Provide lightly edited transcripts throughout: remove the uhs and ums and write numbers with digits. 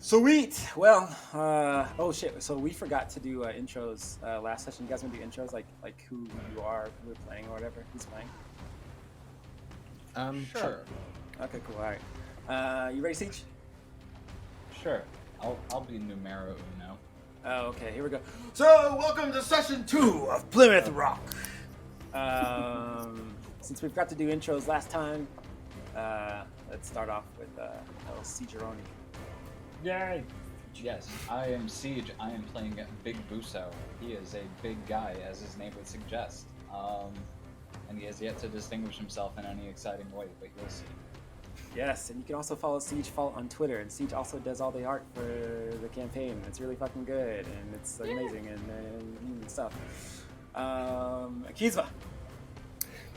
Sweet. Well, oh shit. So we forgot to do intros last session. You guys want to do intros, like who you are, who we're playing, or whatever? Who's playing? Sure. Okay, cool. All right. You ready, Siege? Sure. I'll be numero uno. Oh, okay. Here we go. So, welcome to session 2 of Plymouth Rock. Since we forgot to do intros last time, let's start off with Siegeroni. Yay! Yes, I am Siege. I am playing Big Buso. He is a big guy, as his name would suggest. And he has yet to distinguish himself in any exciting way, but you'll see. Yes, and you can also follow Siege on Twitter, and Siege also does all the art for the campaign. It's really fucking good, and it's amazing, and stuff. Akizva.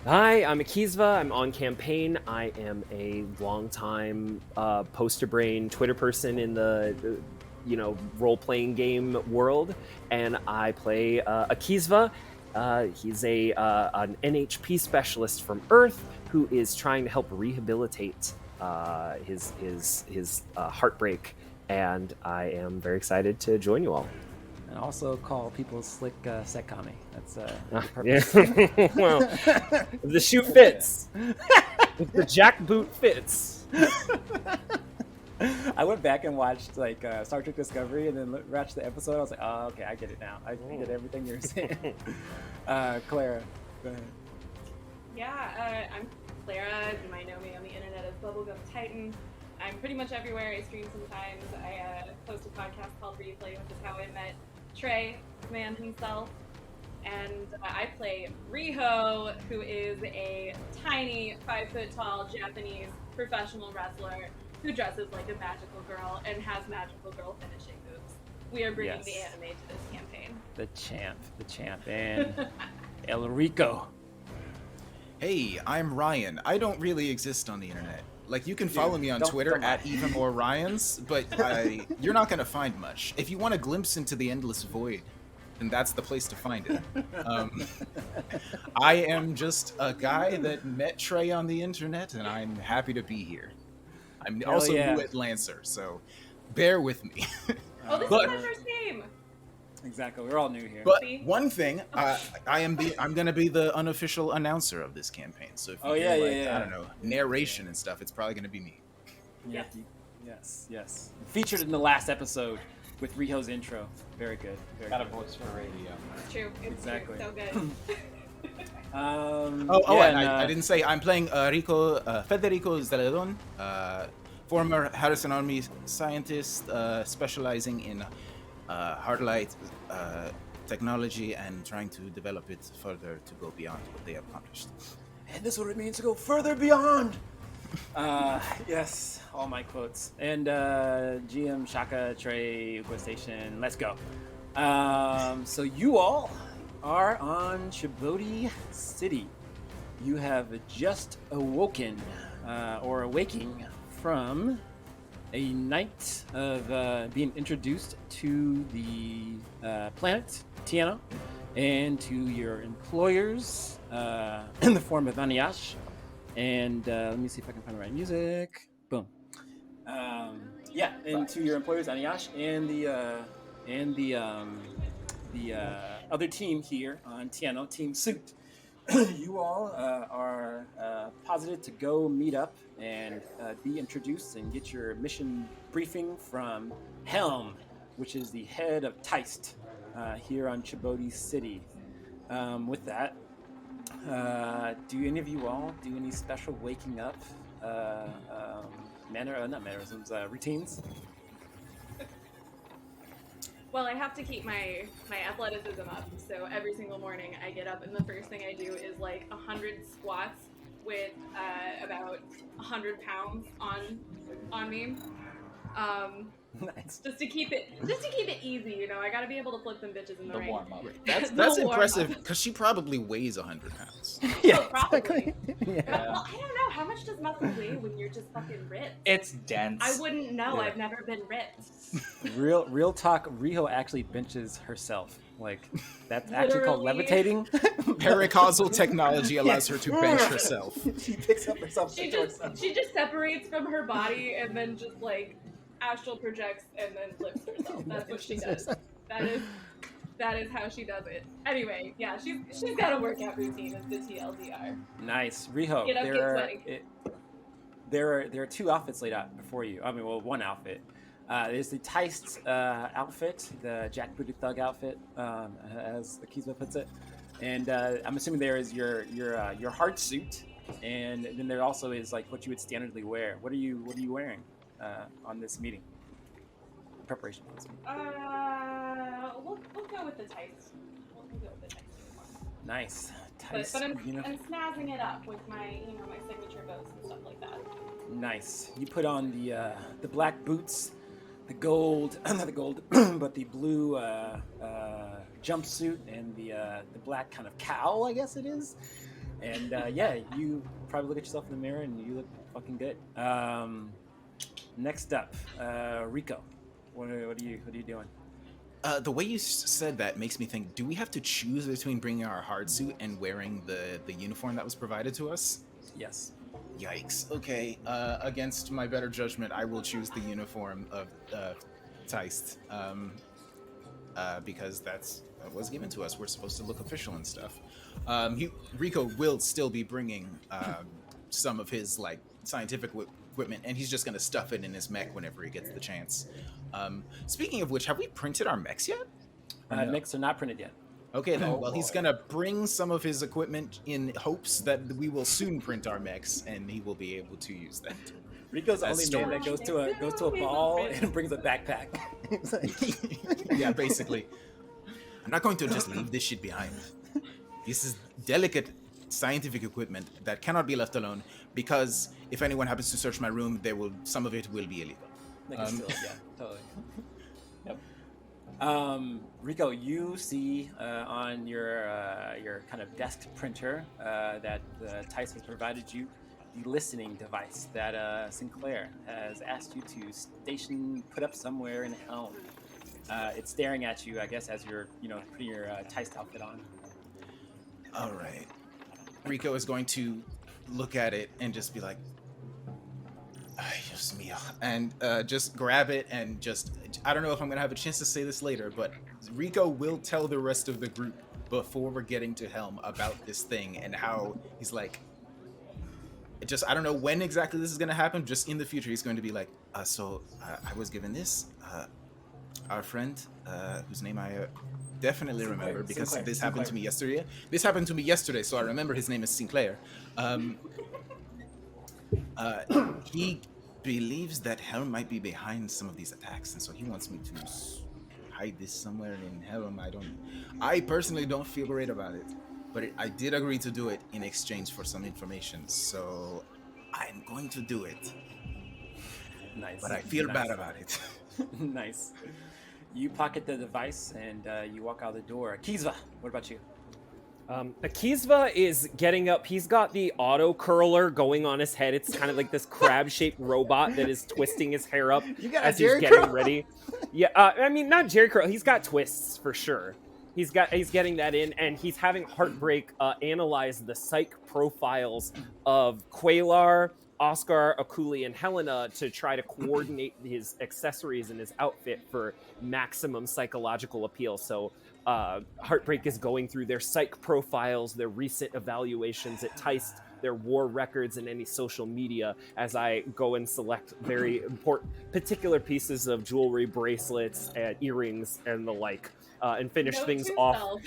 Hi, I'm Akizva. I'm on campaign. I am a longtime poster brain Twitter person in the role-playing game world, and I play Akizva. He's an NHP specialist from Earth who is trying to help rehabilitate his heartbreak, and I am very excited to join you all. And also call people slick Sekami. That's yeah. Well, the shoe fits. The jackboot fits. I went back and watched Star Trek Discovery, and then watched the episode. I was like, oh, okay, I get it now. I get everything you're saying. Clara, go ahead. Yeah, I'm Clara. You might know me on the internet as Bubblegum Titan. I'm pretty much everywhere. I stream sometimes. I post a podcast called Replay, which is how I met Trey, the man himself. And I play Riho, who is a tiny, 5-foot-tall Japanese professional wrestler who dresses like a magical girl and has magical girl finishing moves. We are bringing the anime to this campaign. The champ, and El Rico. Hey, I'm Ryan. I don't really exist on the internet. Like, you can follow me on Twitter at Even More Ryans, but you're not going to find much. If you want a glimpse into the endless void, then that's the place to find it. I am just a guy that met Trey on the internet, and I'm happy to be here. I'm also new at Lancer, so bear with me. Oh, this is my first game. Exactly, we're all new here. But one thing, I'm going to be the unofficial announcer of this campaign. So if you I don't know, narration and stuff, it's probably going to be me. Yeah. Yes. Featured in the last episode with Riho's intro. Very good. Got a voice for radio. True. It's exactly. So good. I didn't say I'm playing Federico Zeledon, former Harrison Army scientist specializing in hardlight technology and trying to develop it further to go beyond what they have accomplished. And this is what it means to go further beyond. Yes, all my quotes. And GM, Shaka, Trey, Ukuwa Station, let's go. So you all are on Chibodi City. You have just awoken, or awaking from a night of being introduced to the planet, Tiano, and to your employers in the form of Aniash. And let me see if I can find the right music. Boom. And to your employers, Aniash, and the other team here on Tiano, Team Suit. You all are posited to go meet up and be introduced and get your mission briefing from Helm, which is the head of T.I.A.S.T here on Chibodi City. With that, do any of you all do any special waking up routines? Well, I have to keep my athleticism up, so every single morning I get up and the first thing I do is like 100 squats with about 100 pounds on me. Nice. Just to keep it easy, you know. I gotta be able to flip them bitches in the ring. Warm up. That's impressive because she probably weighs 100 pounds. Yeah, Oh, probably. exactly. Yeah. Well, I don't know. How much does muscle weigh when you're just fucking ripped? It's dense. I wouldn't know. Yeah. I've never been ripped. Real talk. Riho actually benches herself. Like that's actually called Literally. levitating. Paracausal technology allows her to bench herself. She picks up herself. She just separates from her body and then just like astral projects and then lifts herself. That's what she does. That is how she does it. Anyway, yeah, she's got a workout routine. Is the TLDR. Nice, Riho. Get up, get sweaty. There are two outfits laid out before you. I mean, well, one outfit. There's the T.I.A.S.T outfit, the jackbooted thug outfit, as Akizwa puts it, and I'm assuming there is your hard suit, and then there also is like what you would standardly wear. What are you wearing on this meeting? Preparation for this meeting. We'll go with the T.I.A.S.T. We'll go with the T.I.A.S.T. Nice. But I'm snazzing it up with my my signature bows and stuff like that. Nice. You put on the black boots, the gold, not the gold, but the blue jumpsuit and the black kind of cowl, I guess it is. And yeah, you probably look at yourself in the mirror and you look fucking good. Next up, Rico. What are you doing? The way you said that makes me think, do we have to choose between bringing our hard suit and wearing the uniform that was provided to us? Yes. Yikes. Okay. Against my better judgment, I will choose the uniform of T.I.A.S.T. Because that's what was given to us. We're supposed to look official and stuff. Rico will still be bringing some of his like scientific equipment, and he's just going to stuff it in his mech whenever he gets the chance. Speaking of which, have we printed our mechs yet? No? Mechs are not printed yet. Okay, then. Well, he's going to bring some of his equipment in hopes that we will soon print our mechs, and he will be able to use that. Rico's the only man that goes to a ball and brings a backpack. Yeah, basically. I'm not going to just leave this shit behind. This is delicate scientific equipment that cannot be left alone, because if anyone happens to search my room, some of it will be illegal. Yeah, totally. Yep. Rico, you see on your kind of desk printer that T.I.A.S.T has provided you the listening device that Sinclair has asked you to put up somewhere in Helm. It's staring at you, I guess, as you're putting your T.I.A.S.T outfit on. All right. Rico is going to look at it and just be like, "Ay, Dios mío," and just grab it and I don't know if I'm going to have a chance to say this later, but Rico will tell the rest of the group before we're getting to Helm about this thing and how he's like, I don't know when exactly this is going to happen. Just in the future, he's going to be like, I was given this. Our friend, whose name I definitely remember because this happened to me yesterday. This happened to me yesterday, so I remember his name is Sinclair. He believes that Helm might be behind some of these attacks, and so he wants me to hide this somewhere in Helm. I personally don't feel great about it, but I did agree to do it in exchange for some information, so I'm going to do it. Nice. But I feel bad about it. Nice. You pocket the device and you walk out the door. Akizwa, what about you? Akizwa is getting up. He's got the auto curler going on his head. It's kind of like this crab-shaped robot that is twisting his hair up as he's getting ready. Yeah, I mean, not Jerry curl. He's got twists for sure. He's getting that in, and he's having Heartbreak analyze the psych profiles of Quaylar, Oscar, Akuli, and Helena to try to coordinate his accessories and his outfit for maximum psychological appeal. So Heartbreak is going through their psych profiles, their recent evaluations at T.I.A.S.T, their war records, and any social media as I go and select very important particular pieces of jewelry, bracelets, and earrings, and the like, and finish things off.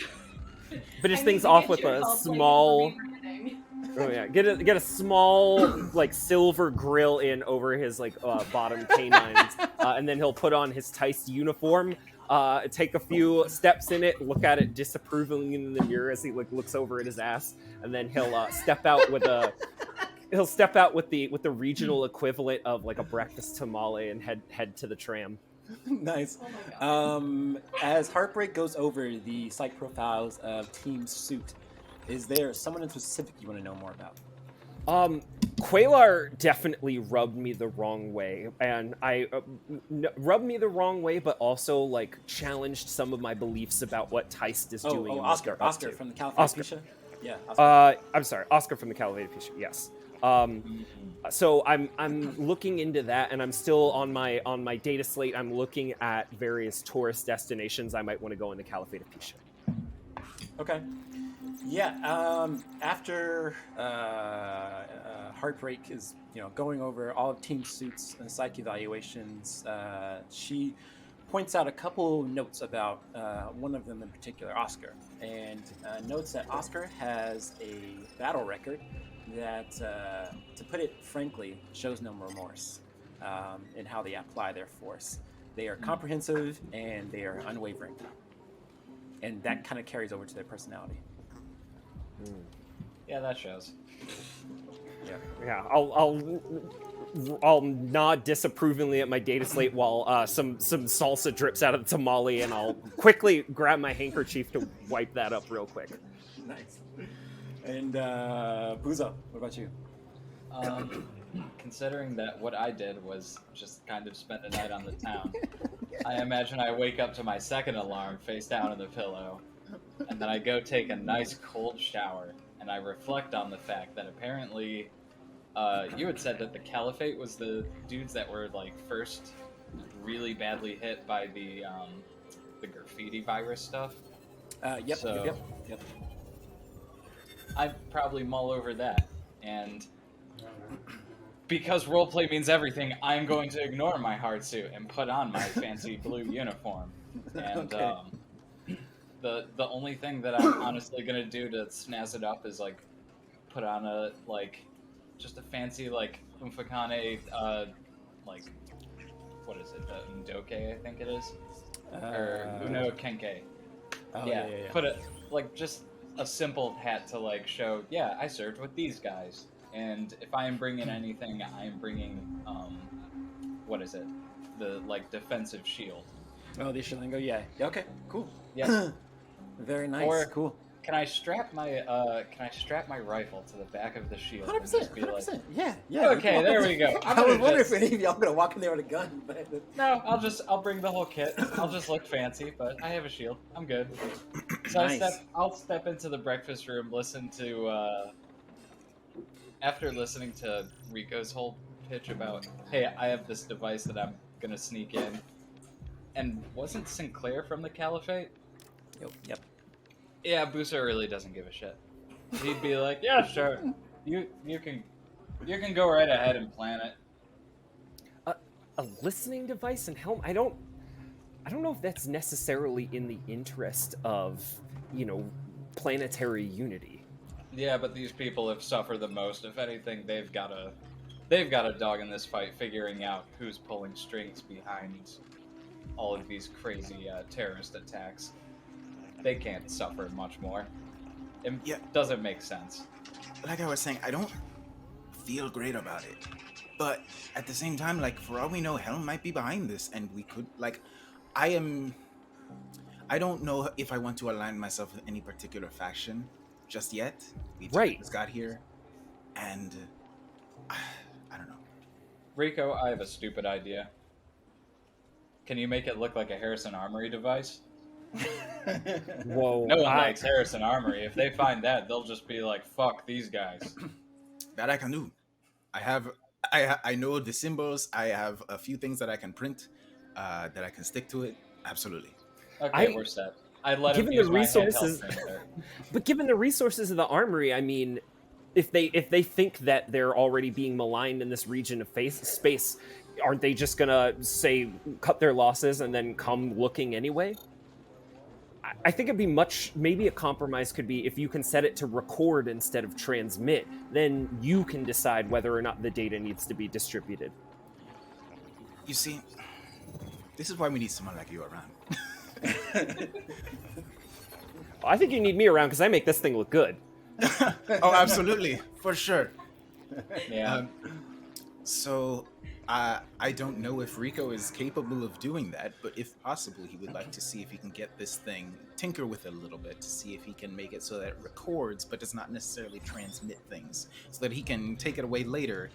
Finish things off with a small... Oh yeah, get a small like silver grill in over his like bottom canines, and then he'll put on his T.I.A.S.T uniform, take a few steps in it, look at it disapprovingly in the mirror as he looks over at his ass, and then he'll step out with the regional equivalent of like a breakfast tamale and head to the tram. Nice. As Heartbreak goes over the psych profiles of Team Suit, is there someone in specific you want to know more about? Quaylar definitely rubbed me the wrong way, and rubbed me the wrong way, but also like challenged some of my beliefs about what T.I.A.S.T is doing. Oscar from the California Pisha? Yeah. Oscar. I'm sorry, Oscar from the California Pisha. Yes. So I'm looking into that, and I'm still on my data slate. I'm looking at various tourist destinations I might want to go in the Caliphate of Pisha. Okay. Yeah. After Heartbreak is going over all of Team Suit's psych evaluations, she points out a couple notes about one of them in particular, Oscar, and notes that Oscar has a battle record that, to put it frankly, shows no remorse in how they apply their force. They are comprehensive and they are unwavering, and that kind of carries over to their personality. Yeah, that shows. Yeah. I'll nod disapprovingly at my data slate while some salsa drips out of the tamale, and I'll quickly grab my handkerchief to wipe that up real quick. Nice. And Puzo, what about you? Considering that what I did was just kind of spend a night on the town, I imagine I wake up to my second alarm face down in the pillow, and then I go take a nice cold shower, and I reflect on the fact that apparently you had said that the Caliphate was the dudes that were like first really badly hit by the graffiti virus stuff. Yep. I'd probably mull over that, and because roleplay means everything, I'm going to ignore my hard suit and put on my fancy blue uniform. And the only thing that I'm honestly gonna do to snazz it up is like put on just a fancy umfakane like what is it, the undoke I think it is, or uno kenke. Yeah, put it just a simple hat to show, yeah, I served with these guys. And if I am bringing anything, I am bringing what is it, the defensive shield. Oh, the Shilingo, yeah. Okay, cool. Yeah. Very nice. Or cool. Can I strap my rifle to the back of the shield? 100%. 100%. Yeah. Okay, there we go. I was wondering if any of y'all gonna walk in there with a gun, but no, I'll bring the whole kit. I'll just look fancy, but I have a shield. I'm good. So nice. I'll step into the breakfast room, listen to after listening to Rico's whole pitch about, hey, I have this device that I'm gonna sneak in. And wasn't Sinclair from the Caliphate? Yep. Yeah, Busa really doesn't give a shit. He'd be like, yeah, sure. You can go right ahead and plan it. A listening device and helm? I don't know if that's necessarily in the interest of, planetary unity. Yeah, but these people have suffered the most. If anything, they've got a dog in this fight, figuring out who's pulling strings behind all of these crazy terrorist attacks. They can't suffer much more. It doesn't make sense. Like I was saying, I don't feel great about it. But at the same time, for all we know, Helm might be behind this, and we could, I don't know if I want to align myself with any particular faction just yet. We just got here, and I don't know. Rico, I have a stupid idea. Can you make it look like a Harrison Armory device? Whoa! No one likes Harrison Armory. If they find that, they'll just be like, "Fuck these guys." That I can do. I know the symbols. I have a few things that I can print, that I can stick to it. Absolutely. Okay, we're set. I'd let given him use the resources, my handheld printer. But given the resources of the armory, I mean, if they think that they're already being maligned in this region of space, aren't they just gonna say cut their losses and then come looking anyway? I think it'd be maybe a compromise could be if you can set it to record instead of transmit, then you can decide whether or not the data needs to be distributed. You see, this is why we need someone like you around. I think you need me around because I make this thing look good. Oh, absolutely. For sure. Yeah. So, I don't know if Rico is capable of doing that, but if possible, he would like to see if he can get this thing, tinker with it a little bit to see if he can make it so that it records, but does not necessarily transmit things, so that he can take it away later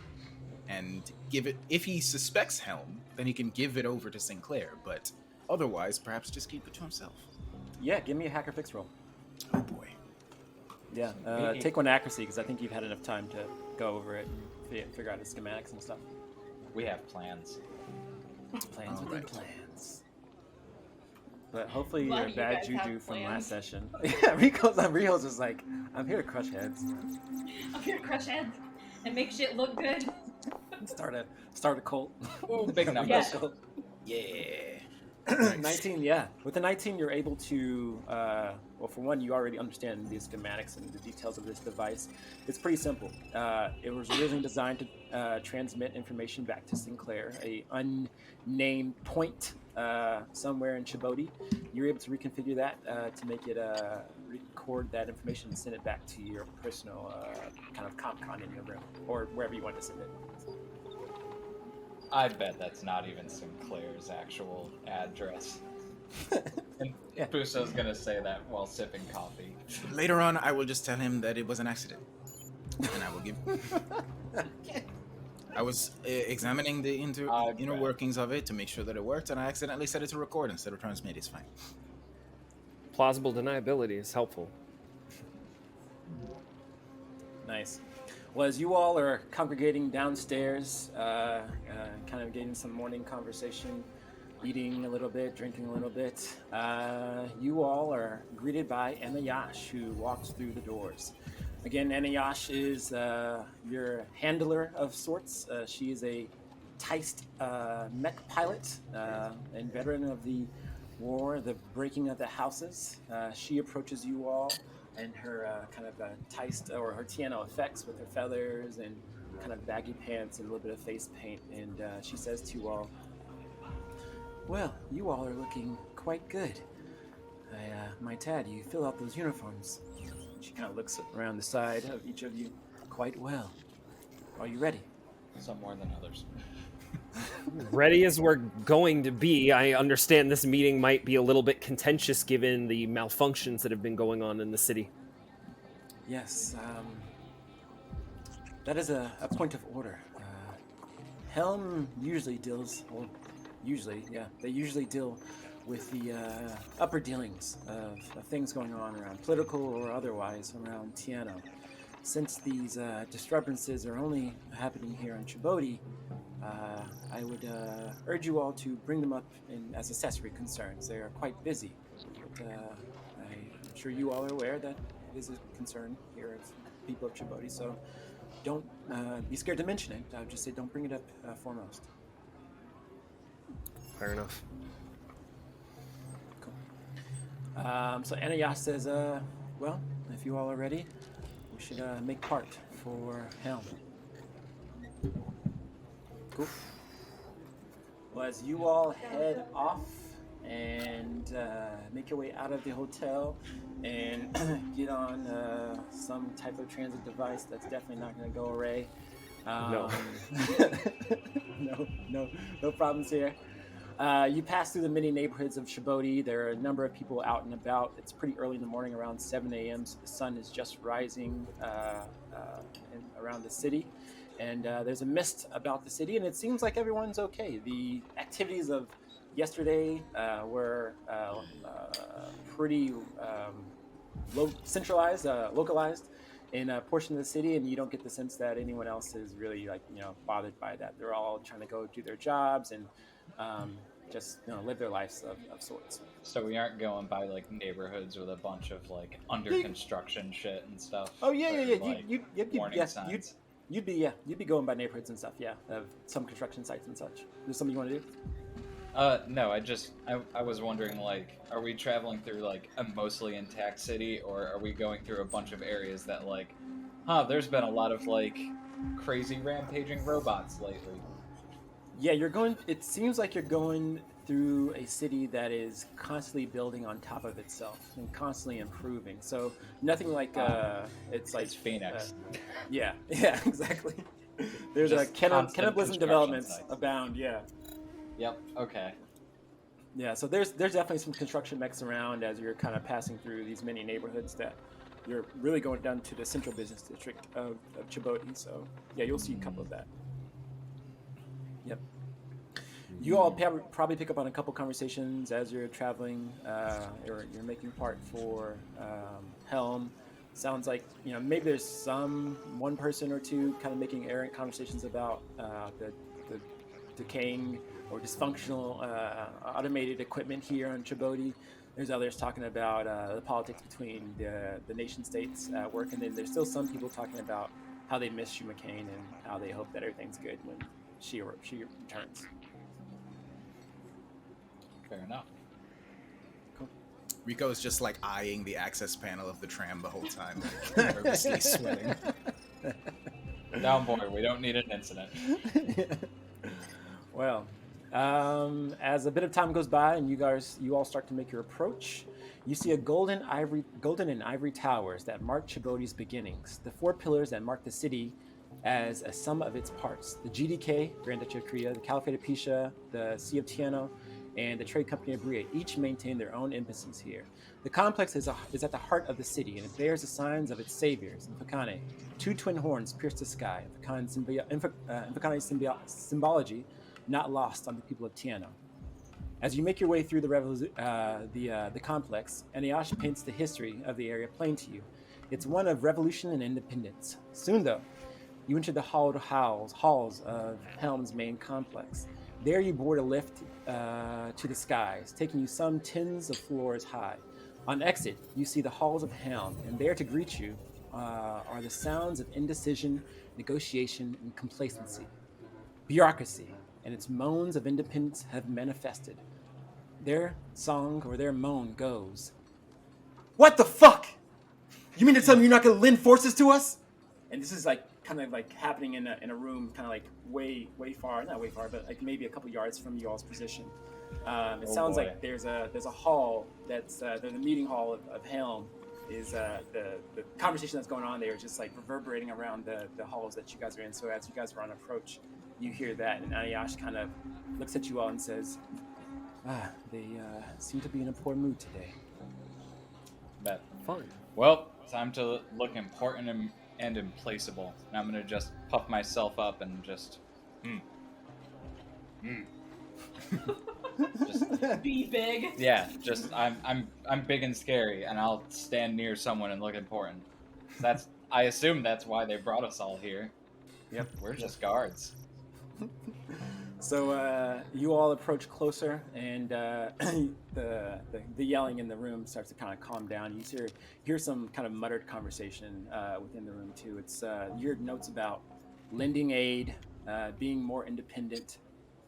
and give it, if he suspects Helm, then he can give it over to Sinclair, but otherwise, perhaps just keep it to himself. Yeah, give me a hacker fix roll. Oh boy. Yeah, take one accuracy, because I think you've had enough time to go over it and figure out the schematics and stuff. We have plans. Plans within Alright. plans. But hopefully Glad your you bad guys have juju from plans. last session. Yeah, Rico's just like, I'm here to crush heads. I'm here to crush heads and make shit look good. Start a cult. Ooh, big numbers. Yes. Cult. Yeah. 19, yeah. With the 19, you're able to, well, for one, you already understand the schematics and the details of this device. It's pretty simple. It was originally designed to transmit information back to Sinclair, a unnamed point somewhere in Chibodi. You're able to reconfigure that to make it record that information and send it back to your personal kind of ComCon in your room, or wherever you want to send it. I bet that's not even Sinclair's actual address. And Yeah. Buso's gonna say that while sipping coffee. Later on, I will just tell him that it was an accident, and I will give. I was examining the inner workings of it to make sure that it worked, and I accidentally set it to record instead of transmit. It's fine. Plausible deniability is helpful. Nice. Well, as you all are congregating downstairs, kind of getting some morning conversation, eating a little bit, drinking a little bit, you all are greeted by Anayash, who walks through the doors. Again, Anayash is your handler of sorts. She is a T.I.A.S.T mech pilot and veteran of the war, the breaking of the houses. She approaches you all and her kind of T.I.A.S.T or her Tiano effects with her feathers and kind of baggy pants and a little bit of face paint. And she says to you all, "Well, you all are looking quite good. I might add, you fill out those uniforms." She kind of looks around the side of each of you. "Quite well. Are you ready?" Some more than others. Ready as we're going to be. I understand this meeting might be a little bit contentious given the malfunctions that have been going on in the city. Yes, that is a point of order. Helm usually deals, well, they usually deal with the upper dealings of things going on around political or otherwise around Tiano. Since these disturbances are only happening here in Chibodi, I would urge you all to bring them up as accessory concerns. They are quite busy. But, I'm sure you all are aware that it is a concern here of people of Chibodi, so don't be scared to mention it. I would just say don't bring it up foremost. Fair enough. Cool. So Anayash says, well, if you all are ready, we should make part for Helm. Cool. Well, as you all head off and make your way out of the hotel and get on some type of transit device that's definitely not going to go away. No. no problems here. You pass through the many neighborhoods of Chibodi. There are a number of people out and about. It's pretty early in the morning, around 7 a.m., so the sun is just rising around the city. And there's a mist about the city, and it seems like everyone's okay. The activities of yesterday were pretty centralized, localized in a portion of the city, and you don't get the sense that anyone else is really bothered by that. They're all trying to go do their jobs and just live their lives of sorts. So we aren't going by neighborhoods with a bunch of under construction shit and stuff. Oh yeah. Warning signs. You'd be going by neighborhoods and stuff, of some construction sites and such. Is there something you want to do? No, I was wondering, are we traveling through, a mostly intact city, or are we going through a bunch of areas that, there's been a lot of, crazy rampaging robots lately? Yeah, it seems like you're going through a city that is constantly building on top of itself and constantly improving. So nothing it's Phoenix. Yeah, exactly. There's Just cannibalism developments sites. abound, yeah. Yep, okay. Yeah, so there's definitely some construction mechs around as you're kind of passing through these many neighborhoods that you're really going down to the central business district of Chibodi. So yeah, you'll see a couple of that. Yep. You all probably pick up on a couple conversations as you're traveling, or you're making part for Helm. Sounds like, maybe there's one person or two kind of making errant conversations about the decaying or dysfunctional automated equipment here on Djibouti. There's others talking about the politics between the nation states at work, and then there's still some people talking about how they miss Sue McCain and how they hope that everything's good when she returns. Fair enough. Cool. Rico is just like eyeing the access panel of the tram the whole time, like, nervously sweating. Down, boy. We don't need an incident. Well, as a bit of time goes by and you all start to make your approach, you see golden and ivory towers that mark Djibouti's beginnings. The 4 pillars that mark the city as a sum of its parts: the GDK, Grand Duchy of Korea, the Caliphate of Pisha, the Sea of Tiano, and the Trade Company of Bria each maintain their own embassies here. The complex is at the heart of the city, and it bears the signs of its saviors. In Fakane, 2 twin horns pierce the sky. Fakane's symbology not lost on the people of Tiano. As you make your way through the complex, Aniash paints the history of the area plain to you. It's one of revolution and independence. Soon, though, you enter the hollowed halls of Helm's main complex. There you board a lift to the skies, taking you some tens of floors high. On exit, you see the halls of Helm, and there to greet you are the sounds of indecision, negotiation, and complacency. Bureaucracy and its moans of independence have manifested. Their song or their moan goes, "What the fuck? You mean to tell me you're not going to lend forces to us?" And this is like kind of like happening in a room, kind of like way far, not way far, but like maybe a couple yards from you all's position. It sounds like there's a hall that's the meeting hall of Helm. Is the conversation that's going on there is just like reverberating around the halls that you guys are in. So as you guys are on approach, you hear that, and Aniash kind of looks at you all and says, they seem to be in a poor mood today. Bet. Fun. Well, time to look important and implaceable. And I'm gonna just puff myself up and just Just be big. Yeah, just I'm big and scary, and I'll stand near someone and look important. I assume that's why they brought us all here. Yep. We're just guards. So you all approach closer, and the yelling in the room starts to kind of calm down. You hear some kind of muttered conversation within the room too. It's you hear notes about lending aid, being more independent.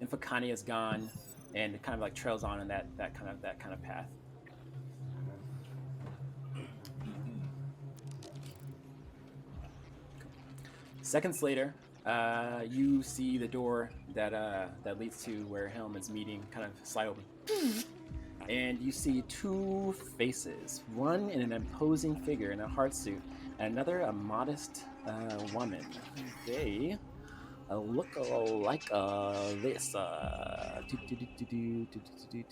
Infakani is gone, and it kind of like trails on in that kind of path. Seconds later, you see the door that leads to where Helm is meeting kind of slide open. And you see 2 faces, one in an imposing figure in a heart suit, and another a modest woman. They look like this. Let's see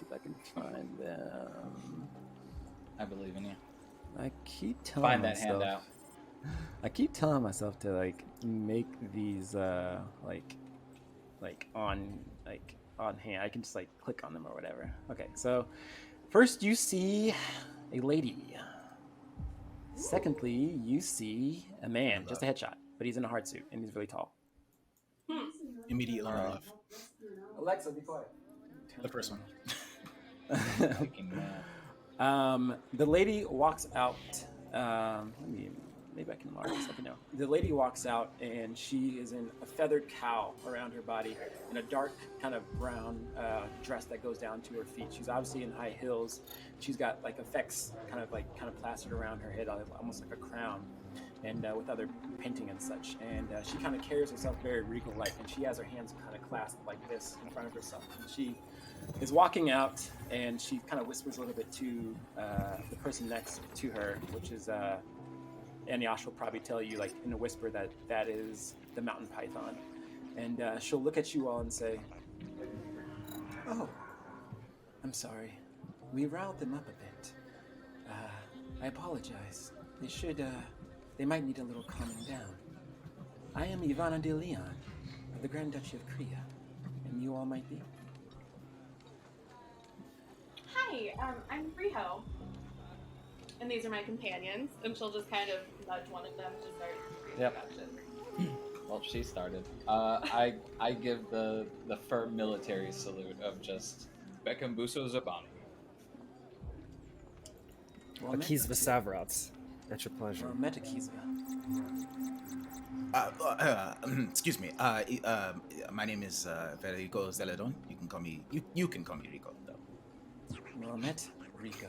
if I can find them. I believe in you. I keep telling Find that myself, handout. I keep telling myself to like make these like on hand. I can just like click on them or whatever. Okay, so first you see a lady. Secondly, you see a man, just a headshot, but he's in a hard suit and he's really tall. Immediately on left. Alexa, be quiet. The first one. Liking that. The lady walks out. Maybe I can mark this. No. The lady walks out, and she is in a feathered cowl around her body, in a dark kind of brown dress that goes down to her feet. She's obviously in high heels. She's got like effects kind of plastered around her head, almost like a crown, and with other painting and such. And she kind of carries herself very regal-like, and she has her hands kind of clasped like this in front of herself. And she is walking out, and she kind of whispers a little bit to the person next to her, which is Aniash will probably tell you, like in a whisper, that is the mountain python. And she'll look at you all and say, "Oh, I'm sorry. We riled them up a bit. I apologize. They might need a little calming down. I am Ivana de Leon of the Grand Duchy of Korea, and you all might be." Hi, I'm Riho. and these are my companions. And she'll just kind of nudge one of them to start the Yep. introduction. Well, she started. I give the firm military salute of just Bekambuso Zabani. Well met, Akizva Savrats. At your pleasure. well met, Akizva. Excuse me. My name is Federico Zeledon. You can call me. You can call me Rico, though. Well met, Rico.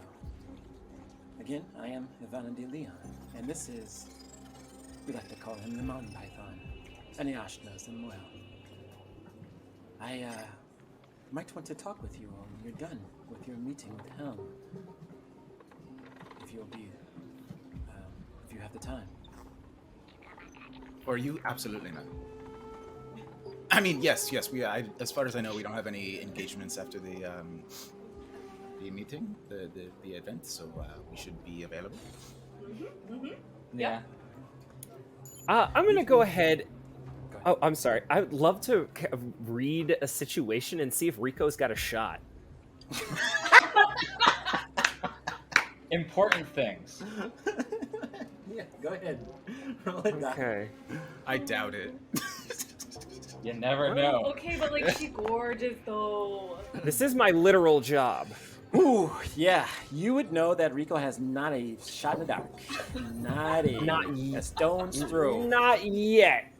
Again, I am Ivana de Leon, and this is, we like to call him the Mountain Python. Aniash knows him well. I might want to talk with you when you're done with your meeting with Helm. If you'll be, if you have the time. Or you? Absolutely not. I mean, yes. As far as I know, we don't have any engagements after the meeting, the event, so we should be available. Yeah. I'm gonna go ahead. Go ahead. Oh, I'm sorry. I would love to read a situation and see if Rico's got a shot. Important things. Yeah, go ahead. Roll it down. Okay. I doubt it. You never know. Okay, but like she's gorgeous though. This is my literal job. Ooh, yeah. You would know that Rico has not a shot in the dark. Not a stone's throw. Not yet.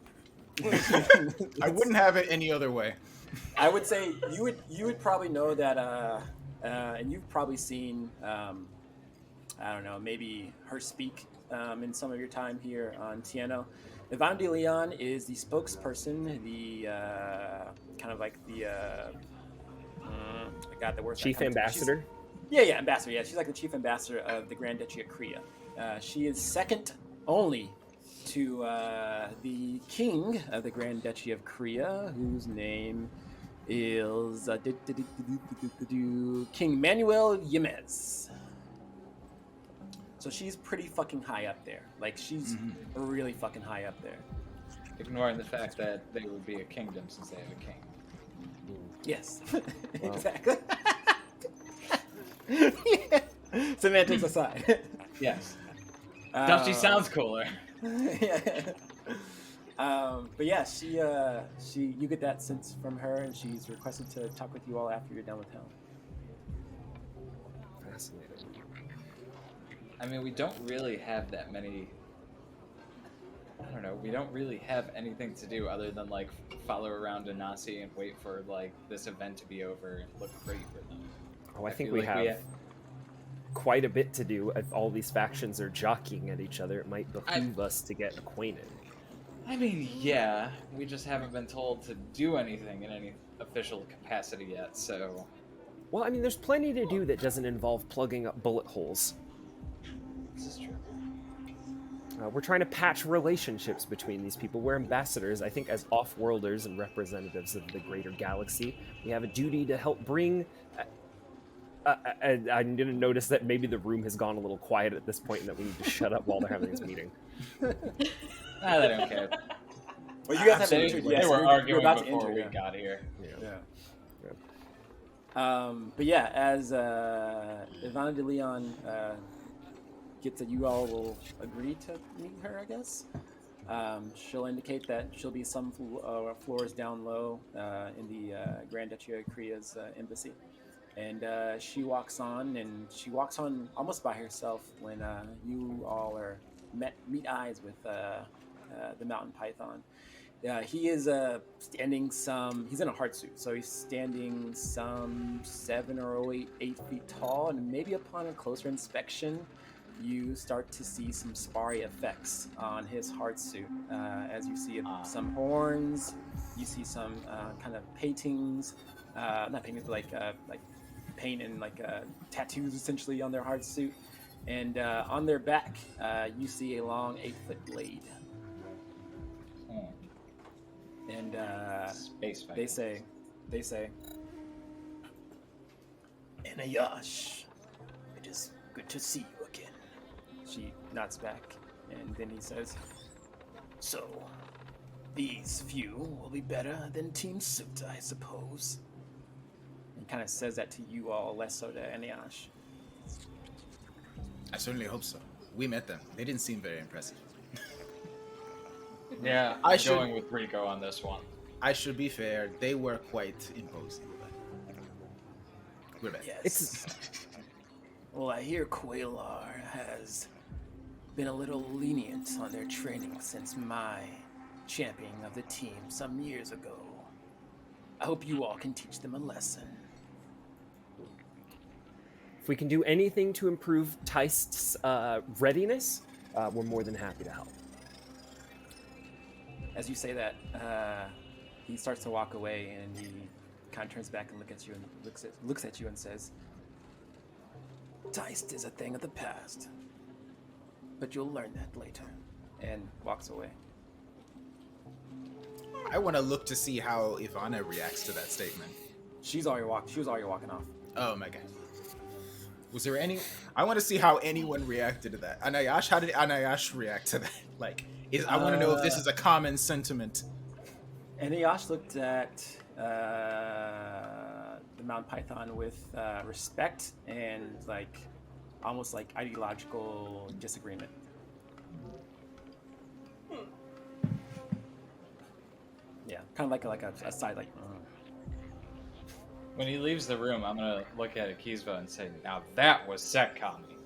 I wouldn't have it any other way. I would say you would probably know that, and you've probably seen, I don't know, maybe her speak in some of your time here on Tiano. Yvonne de Leon is the spokesperson, the kind of like the I got the word. Chief ambassador. Yeah, ambassador. Yeah, she's like the chief ambassador of the Grand Duchy of Korea. She is second only to the king of the Grand Duchy of Korea, whose name is King Manuel Yemez. So she's pretty fucking high up there. Like, she's really fucking high up there. Ignoring the fact that they would be a kingdom since they have a king. Yes, exactly. Yeah. Semantics aside. Yes. Now she sounds cooler. Yeah. But yeah, she you get that sense from her, and she's requested to talk with you all after you're done with Helm. Fascinating. I mean, we don't really have that many. I don't know. We don't really have anything to do other than like follow around Anasi and wait for like this event to be over and look great for them. Oh, I think feel we like have quite a bit to do. If all these factions are jockeying at each other, it might behoove us to get acquainted. I mean, yeah, we just haven't been told to do anything in any official capacity yet. So, Well, I mean, there's plenty to do that doesn't involve plugging up bullet holes. this is true. We're trying to patch relationships between these people. We're ambassadors, I think, as off-worlders and representatives of the greater galaxy. We have a duty to help bring... I didn't notice that maybe the room has gone a little quiet at this point and that we need to shut up while they're having this meeting. They don't care. Well, you guys haven't They, entered they yet. so were you're arguing about to before enter, we yeah. got here. Yeah. But yeah, as Ivana de Leon gets that you all will agree to meet her, I guess. She'll indicate that she'll be some floors down low in the Grand Duchy of Korea's embassy. And she walks on almost by herself when you all are meet eyes with the Mountain Python. He is standing he's in a hard suit, so he's standing some 7 or 8 feet tall, and maybe upon a closer inspection, you start to see some sparry effects on his hard suit. As you see some horns, you see some kind of paintings, not paintings, but like paint and like tattoos essentially on their hard suit. And on their back, you see a long 8-foot blade. And Space fight. they say, Inayash, it is good to see you again. She nods back, and then he says, so, these few will be better than Team Suit, I suppose. And kind of says that to you all, less so to Inayash. I certainly hope so. We met them. They didn't seem very impressive. Yeah, I I'm should- going with Rico on this one. I should be fair. They were quite imposing. But we're back. Yes. Well, I hear Quailar has been a little lenient on their training since my championing of the team some years ago. I hope you all can teach them a lesson. If we can do anything to improve T.I.A.S.T's readiness, we're more than happy to help. As you say that, he starts to walk away, and he kind of turns back and looks at you and says, "T.I.A.S.T is a thing of the past, but you'll learn that later," and walks away. I want to look to see how Ivana reacts to that statement. She was already walking off. Oh my god. Was there any? I want to see how anyone reacted to that. Anayash, how did Anayash react to that? Like, I want to know if this is a common sentiment. And Ayash looked at the Mount Python with respect and almost like ideological disagreement. Yeah, kind of like a side When he leaves the room, I'm gonna look at Akizva and say, "Now that was Sekami."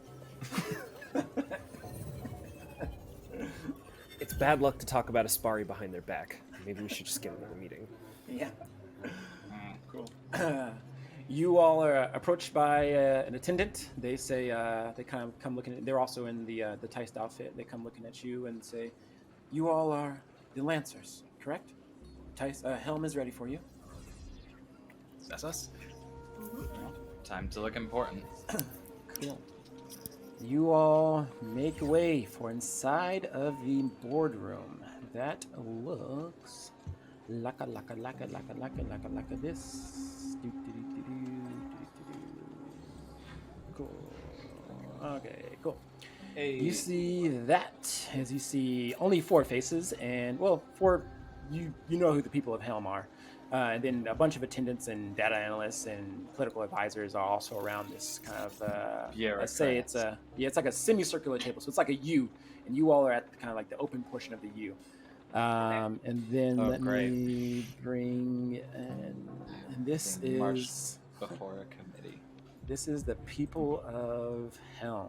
It's bad luck to talk about Aspari behind their back. Maybe we should just get another meeting. Yeah. Cool. You all are approached by an attendant. They say they kind of come looking at. They're also in the T.I.A.S.T outfit. They come looking at you and say, "You all are the Lancers, correct? Helm is ready for you." That's us. Time to look important. Cool. You all make way for inside of the boardroom. That looks like this. Cool. Okay, cool. Hey. You see that as you see only 4 faces, and well, 4. You know who the people of Helm are. And then a bunch of attendants and data analysts and political advisors are also around this kind of. Let's say it's like a semicircular table, so it's like a U, and you all are at kind of like the open portion of the U. And then let me bring and this is before a committee. This is the people of Helm.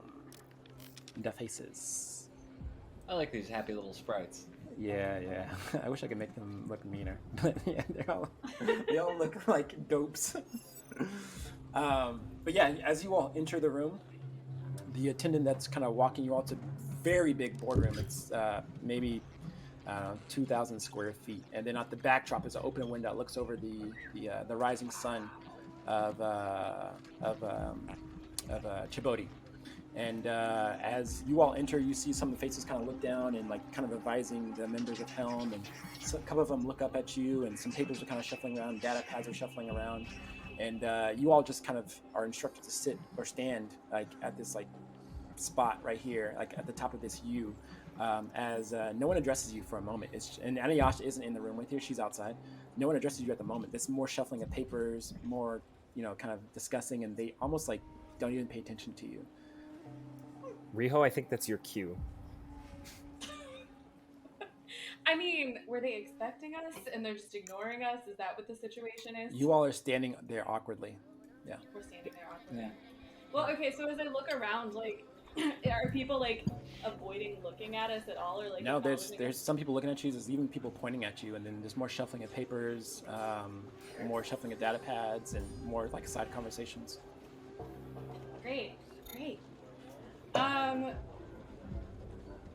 The faces. I like these happy little sprites. Yeah. I wish I could make them look meaner, but yeah, they all look like dopes. But yeah, as you all enter the room, the attendant that's kind of walking you all to a very big boardroom. It's maybe 2,000 square feet, and then at the backdrop is an open window that looks over the rising sun of Chibodi. And as you all enter, you see some of the faces kind of look down and like kind of advising the members of Helm, and a couple of them look up at you, and some papers are kind of shuffling around, data pads are shuffling around, and you all just kind of are instructed to sit or stand like at this like spot right here, like at the top of this U, as no one addresses you for a moment. And Anayasha isn't in the room with you; she's outside. No one addresses you at the moment. There's more shuffling of papers, more kind of discussing, and they almost like don't even pay attention to you. Riho, I think that's your cue. I mean, were they expecting us and they're just ignoring us? Is that what the situation is? You all are standing there awkwardly. Yeah. We're standing there awkwardly. Yeah. Well, okay, so as I look around, like, are people, like, avoiding looking at us at all? Or like? No, there's some people looking at you, there's even people pointing at you, and then there's more shuffling of papers, more shuffling of data pads, and more, like, side conversations. Great.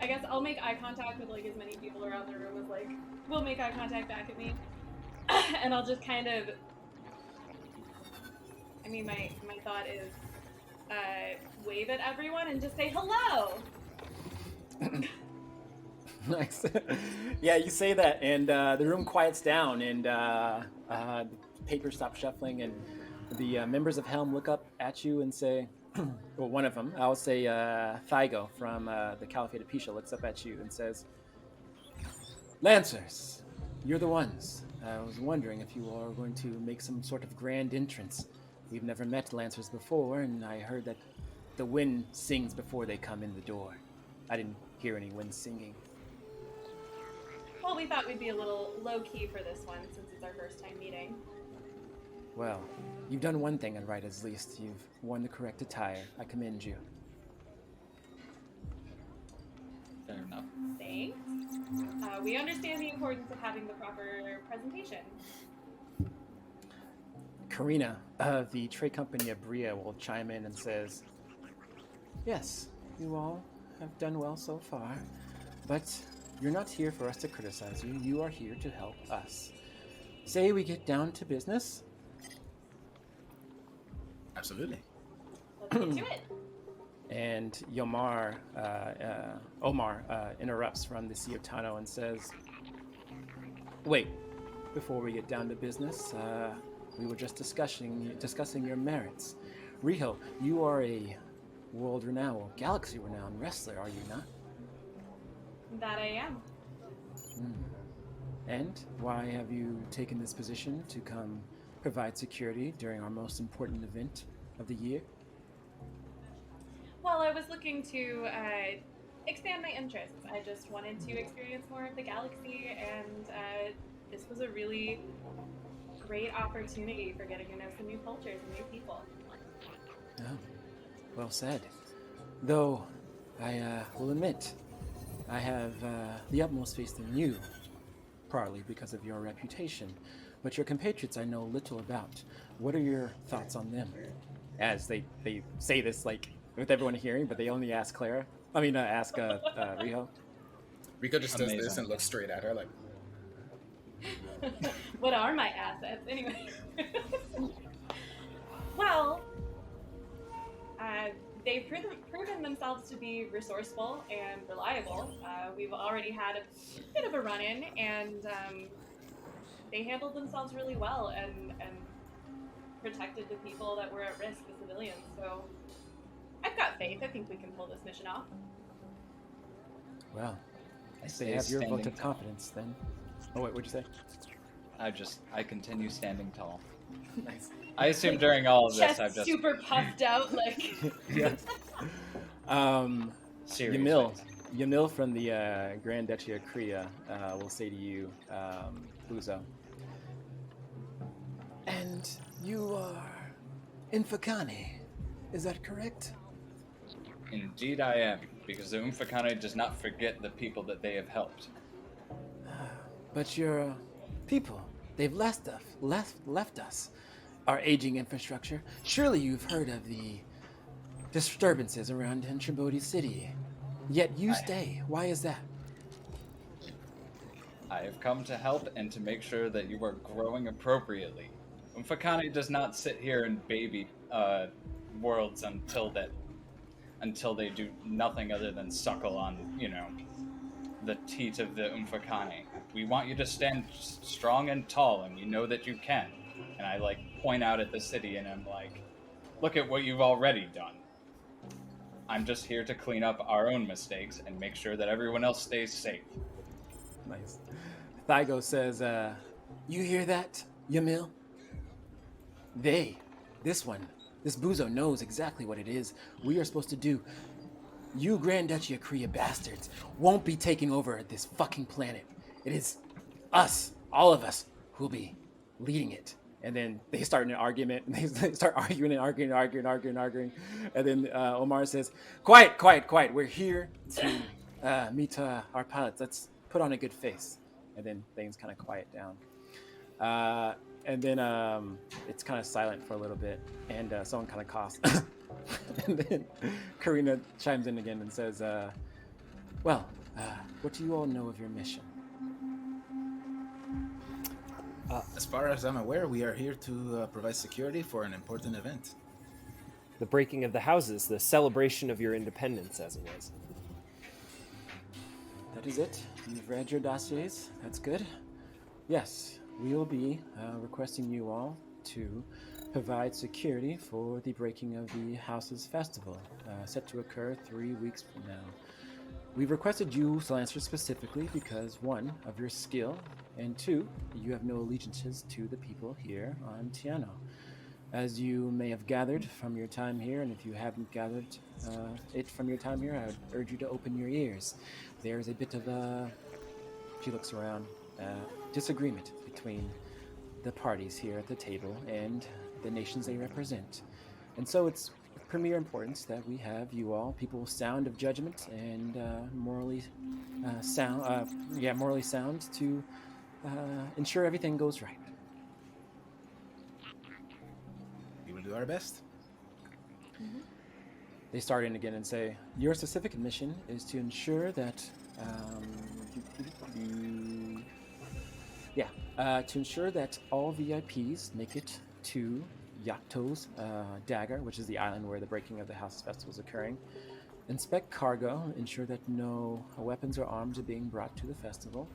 I guess I'll make eye contact with like as many people around the room as like will make eye contact back at me, and I'll just kind of. I mean, my thought is wave at everyone and just say hello. Nice. Yeah, you say that, and the room quiets down, and the papers stop shuffling, and the members of Helm look up at you and say, well, one of them, I'll say Thygo from the Caliphate of Pisha, looks up at you and says, "Lancers, you're the ones. I was wondering if you are going to make some sort of grand entrance. We've never met Lancers before, and I heard that the wind sings before they come in the door. I didn't hear any wind singing. Well, we thought we'd be a little low-key for this one, since it's our first time meeting. Well, you've done one thing right at least. You've worn the correct attire. I commend you. Fair enough. Thanks. We understand the importance of having the proper presentation. Karina of the trade company Abria will chime in and says, yes, you all have done well so far, but you're not here for us to criticize you. You are here to help us. Say we get down to business. Absolutely. Let's get to it. And Omar interrupts from the Sea of Tiano and says, wait, before we get down to business, we were just discussing your merits. Riho, you are a world-renowned, or galaxy-renowned wrestler, are you not? That I am. And why have you taken this position to come provide security during our most important event of the year? Well, I was looking to expand my interests. I just wanted to experience more of the galaxy, and this was a really great opportunity for getting to know some new cultures and new people. Oh, well said. Though, I will admit, I have the utmost faith in you, partly because of your reputation, but your compatriots I know little about. What are your thoughts on them? As they say this, like, with everyone hearing, but they only ask Riho. Rico just does this Amazing. and looks straight at her like, What are my assets, anyway? Well, they've proven themselves to be resourceful and reliable. We've already had a bit of a run-in, and they handled themselves really well and protected the people that were at risk, the civilians. So I've got faith. I think we can pull this mission off. Well, I they have your vote standing of confidence then. Oh wait, what'd you say? I continue standing tall. Nice. I assume during all of this, Chest I've just super puffed out, like. Yeah. serious. Yamil from the Grand Duchy of Korea will say to you, Uzo. And you are Infakane, is that correct? Indeed, I am, because the Umfakane does not forget the people that they have helped. But your people, they've left us. Our aging infrastructure. Surely you've heard of the disturbances around Entrabodi City. Yet you stay. Why is that? I have come to help and to make sure that you are growing appropriately. Umfakane does not sit here and baby worlds until they do nothing other than suckle on, the teat of the Umfakane. We want you to stand strong and tall, and we know that you can. And I point out at the city, and I'm like, look at what you've already done. I'm just here to clean up our own mistakes and make sure that everyone else stays safe. Nice. Thygo says, you hear that, Yamil? This Buzo knows exactly what it is we are supposed to do. You Grand Duchy of Korea bastards won't be taking over this fucking planet. It is us, all of us, who'll be leading it. And then they start an argument, and they start arguing. And then Omar says, quiet. We're here to meet our pilots. Let's put on a good face. And then things kind of quiet down. And then it's kind of silent for a little bit, and someone kind of coughs. And then Karina chimes in again and says, what do you all know of your mission? as far as I'm aware, we are here to provide security for an important event. The breaking of the houses, the celebration of your independence, as it was. That is it. You've read your dossiers. That's good. Yes, we will be requesting you all to provide security for the breaking of the Houses Festival, set to occur 3 weeks from now. We've requested you to answer specifically because, one, of your skill, and two, you have no allegiances to the people here on Tiano. As you may have gathered from your time here, and if you haven't gathered it from your time here, I would urge you to open your ears. There's a bit of a, she looks around, disagreement between the parties here at the table and the nations they represent. And so it's of premier importance that we have you all, people sound of judgment and morally sound, to ensure everything goes right. We will do our best. They start in again and say, your specific mission is to ensure that, to ensure that all VIPs make it to Yato's Dagger, which is the island where the breaking of the House Festival is occurring. Inspect cargo, ensure that no weapons or arms are being brought to the festival.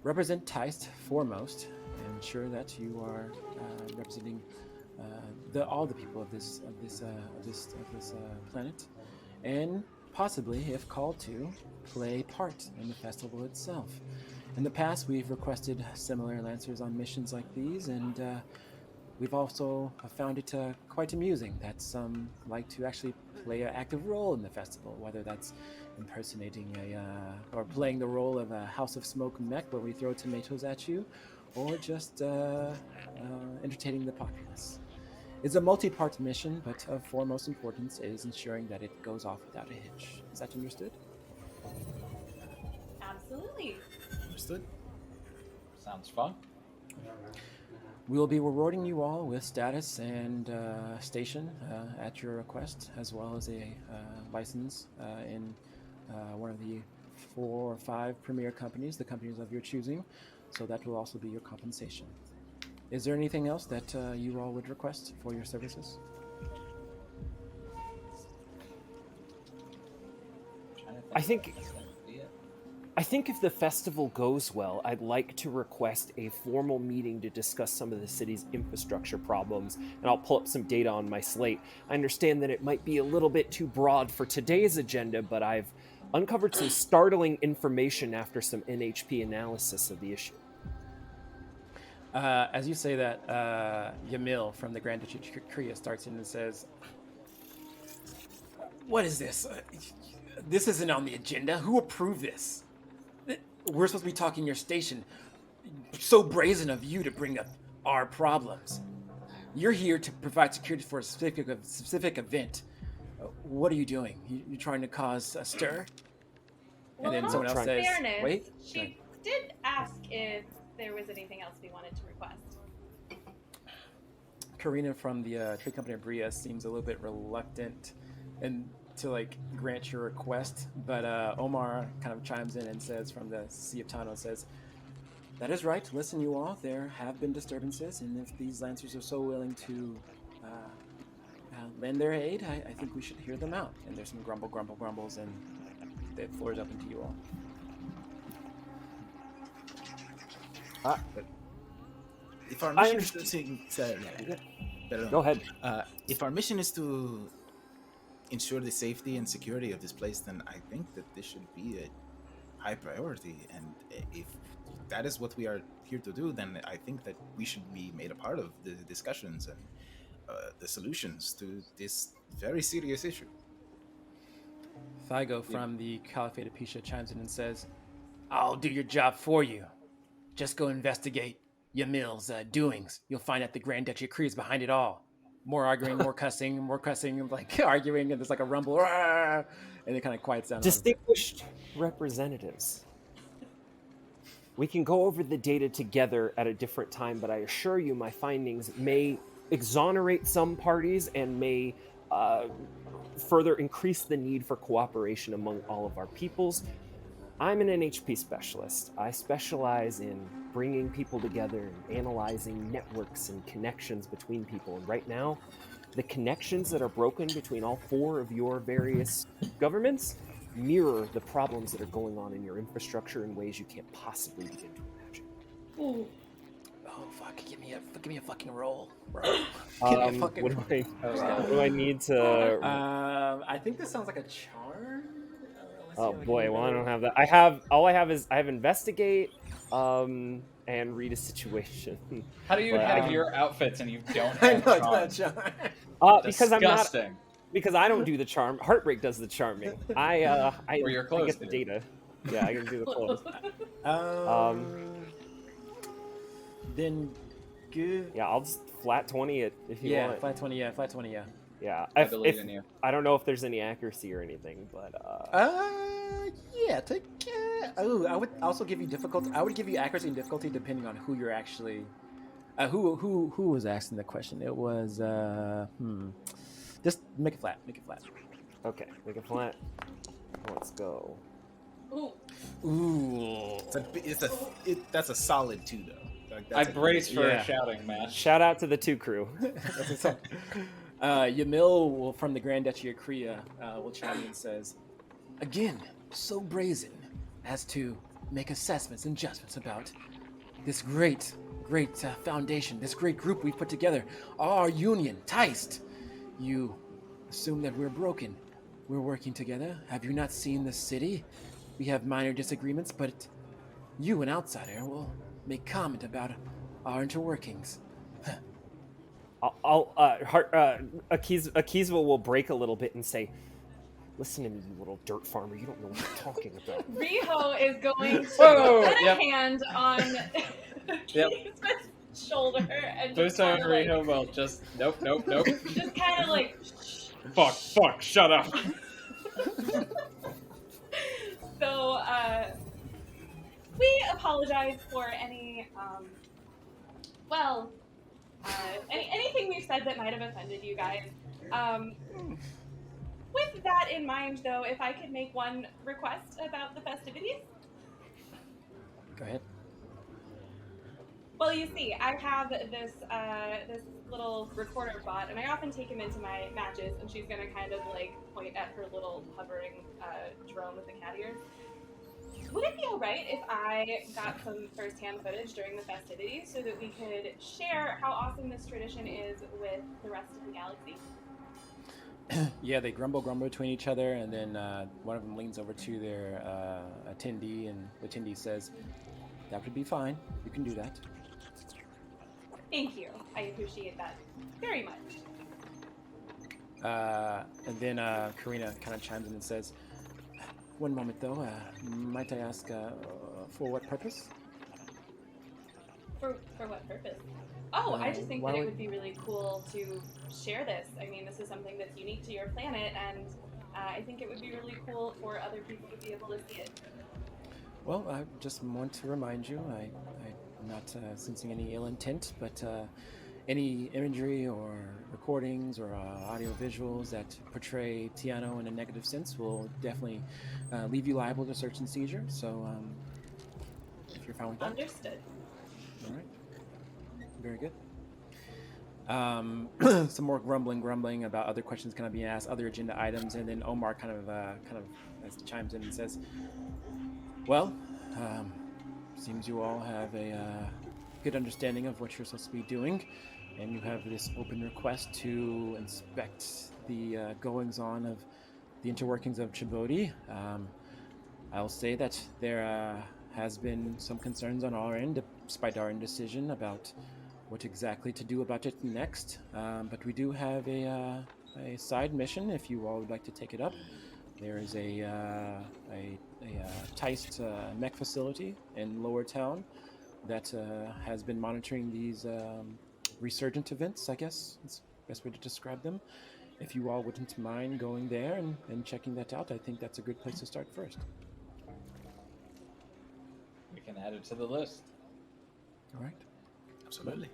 Represent T.I.A.S.T foremost, and ensure that you are representing all the people of this planet, and possibly, if called to, play part in the festival itself. In the past, we've requested similar Lancers on missions like these, and we've also found it quite amusing that some like to actually play an active role in the festival, whether that's impersonating or playing the role of a House of Smoke mech where we throw tomatoes at you, or just entertaining the populace. It's a multi-part mission, but of foremost importance is ensuring that it goes off without a hitch. Is that understood? Absolutely. Understood? Sounds fun. We will be rewarding you all with status and station at your request, as well as a license in one of the 4 or 5 premier companies, the companies of your choosing. So that will also be your compensation. Is there anything else that you all would request for your services? I think if the festival goes well, I'd like to request a formal meeting to discuss some of the city's infrastructure problems, and I'll pull up some data on my slate. I understand that it might be a little bit too broad for today's agenda, but I've uncovered some startling information after some NHP analysis of the issue. As you say that, Yamil from the Grand Duchy of Korea starts in and says, "What is this? This isn't on the agenda. Who approved this? We're supposed to be talking your station. So brazen of you to bring up our problems. You're here to provide security for a specific event. What are you doing? You trying to cause a stir?" Well, And then someone else says, fairness, "Wait." she did ask if there was anything else we wanted to request. Karina from the trade company of Bria seems a little bit reluctant and to grant your request, but Omar kind of chimes in and says, from the Sea of Tiano, says, "That is right. Listen, you all, there have been disturbances, and if these Lancers are so willing to lend their aid, I think we should hear them out." And there's some grumbles, and the floor is open to you all. If our mission Go ahead. If our mission is to ensure the safety and security of this place, then I think that this should be a high priority. And if that is what we are here to do, then I think that we should be made a part of the discussions and the solutions to this very serious issue. Thygo from the Caliphate of Pisha chimes in and says, "I'll do your job for you. Just go investigate Yamil's doings. You'll find out the Grand Duchy of Korea is behind it all. More arguing, more cussing, arguing, and there's a rumble, and it kind of quiets down. Distinguished representatives, we can go over the data together at a different time, but I assure you my findings may exonerate some parties and may further increase the need for cooperation among all of our peoples. I'm an NHP specialist. I specialize in bringing people together and analyzing networks and connections between people. And right now, the connections that are broken between all 4 of your various governments mirror the problems that are going on in your infrastructure in ways you can't possibly begin to imagine. Oh fuck! Give me a fucking roll, bro. Give me a fucking what do I need to? I think this sounds like a charm. Oh boy, well I don't have that. I have investigate, and read a situation. How do you But, have your outfits and you don't I have know, charm? it's not charm. Because I'm not. Disgusting. Because I don't do the charm. Heartbreak does the charming. I Or your I clothes get the do. data. Yeah, I can do the clothes. Then give. Yeah, I'll just flat 20 it if you Yeah, want. flat 20. Yeah, flat 20. Yeah. Yeah, I believe in you. I don't know if there's any accuracy or anything, but Yeah. Take. Oh, I would also give you difficulty. I would give you accuracy and difficulty depending on who you're actually. Who was asking the question? It was. Just make it flat. Make it flat. okay, make it flat. Let's go. Ooh. Ooh. That's a solid 2 though. Like, I that's brace for yeah. a shouting match. Shout out to the 2 crew. That's what's up. Yamil from the Grand Duchy of Korea will chime in and says, "Again, so brazen as to make assessments and judgments about this great foundation, this great group we've put together, our union, T.I.A.S.T. You assume that we're broken. We're working together. Have you not seen the city? We have minor disagreements, but you, an outsider, will make comment about our interworkings." Akizva will break a little bit and say, "Listen to me, you little dirt farmer. You don't know what you're talking about." Riho is going to Whoa, put yep. a hand on Yep. Kizma's shoulder and just Buso kind and of like, Riho will just nope. just kind of like, Fuck, shut up. so we apologize for any anything we've said that might have offended you guys. With that in mind, though, if I could make one request about the festivities. Go ahead. Well, you see, I have this little recorder bot, and I often take him into my matches, and she's gonna kind of like point at her little hovering drone with the cat ears. Would it be alright if I got some first-hand footage during the festivities so that we could share how awesome this tradition is with the rest of the galaxy? Yeah, they grumble between each other, and then one of them leans over to their attendee, and the attendee says, "That would be fine. You can do that." Thank you. I appreciate that very much. And then Karina kind of chimes in and says, "One moment, though. Might I ask for what purpose?" For what purpose? Oh, I just think why that it would- would be really cool to share this. I mean, this is something that's unique to your planet, and I think it would be really cool for other people to be able to see it. Well, I just want to remind you, I'm not sensing any ill intent, but any imagery or recordings or audio visuals that portray Tiano in a negative sense will definitely leave you liable to search and seizure. So, if you're fine with that. Understood. All right. Very good. Some more grumbling about other questions kind of being asked, other agenda items, and then Omar kind of chimes in and says, "Well, seems you all have a good understanding of what you're supposed to be doing, and you have this open request to inspect the goings-on of the interworkings of Djibouti. I'll say that there has been some concerns on our end, despite our indecision about what exactly to do about it next. But we do have a side mission if you all would like to take it up. There is a T.I.A.S.T mech facility in Lower Town that has been monitoring these resurgent events, I guess is the best way to describe them. If you all wouldn't mind going there and checking that out, I think that's a good place to start first." We can add it to the list. All right. Absolutely.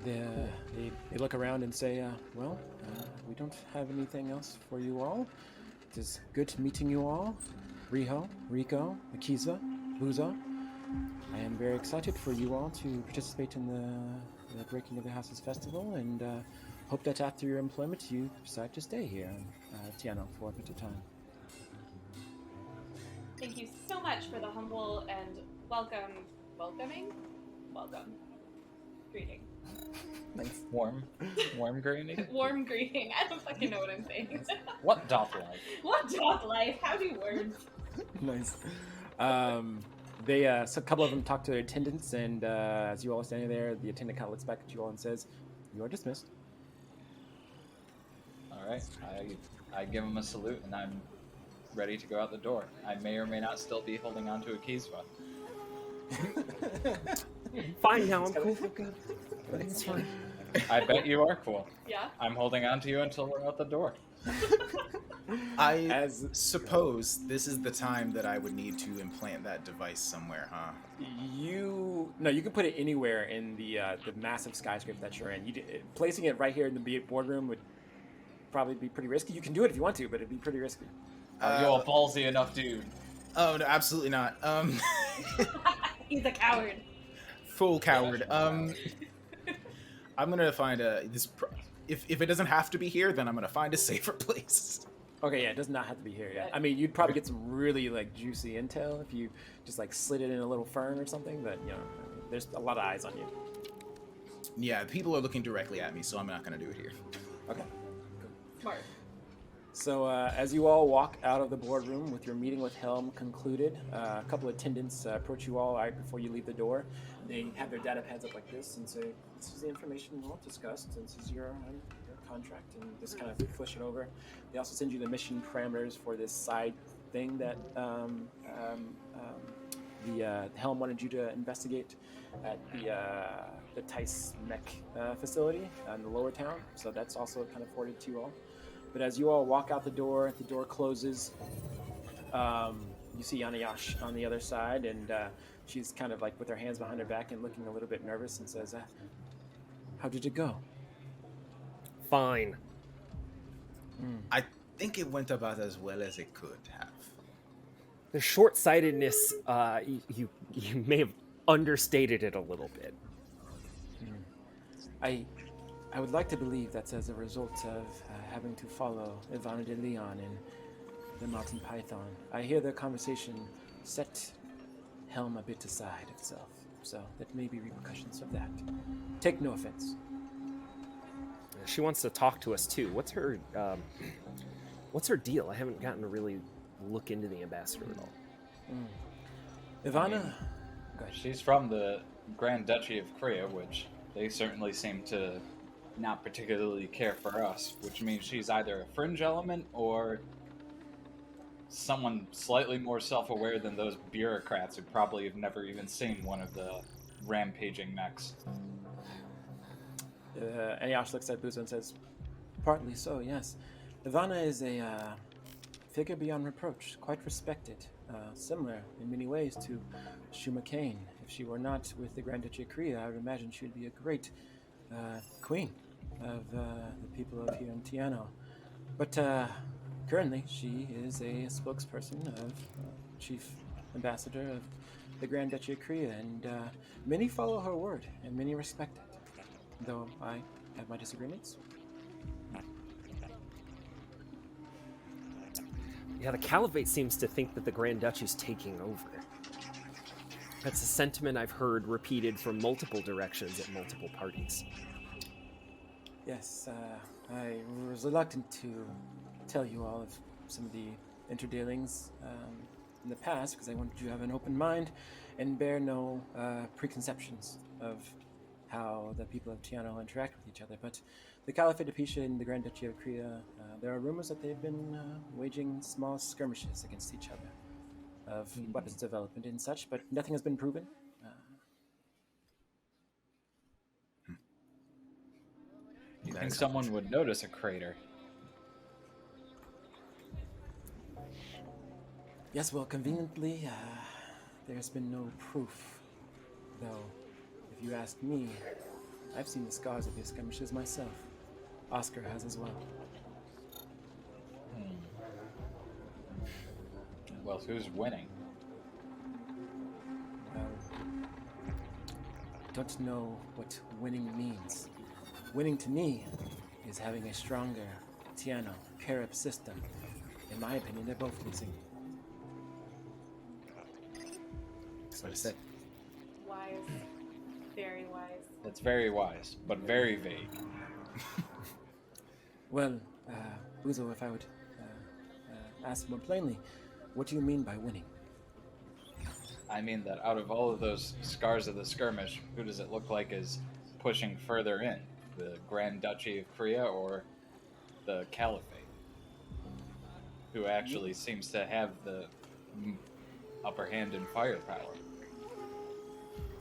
They look around and say, we don't have anything else for you all. It is good meeting you all. Riho, Rico, Akiza, Buzo. I am very excited for you all to participate in the Breaking of the Houses Festival, and hope that after your employment you decide to stay here in Tiano for a bit of time." Thank you so much for the humble and welcome greeting. Nice. Warm greeting. Warm greeting. I don't fucking know what I'm saying. What doth life? What doth life? How do words? Nice. So a couple of them talk to their attendants, and as you all are standing there, the attendant kind of looks back at you all and says, "You are dismissed." All right. I give him a salute, and I'm ready to go out the door. I may or may not still be holding on to a Kisva. Fine now, I'm cool. It's fine. I bet you are cool. Yeah. I'm holding on to you until we're out the door. I suppose this is the time that I would need to implant that device somewhere, huh? You can put it anywhere in the massive skyscraper that you're in. Placing it right here in the boardroom would probably be pretty risky. You can do it if you want to, but it'd be pretty risky. Are you a ballsy enough dude? Oh, no, absolutely not. He's a coward. Full coward. I'm gonna find if it doesn't have to be here, then I'm gonna find a safer place. Okay, yeah, it does not have to be here. Yeah, I mean, you'd probably get some really like juicy intel if you just like slid it in a little fern or something. But there's a lot of eyes on you. Yeah, people are looking directly at me, so I'm not gonna do it here. Okay. Smart. So as you all walk out of the boardroom with your meeting with Helm concluded, a couple of attendants approach you all right before you leave the door. They have their data pads up like this and say, "This is the information we'll discuss. This is your contract," and just kind of flish it over. They also send you the mission parameters for this side thing that the Helm wanted you to investigate at the T.I.A.S.T mech facility in the lower town. So that's also kind of forwarded to you all. But as you all walk out the door closes. You see Yanayash on the other side, and she's kind of like with her hands behind her back and looking a little bit nervous and says, "How did it go?" Fine. I think it went about as well as it could have. The short-sightedness, you may have understated it a little bit. I would like to believe that's as a result of having to follow Ivana de Leon and the Mountain Python. I hear the conversation set Helm a bit aside itself, so that may be repercussions of that. Take no offense. She wants to talk to us too. What's her deal? I haven't gotten to really look into the ambassador at all. Ivana, go ahead. She's from the Grand Duchy of Korea, which they certainly seem to not particularly care for us, which means she's either a fringe element or someone slightly more self-aware than those bureaucrats who probably have never even seen one of the rampaging mechs. Ayash looks at Buzo and says, "Partly so, yes. Ivana is a figure beyond reproach, quite respected, similar in many ways to Shuma Kane. If she were not with the Grand Duchy of Korea, I would imagine she would be a great queen of the people of here in Tiano. But currently, she is a spokesperson of Chief Ambassador of the Grand Duchy of Korea, and many follow her word, and many respect it. Though I have my disagreements." Yeah, the Caliphate seems to think that the Grand Duchy's taking over. That's a sentiment I've heard repeated from multiple directions at multiple parties. Yes, I was reluctant to tell you all of some of the interdealings in the past because I wanted you to have an open mind and bear no preconceptions of how the people of Tiano interact with each other. But the Caliphate of Pisha and the Grand Duchy of Korea, there are rumors that they've been waging small skirmishes against each other of weapons development and such, but nothing has been proven. You think someone would notice a crater? Yes, well, conveniently, there's been no proof. Though, if you ask me, I've seen the scars of these skirmishes myself. Oscar has as well. Well, who's winning? I don't know what winning means. Winning to me is having a stronger Tiano Carib system. In my opinion, they're both losing. That's what I said. Wise. Very wise. That's very wise, but very vague. Well, Uzo, if I would ask more plainly, what do you mean by winning? I mean that out of all of those scars of the skirmish, who does it look like is pushing further in? The Grand Duchy of Korea or the Caliphate? Who actually seems to have the upper hand in firepower?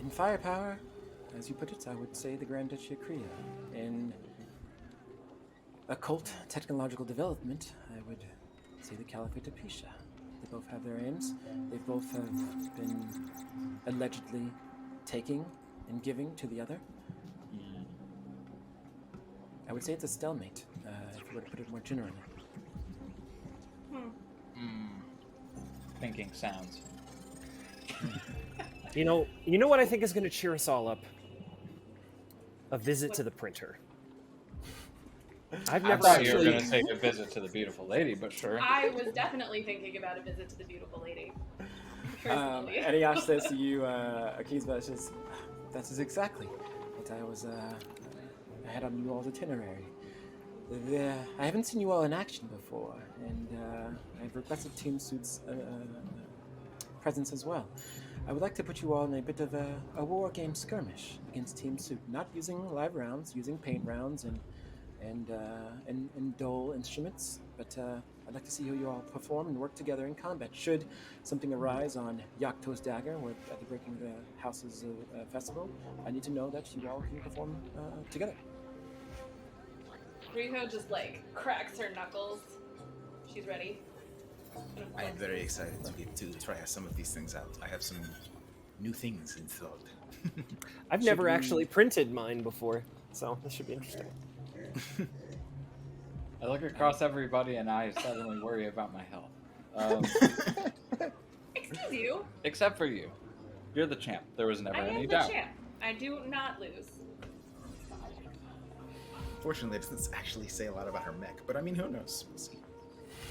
In firepower, as you put it, I would say the Grand Duchy of Korea. In occult technological development, I would say the Caliphate of Pisha. They both have their aims. They both have been allegedly taking and giving to the other. I would say it's a stalemate, if you were to put it more generally. Thinking sounds. You know what I think is going to cheer us all up? A visit to the printer. I've I never thought you were actually. going to take a visit to the beautiful lady, but sure. I was definitely thinking about a visit to the beautiful lady. Personally. Eliash says to you, Akizba says, that is exactly what I had on you all's itinerary. I haven't seen you all in action before, and I've requested Team Suit's presence as well. I would like to put you all in a bit of a war game skirmish against Team Suit, not using live rounds, using paint rounds and dull instruments, but I'd like to see how you all perform and work together in combat. Should something arise on Yakto's Dagger at the Breaking of the Houses festival, I need to know that you all can perform together. Riho just cracks her knuckles. She's ready. I am very excited to get to try some of these things out. I have some new things installed. I've never actually printed mine before, so this should be interesting. I look across everybody and I suddenly worry about my health. Excuse you. Except for you. You're the champ. There was never I am any the doubt. champ. I do not lose. Fortunately, it doesn't actually say a lot about her mech, but I mean, who knows? We'll see.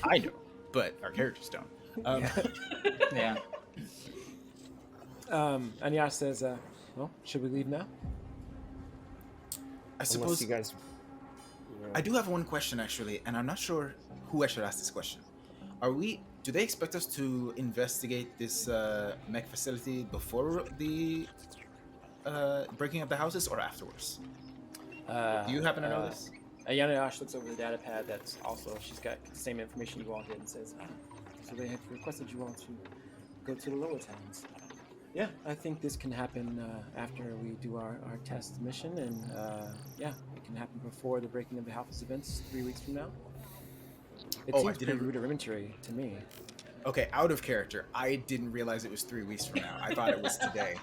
I know, but our characters don't. Yeah. Eliash says, well, should we leave now? I Unless suppose you guys. I do have one question actually, and I'm not sure who I should ask this question. Do they expect us to investigate this mech facility before the breaking of the houses or afterwards? Do you happen to know this? Eliash looks over the data pad. That's also, she's got the same information you all did, and says, so they have requested you all to go to the lower towns. Yeah, I think this can happen after we do our test mission, and yeah, it can happen before the Breaking of the Houses events 3 weeks from now. It seems pretty rudimentary to me. Okay, out of character. I didn't realize it was 3 weeks from now. I thought it was today.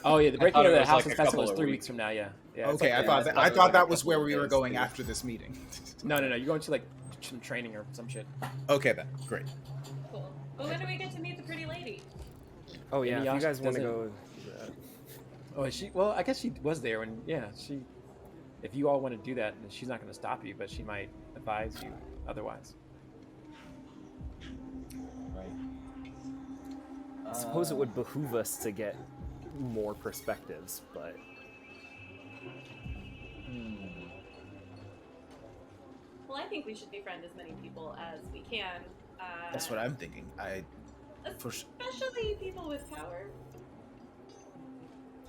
Oh yeah, the Breaking thought of it the was Houses like a festival is couple 3 of weeks from now. Yeah. Yeah. Okay, like- I thought that was couple where of we were days, going too. after this meeting. No, you're going to some training or some shit. Okay then, great. Cool. Well, when do we get to meet the pretty lady? Oh yeah, if you Eliash guys want to doesn't- go. Oh, is she? Well, I guess she was there when. Yeah, she. If you all want to do that, she's not going to stop you, but she might advise you otherwise. Right. I suppose it would behoove us to get more perspectives, but Well, I think we should befriend as many people as we can. That's what I'm thinking. Especially people with power.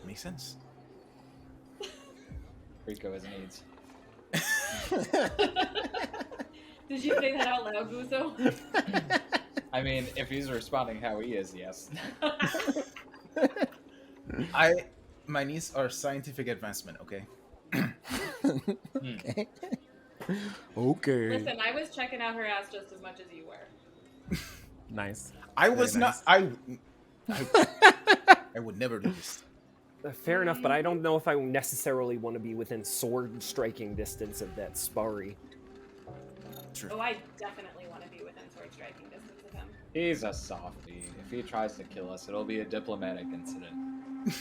Makes sense. Rico has needs. Did you say that out loud, Buzo? I mean, if he's responding how he is, yes. My needs are scientific advancement. Okay. Okay. Okay. Listen, I was checking out her ass just as much as you were. Nice. I was Very not. nice. I would never do this. fair enough. But I don't know if I necessarily want to be within sword striking distance of that Sparry. True. Oh, I definitely want to be within sword striking distance of him. He's a softie. If he tries to kill us, it'll be a diplomatic incident.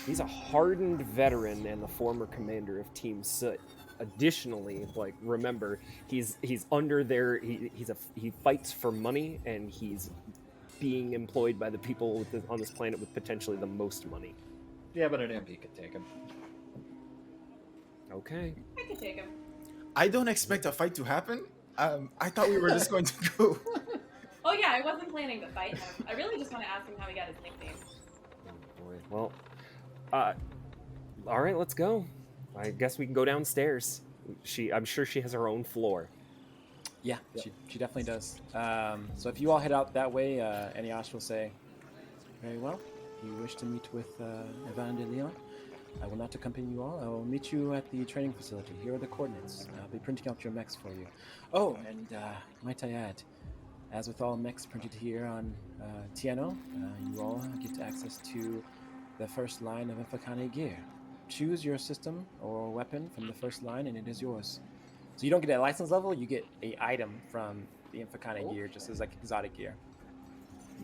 He's a hardened veteran and the former commander of Team Soot. Additionally, remember, he's under their he fights for money, and he's being employed by the people on this planet with potentially the most money. Yeah, but an MP could take him. Okay. I could take him. I don't expect a fight to happen. I thought we were just going to go. Oh yeah, I wasn't planning to fight him. I really just want to ask him how he got his nickname. Well, all right, let's go. I guess we can go downstairs. I'm sure she has her own floor. Yeah, she definitely does. So if you all head out that way, Eniash will say, "Very well. If you wish to meet with Evan de Leon, I will not accompany you all. I will meet you at the training facility. Here are the coordinates. I'll be printing out your mechs for you. Oh, and might I add, as with all mechs printed here on Tiano, you all get access to the first line of Infocane gear. Choose your system or weapon from the first line, and it is yours. So you don't get a license level; you get a item from the Infocane gear, just as like exotic gear.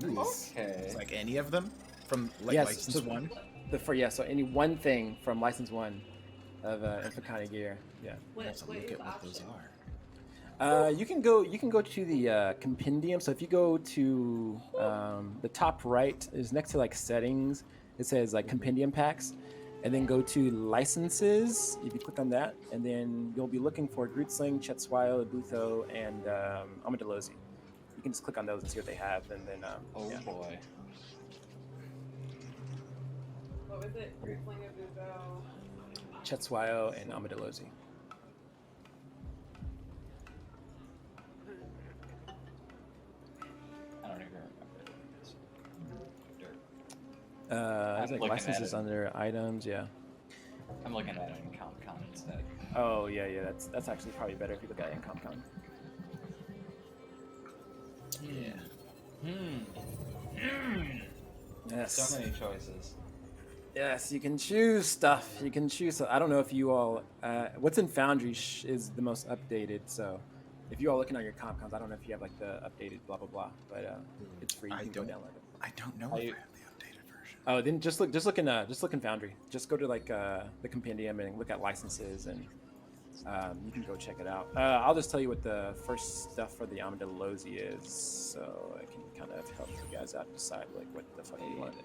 Okay. It's like any of them from like Yes, license so 1. so any one thing from license 1 of Infocane gear. Yeah. I have to What look is at what those option? are. You can go to the compendium. So if you go to the top right is next to like settings. It says like compendium packs, and then go to licenses. If you click on that, and then you'll be looking for Grootsling, Chetswile, Butho, and Amadalozi. You can just click on those and see what they have, and then Oh boy. What was it? Fling of Ugo. Chetswile and Amadalozi. I don't even remember. Dirt. I think looking at licenses it. under items. Yeah. I'm looking at it in Comic Con instead. Oh yeah. That's actually probably better if you look at it in Comic Con. Yeah. Yes. So many choices. Yes, you can choose stuff. You can choose. I don't know if you all. What's in Foundry is the most updated. So, if you all looking on your Comic Cons, I don't know if you have like the updated blah blah blah, but it's free. You I can go don't- download it. I don't know if I have the updated version. Oh, then just look in Foundry. Just go to like the compendium and look at licenses, and you can go check it out. I'll just tell you what the first stuff for the Amadalozi is, so I can kind of help you guys out decide like what the fuck you want.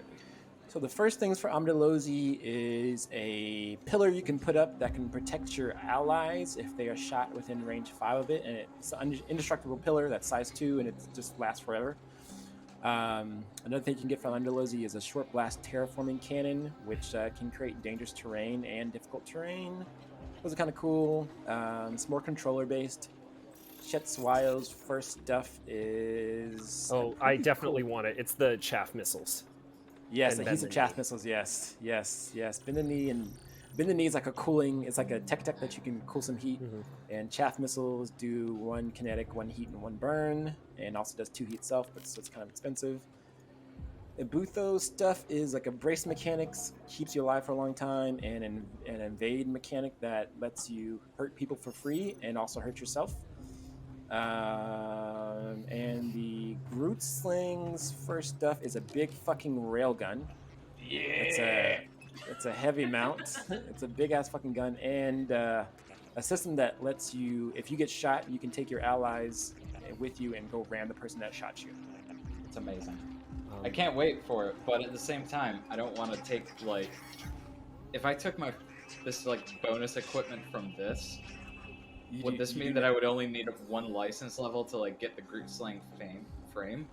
So the first things for Amadalozi is a pillar you can put up that can protect your allies if they are shot within range 5 of it, and it's an indestructible pillar that's size 2, and it just lasts forever. Another thing you can get from Amadalozi is a short blast terraforming cannon, which can create dangerous terrain and difficult terrain. Those are kind of cool. It's more controller based. Chetswile's first stuff is. Oh, I definitely want it. It's the chaff missiles. Yes, And adhesive bend the chaff knee. missiles. Yes. Bend the knee, and bend the knee is like a cooling. It's like a tech that you can cool some heat. Mhm. And chaff missiles do 1 kinetic, 1 heat, and 1 burn, and also does 2 heat itself, but so it's kind of expensive. Ibutho stuff is like a brace mechanics, keeps you alive for a long time, and an invade mechanic that lets you hurt people for free and also hurt yourself. And the Groot Sling's first stuff is a big fucking railgun. Yeah. It's a heavy mount. It's a big ass fucking gun, and a system that lets you, if you get shot, you can take your allies with you and go ram the person that shot you. It's amazing. I can't wait for it, but at the same time, I don't want to take like, if I took this like bonus equipment from this, would this mean that I would only need 1 license level to like get the Groot Sling frame?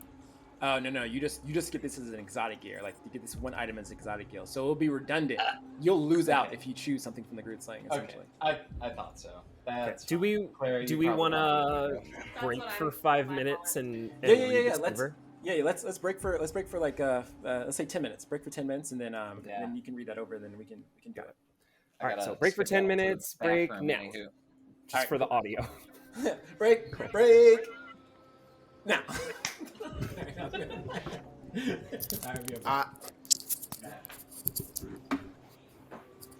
Oh no! You just get this as an exotic gear. Like you get this one item as exotic gear, so it'll be redundant. You'll lose out if you choose something from the Groot Sling. Essentially. Okay, I thought so. That's Do we Claire, do you we probably want know. to break for 5 minutes and Yeah. read this over? Let's break for like let's say 10 minutes. Break for 10 minutes, and then then you can read that over. Then we can do it. All right, gotta so break for skip 10 out to the minutes. Break bathroom, now, anywho. just Alright, for the audio. break now.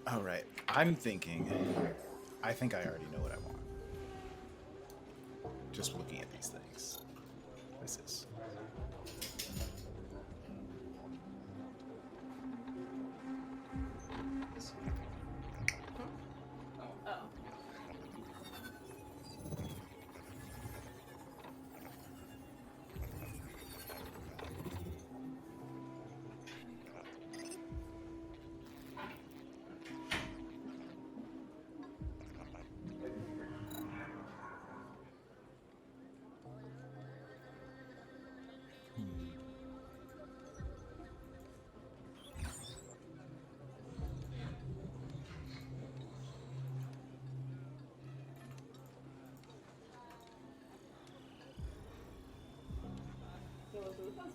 All right. I'm thinking. I think I already know what I want. Just looking at these things. This is. Oh.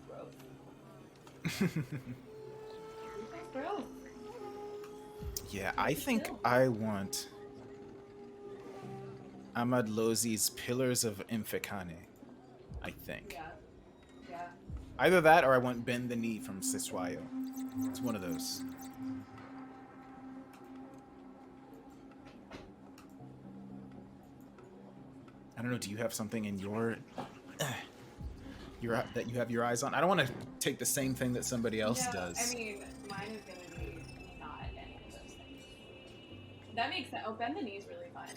gross. Butho's gross. Yeah, I think I want Ahmad Lozi's Pillars of Infekane. I think. Yeah. Yeah. Either that or I want Bend the Knee from Siswayo. It's one of those. I don't know, do you have something in your that you have your eyes on? I don't want to take the same thing that somebody else does. I mean, mine is gonna be not any of those things. That makes sense. Oh, Bend the Knee's really fun.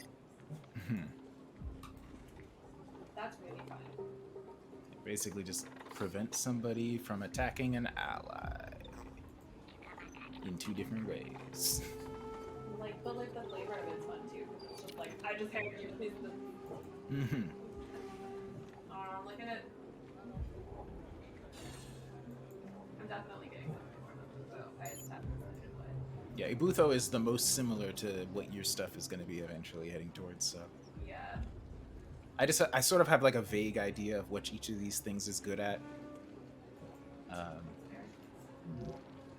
That's really fun. Basically just prevent somebody from attacking an ally in 2 different ways. But the flavor of it's fun too. It's just like, I just have you to please the... I'm looking at... I'm definitely getting something more of them, so I just have to play. Yeah, Ibutho is the most similar to what your stuff is going to be eventually heading towards, so... Yeah. I sort of have like a vague idea of what each of these things is good at.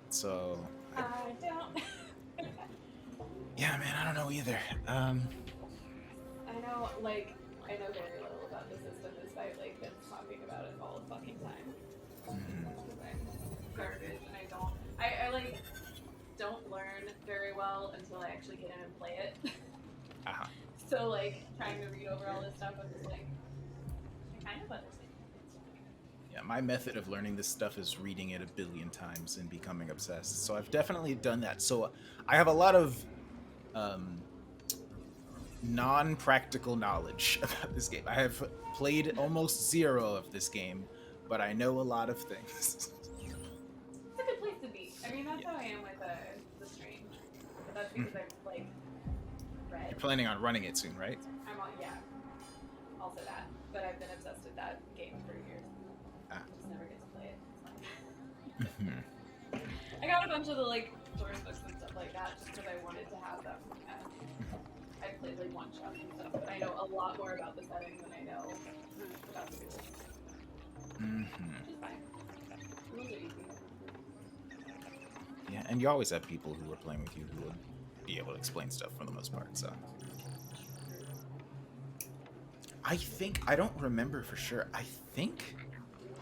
So... I don't... Yeah, man, I don't know either. I know very little about the system despite been talking about it all the fucking time. Because I'm garbage and I don't learn very well until I actually get in and play it. So trying to read over all this stuff, I'm just like, I kind of understand. Yeah, my method of learning this stuff is reading it 1 billion times and becoming obsessed. So I've definitely done that. So I have a lot of non-practical knowledge about this game. I have played almost 0 of this game, but I know a lot of things. It's a good place to be. I mean, that's how I am with the stream. But that's because I've read. You're planning on running it soon, right? Yeah. Also that. But I've been obsessed with that game for years. I just never get to play it. I got a bunch of the source books and stuff like that just because I wanted to have them. I played one shot and stuff, but I know a lot more about the setting than I know about the rules. Which is fine. Rules are easy. Yeah, and you always have people who are playing with you who will be able to explain stuff for the most part, so. I don't remember for sure. I think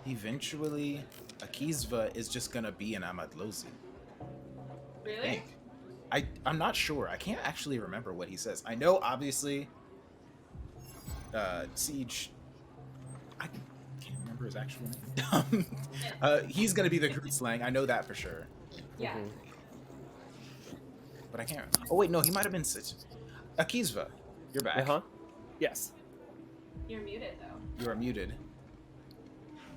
eventually Akizva is just gonna be an Ahmad Lozi. Really? I'm not sure. I can't actually remember what he says. I know, obviously, Siege... I can't remember his actual name. He's gonna be the Groot Slang. I know that for sure. Yeah. But I can't... Oh, wait, no, he might have been... Akizva, you're back. Yes. You're muted, though. You are muted.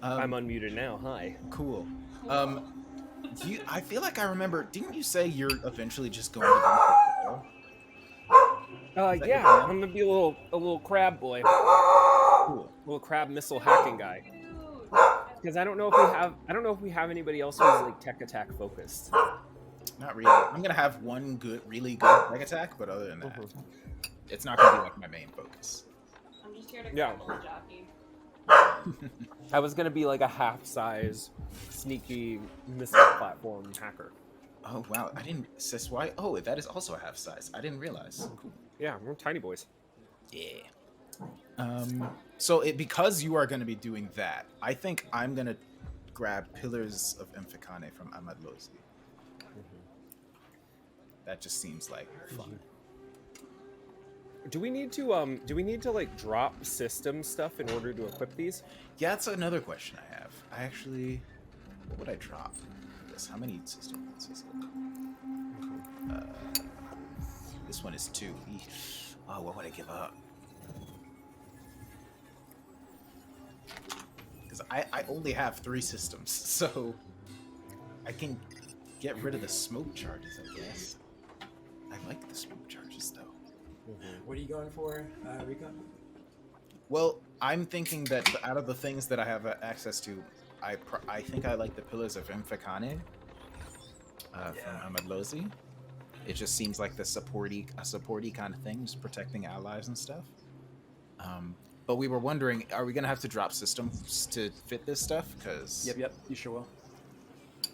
I'm unmuted now. Hi. Cool. I feel like I remember... Didn't you say you're eventually just going to be yeah, I'm gonna be a little crab boy. Cool. Little crab missile hacking guy. Because I don't know if we have anybody else who's tech attack focused. Not really. I'm gonna have one really good tech attack, but other than that, it's not gonna be my main focus. I'm just here to crabble a jockey. I was gonna be a half-size, sneaky missile platform hacker. Oh wow! I didn't. Why? Oh, that is also a half size. I didn't realize. Cool. Yeah, we're tiny boys. Yeah. So because you are going to be doing that, I think I'm going to grab Pillars of Infekane from Ahmad Lozi. That just seems like fun. Do we need to drop system stuff in order to equip these? Yeah, that's another question I have. What would I drop? How many system points is it? This one is 2. Oh, what would I give up? Because I only have 3 systems, so I can get rid of the smoke charges, I guess. I like the smoke charges, though. What are you going for, Rico? Well, I'm thinking that out of the things that I have access to, I think I like the Pillars of Infekane from Ahmad Lozi. It just seems like a supporty kind of thing, just protecting allies and stuff. But we were wondering, are we gonna have to drop systems to fit this stuff? Because Yep, you sure will.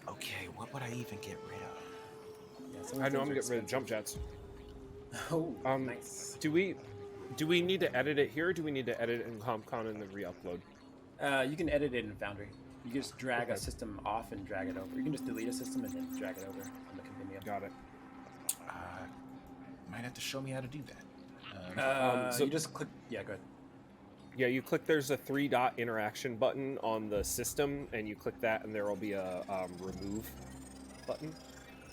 okay, what would I even get rid of? Yeah, some I of know the I'm gonna things get are rid of jump jets. expensive. Oh, nice. Do we need to edit it here, or do we need to edit it in CompCon and then re-upload? You can edit it in Foundry. You just drag a Okay. system off and drag it over. You can just delete a system and then drag it over on the continuum. Got it. Might have to show me how to do that. So you just click. Yeah, go ahead. Yeah, you click. There's a 3-dot interaction button on the system, and you click that, and there will be a remove button.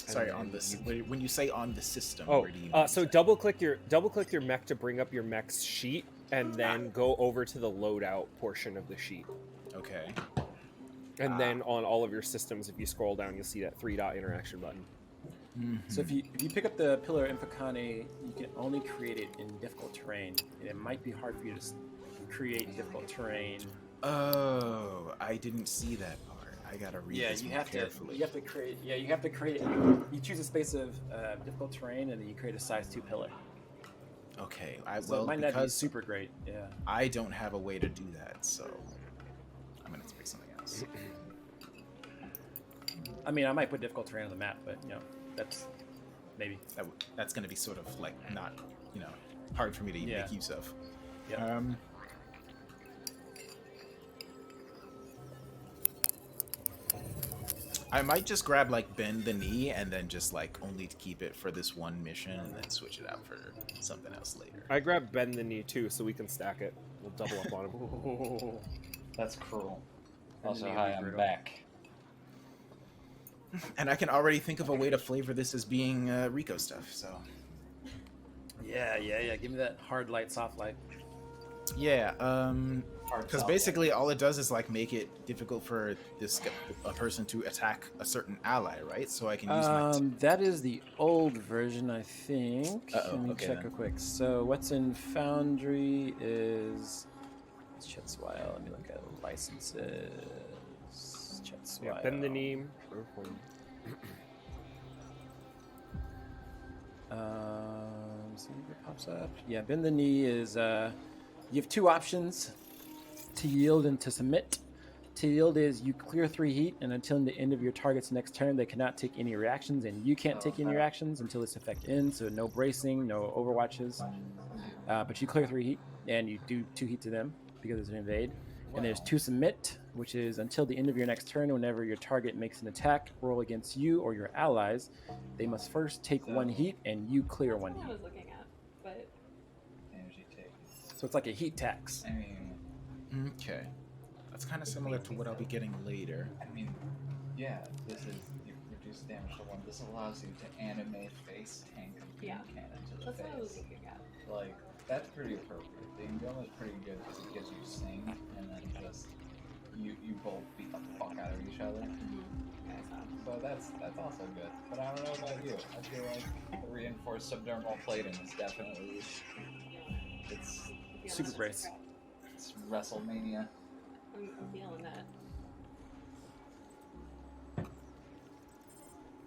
Sorry, And on then this. you- When you say on the system, Oh, where do you? so double click your mech to bring up your mech's sheet, and then go over to the loadout portion of the sheet. Okay. And then on all of your systems, if you scroll down, you'll see that 3-dot interaction button. So if you pick up the Pillar Infocani, you can only create it in difficult terrain. And it might be hard for you to create difficult terrain. Oh, I didn't see that part. I gotta read this more carefully. You have to create. Yeah, you have to create. You choose a space of difficult terrain, and then you create a size 2 pillar. Okay, So it might not be super great. Yeah. I don't have a way to do that, so I'm gonna pick something else. I mean, I might put difficult terrain on the map, but that's maybe. That's gonna be sort of like not, hard for me to Yeah. make use of. Yeah. I might just grab like Bend the Knee and then just like only to keep it for this one mission and then switch it out for something else later. I grabbed Bend the Knee too, so we can stack it. We'll double up on him. Oh, That's cruel. And Also, then hi, you'll be I'm brutal. back. And I can already think of a way to flavor this as being Rico stuff. So yeah. Give me that hard light, soft light. yeah, Hard because stop. basically all it does is like make it difficult for a person to attack a certain ally, right? So I can use my That is the old version, I think. Uh-oh, Let me okay check then. real quick. So what's in Foundry is Chetswile. Let me look at licenses. Chetswile. Yeah, Bend the Knee. See if it pops up. Yeah, Bend the Knee is you have 2 options: to yield and to submit. To yield is you clear 3 heat, and until the end of your target's next turn, they cannot take any reactions, and you can't take any reactions until its effect ends. So no bracing, no overwatches. But you clear 3 heat, and you do 2 heat to them because it's an invade. And there's 2 submit, which is until the end of your next turn, whenever your target makes an attack roll against you or your allies, they must first take 1 heat, and you clear 1 That's what I heat. was looking at, but Energy take. So it's like a heat tax. I mean, Okay, that's kind of similar to what I'll be getting later. yeah, this is you reduce damage to 1. This allows you to animate face and complete Yeah. cannon to the that's what I was face. looking at. Like, that's pretty appropriate. The emblem is pretty good because it gives you sing and then just you both beat the fuck out of each other. So that's also good. But I don't know about you. I feel like the reinforced subdermal plating is definitely it's Super brace. it's WrestleMania. I'm feeling that.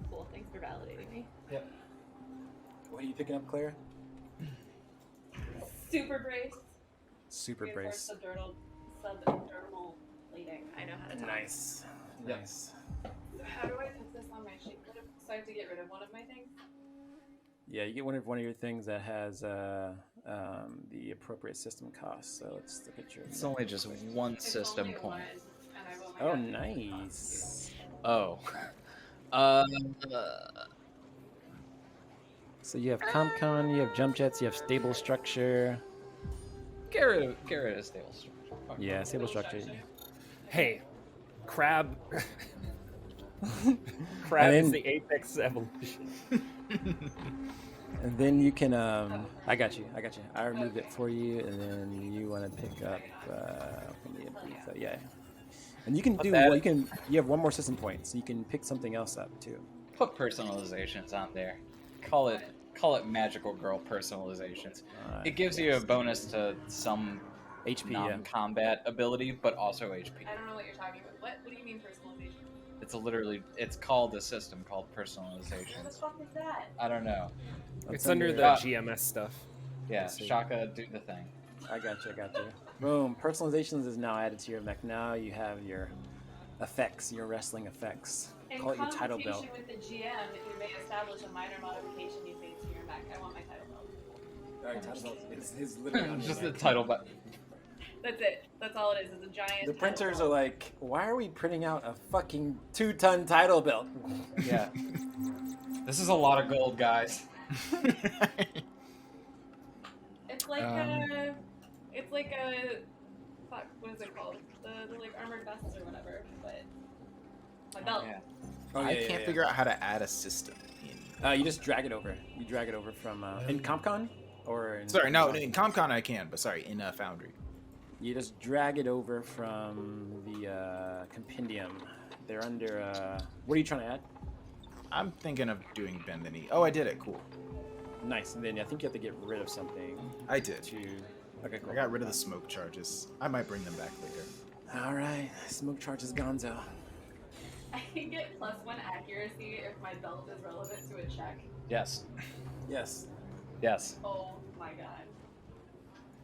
Cool. Thanks for validating me. Yep. What are you picking up, Claire? Super brace. Super brace. Reinforced subdermal plating. I know how to talk. Nice. Yep. Nice. How do I put this on my sheet? So I have to get rid of one of my things? Yeah, you get one of your things that has the appropriate system cost. So let's look at your. It's only just one It's system only point. one, and I will Oh, my God, nice. Oh. So you have CompCon, you have jump jets, you have stable structure. Get rid of stable structure. Fuck Yeah, stable structure. Hey, Crab. Crab And is then- the apex evolution. And then you can. I got you. I removed it for you, and then you want to pick up. So yeah. And you can do. that- Well, you have one more system point, so you can pick something else up too. Put personalizations on there. Call it magical girl personalizations. It gives you a bonus to some HP. Yeah. non-combat ability, but also HP. I don't know what you're talking about. What do you mean personalization? It's called a system called What the personalizations. fuck is that? I don't know. It's under the Uh, GMS stuff. Yeah, see. Shaka, do the thing. I got you. Boom. Personalizations is now added to your mech. Now you have your effects, your wrestling effects. In Call it your title belt. consultation with the GM, you may establish a minor modification you think to your mech. I want my title belt. Alright, title belt is literally on your Just the mech. title, but That's it. That's all it is. It's a giant. The title printers belt. are like, why are we printing out a fucking 2-ton title belt? yeah. This is a lot of gold, guys. It's like a. It's like a. Fuck. What is it called? The like armored vests or whatever. But my belt. Yeah. I can't figure out how to add a system. You just drag it over. You drag it over from in CompCon or in, Sorry, no, in CompCon I can, but sorry, in Foundry. You just drag it over from the compendium. They're under. What are you trying to add? I'm thinking of doing bend the knee. Oh, I did it. Cool. Nice. And then I think you have to get rid of something I did. to. Okay, cool. I got rid of the smoke charges. I might bring them back later. All right. Smoke charges, Gonzo. I can get +1 accuracy if my belt is relevant to a check. Yes. Yes. Yes. Oh my god.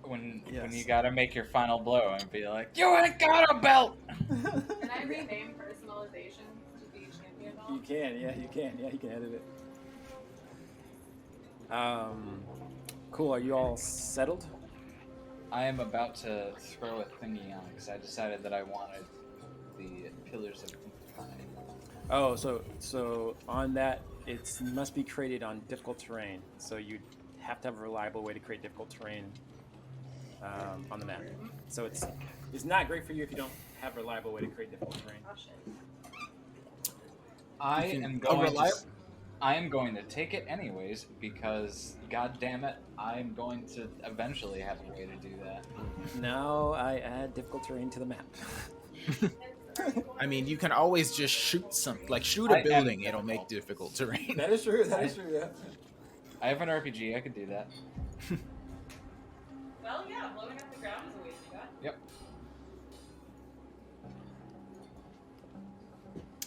When Yes. you gotta make your final blow and be like, you ain't got a belt! Can I rename personalization to the champion belt? You can. Yeah, you can. Yeah, you can edit it. Cool. Are you all settled? I am about to throw a thingy on because I decided that I wanted the Pillars of Incline. Oh, so on that, it must be created on difficult terrain. So you have to have a reliable way to create difficult terrain on the map. So it's not great for you if you don't have a reliable way to create difficult terrain. Oh shit. I am going to take it anyways because, god damn it, I'm going to eventually have a way to do that. Now I add difficult terrain to the map. I mean, you can always just shoot shoot I a am building. It'll difficult. make difficult terrain. That is true. That is true. Yeah. I have an RPG, I could do that. Well, yeah, blowing up the ground is a way to do that. Yep.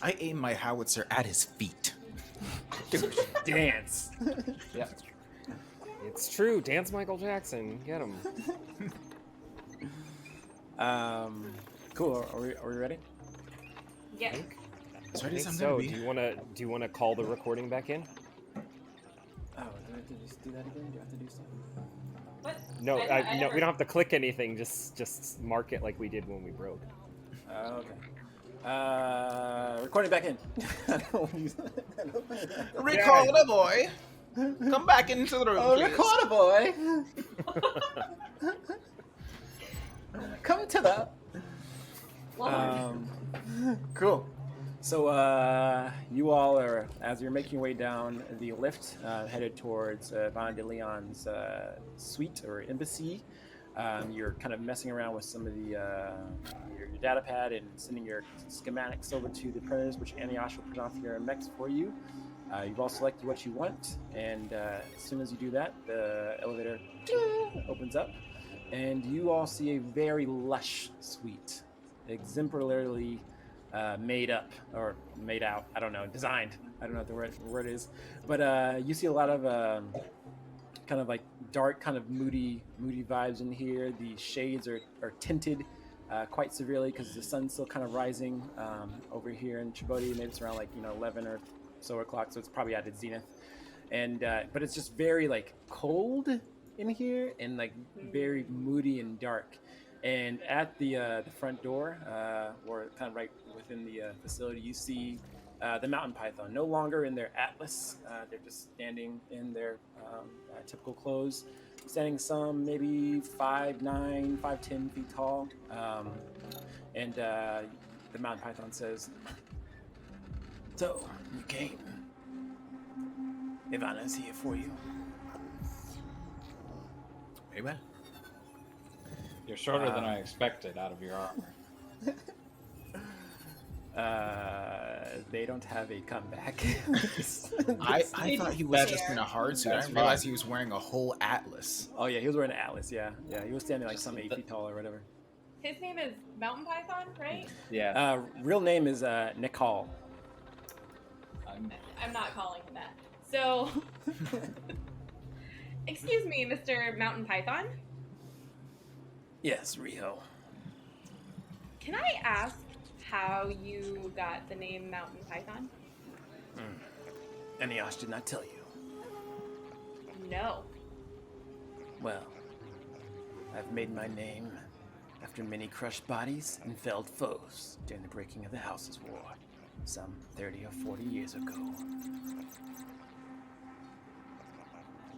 I aim my howitzer at his feet. Dance. Yep. It's true. Dance Michael Jackson. Get him. Cool. Are we ready? Yeah. As ready as I'm So, gonna do be. you wanna call the recording back in? Oh, do I have to just do that again? Do I have to do something? What? No, I no, never- we don't have to click anything. Just mark it like we did when we broke. Okay. Recording back in. Recorder boy, come back into the room. Oh, please. recorder boy. Come to the. Cool. So you all are, as you're making your way down the lift, headed towards Von de Leon's suite or embassy. You're kind of messing around with some of the your data pad and sending your schematics over to the printers, which Antioch will print off your mechs for you. You've all selected what you want, and as soon as you do that, the elevator opens up, and you all see a very lush suite, exemplarily made up or made out. I don't know, designed. I don't know what the word is, but you see a lot of kind of like dark, kind of moody vibes in here. The shades are tinted quite severely because the sun's still kind of rising over here in Djibouti. Maybe it's around 11 or so o'clock, so it's probably at its zenith. And but it's just very cold in here and very moody and dark. And at the front door, or kind of right within the facility, you see the mountain python, no longer in their atlas. They're just standing in their typical clothes, standing some maybe 5'9", 5'10" feet tall. And the mountain python says, "So, you came. Ivana's here for you." Very well. You're shorter than I expected out of your armor. They don't have a comeback. I thought he was That's just in a hard suit. I That's didn't realize fine. he was wearing a whole atlas. Oh yeah, he was wearing an atlas. Yeah, he was standing some 8 feet tall or whatever. His name is Mountain Python, right? Yeah. Real name is Nicole. I'm not calling him that. So, excuse me, Mr. Mountain Python. Yes, Rio. Can I ask how you got the name Mountain Python? Eniash did not tell you. No. Well, I've made my name after many crushed bodies and felled foes during the breaking of the House's War, some 30 or 40 years ago.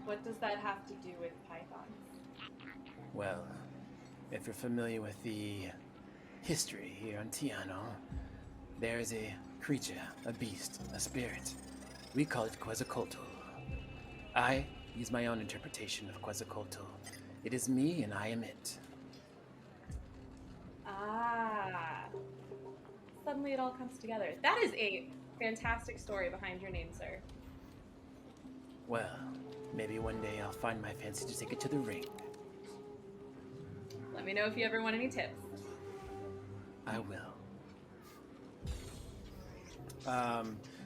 What does that have to do with pythons? Well, if you're familiar with the history here on Tiano, there is a creature, a beast, a spirit. We call it Quetzalcoatl. I use my own interpretation of Quetzalcoatl. It is me and I am it. Ah. Suddenly it all comes together. That is a fantastic story behind your name, sir. Well, maybe one day I'll find my fancy to take it to the ring. Let me know if you ever want any tips. I will.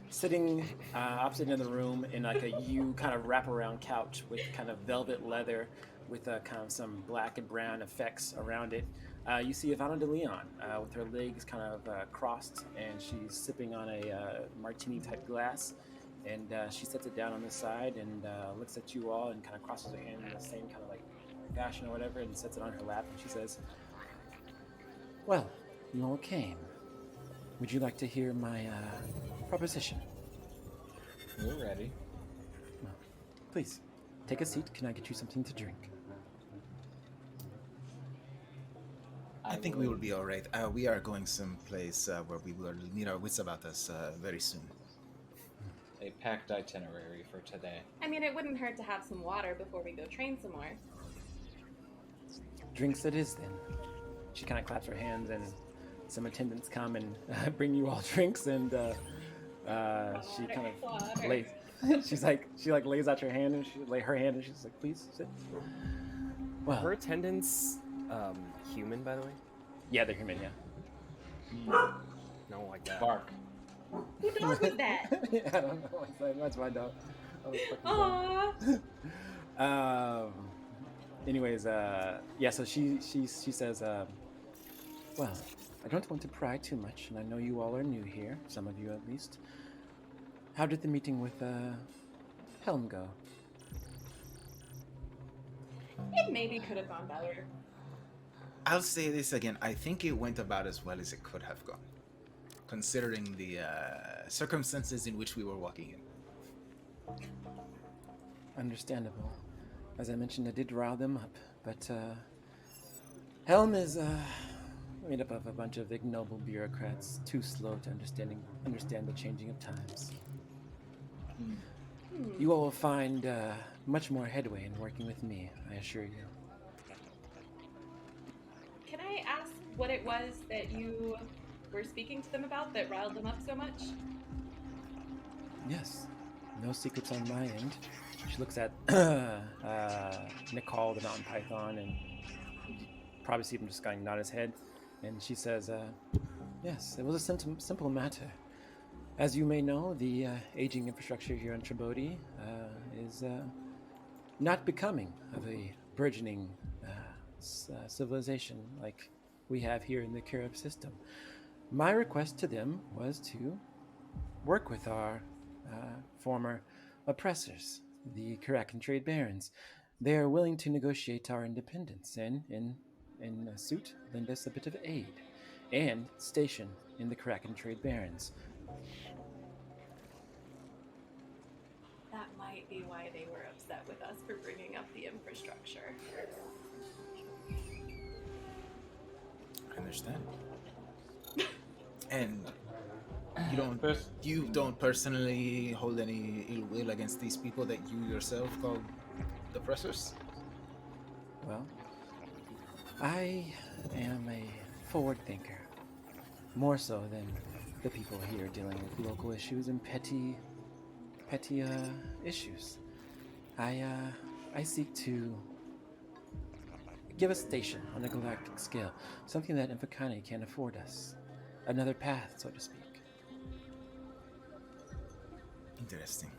Sitting opposite in the room in like a U kind of wraparound couch with kind of velvet leather with kind of some black and brown effects around it. You see Ivana de Leon with her legs kind of crossed, and she's sipping on a martini type glass. And she sets it down on the side and looks at you all and kind of crosses her hand in the same kind of like fashion or whatever, and sets it on her lap. And she says, "Well, you all came. Would you like to hear my proposition? We're ready. Well, please, take a seat. Can I get you something to drink?" I think we will be all right. We are going someplace where we will need our wits about us very soon. A packed itinerary for today. I mean, it wouldn't hurt to have some water before we go train some more. Drinks it is then. She kind of claps her hands, and some attendants come and bring you all drinks, and she kind of Water. lays. She lays out her hand, and she's like, "Please sit." Well, Her attendants, human, by the way? yeah, they're human, yeah. No, like that. Bark. Who dog was that? Yeah, I don't know. That's my dog. Aww. Anyways, yeah. So she says, "Well, I don't want to pry too much, and I know you all are new here, some of you at least. How did the meeting with Helm go?" It maybe could have gone better. I'll say this again. I think it went about as well as it could have gone, considering the circumstances in which we were walking in. Understandable. As I mentioned, I did rile them up, but Helm is made up of a bunch of ignoble bureaucrats, too slow to understand the changing of times. You all will find much more headway in working with me, I assure you. Can I ask what it was that you were speaking to them about that riled them up so much? Yes, no secrets on my end. She looks at Nicole, the mountain python, and you probably see him just kind of nod his head. And she says, yes, it was a simple matter. As you may know, the aging infrastructure here on Tribodi is not becoming of a burgeoning civilization like we have here in the Kirib system. My request to them was to work with our former oppressors, the Karakan trade barons. They are willing to negotiate our independence and, in suit, lend us a bit of aid and station in the Karakan trade barons. That might be why they were upset with us for bringing up the infrastructure. I understand. And you don't personally hold any ill will against these people that you yourself call the oppressors? Well, I am a forward thinker, more so than the people here dealing with local issues and petty issues. I seek to give a station on a galactic scale, something that Infakani can't afford us. Another path, so to speak. Interesting.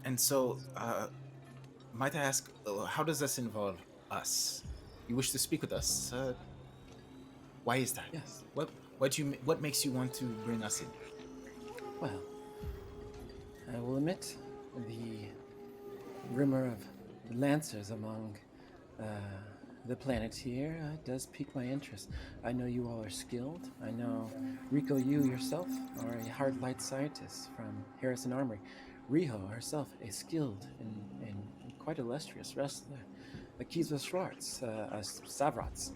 And so, might I ask, how does this involve us? You wish to speak with us? Why is that? Yes. What makes you want to bring us in? Well, I will admit the rumor of lancers among uh, the planet here does pique my interest. I know you all are skilled. I know, Rico, you yourself are a hard light scientist from Harrison Armory. Riho herself, a skilled and quite illustrious wrestler. Akizwa Schwartz, Savrats,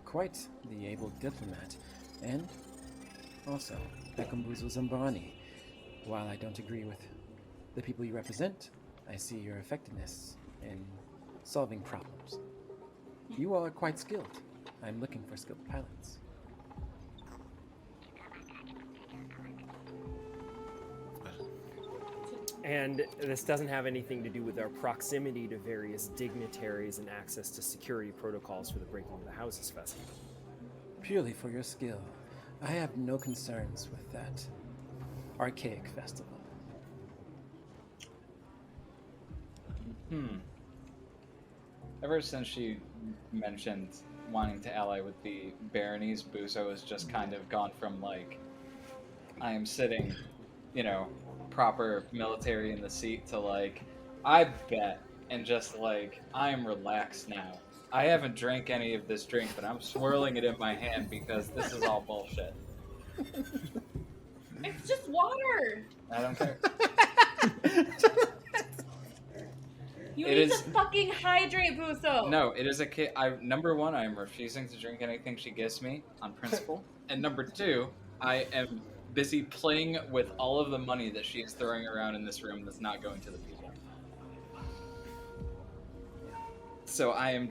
quite the able diplomat. And also, Bekambuzo Zambani. While I don't agree with the people you represent, I see your effectiveness in solving problems. You all are quite skilled. I'm looking for skilled pilots. And this doesn't have anything to do with our proximity to various dignitaries and access to security protocols for the Breaking of the Houses Festival. Purely for your skill. I have no concerns with that archaic festival. Ever since she mentioned wanting to ally with the baronies, Buso has just kind of gone from like, I am sitting, proper military in the seat to like, I bet, and just like, I am relaxed now. I haven't drank any of this drink, but I'm swirling it in my hand because this is all bullshit. It's just water. I don't care. You It need is- to fucking hydrate, Buso. No, it is a kid. Number one, I am refusing to drink anything she gives me on principle, and number two, I am busy playing with all of the money that she is throwing around in this room that's not going to the people. So I am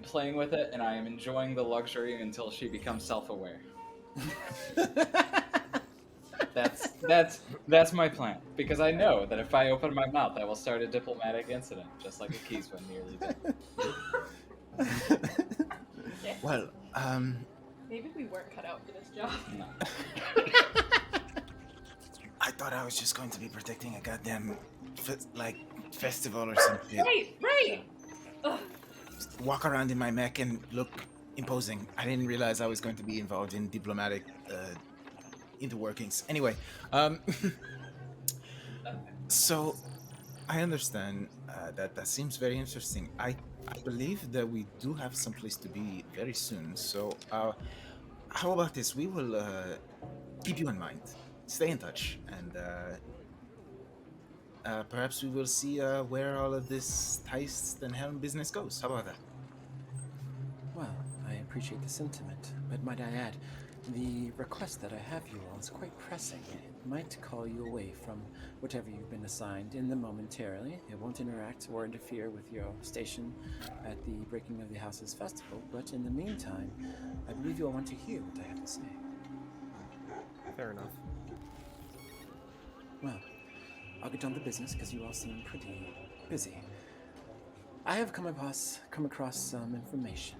playing with it, and I am enjoying the luxury until she becomes self-aware. That's my plan, because I know that if I open my mouth, I will start a diplomatic incident, just like Akiza nearly did. Well, Maybe we weren't cut out for this job. No. I thought I was just going to be protecting a goddamn festival or some shit. Right. Ugh. Walk around in my mech and look imposing. I didn't realize I was going to be involved in diplomatic interworkings. Anyway, so I understand that seems very interesting. I believe that we do have some place to be very soon. So how about this? We will keep you in mind. Stay in touch, and perhaps we will see where all of this T.I.A.S.T and Helm business goes. How about that? Well, I appreciate the sentiment, but might I add, the request that I have you all is quite pressing. It might call you away from whatever you've been assigned in the momentarily. It won't interact or interfere with your station at the Breaking of the Houses Festival, but in the meantime, I believe you'll want to hear what I have to say. Fair enough. Well, I'll get down to business because you all seem pretty busy. I have come across some information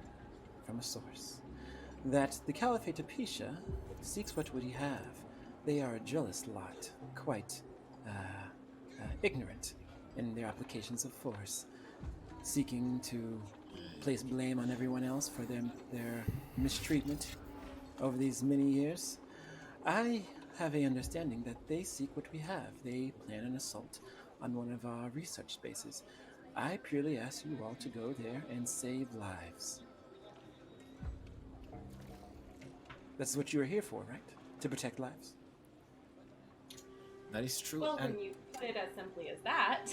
from a source that the Caliphate of Pisha seeks what we have. They are a jealous lot, quite ignorant in their applications of force, seeking to place blame on everyone else for their mistreatment over these many years. I have a understanding that they seek what we have. They plan an assault on one of our research spaces. I purely ask you all to go there and save lives. That's what you are here for, right? To protect lives? That is true. Well, and, when you put it as simply as that.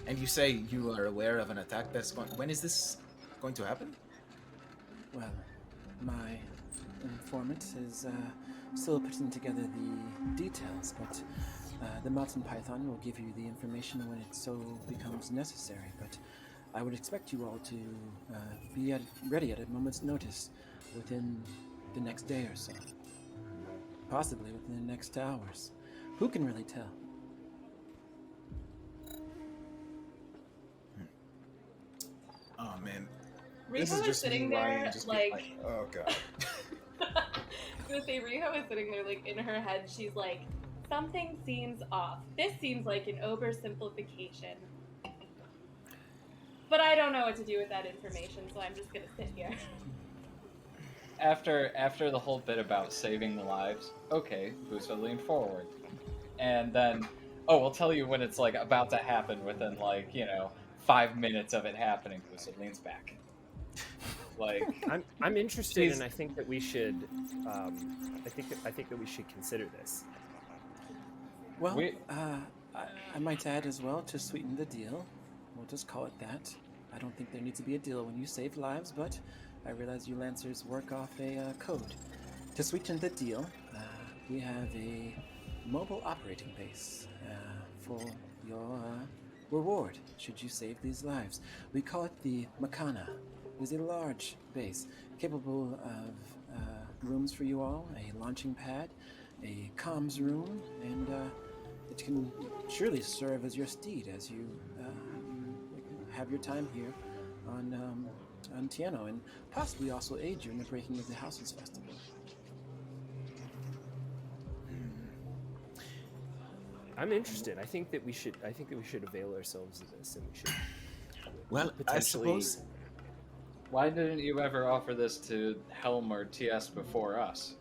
and you say you are aware of an attack that's going. When is this going to happen? Well, my informant is still putting together the details, but the mountain python will give you the information when it so becomes necessary. But I would expect you all to be ready at a moment's notice within the next day or so. Possibly within the next hours. Who can really tell? Oh man, this Riho is is just sitting me lying there, and just being like, oh god. I was gonna say, Riho is sitting there, like, in her head, she's like, something seems off. This seems like an oversimplification but I don't know what to do with that information, so I'm just gonna sit here. After the whole bit about saving the lives, okay, Buso leaned forward. And then, oh, we'll tell you when it's like about to happen within 5 minutes of it happening. Buso leans back. Like I'm interested, She's- and I think that we should. I think that we should consider this. Well, We- I might add as well, to sweeten the deal, we'll just call it that. I don't think there needs to be a deal when you save lives, but I realize you Lancers work off a code. To sweeten the deal, we have a mobile operating base for your reward should you save these lives. We call it the Makana. It is a large base capable of rooms for you all, a launching pad, a comms room, and it can surely serve as your steed as you have your time here on Tiano, and possibly also aid you in the breaking of the Houses Festival. I'm interested. I think that we should avail ourselves of this, and we should. Well, I potentially- suppose. Why didn't you ever offer this to Helm or T.S. before us?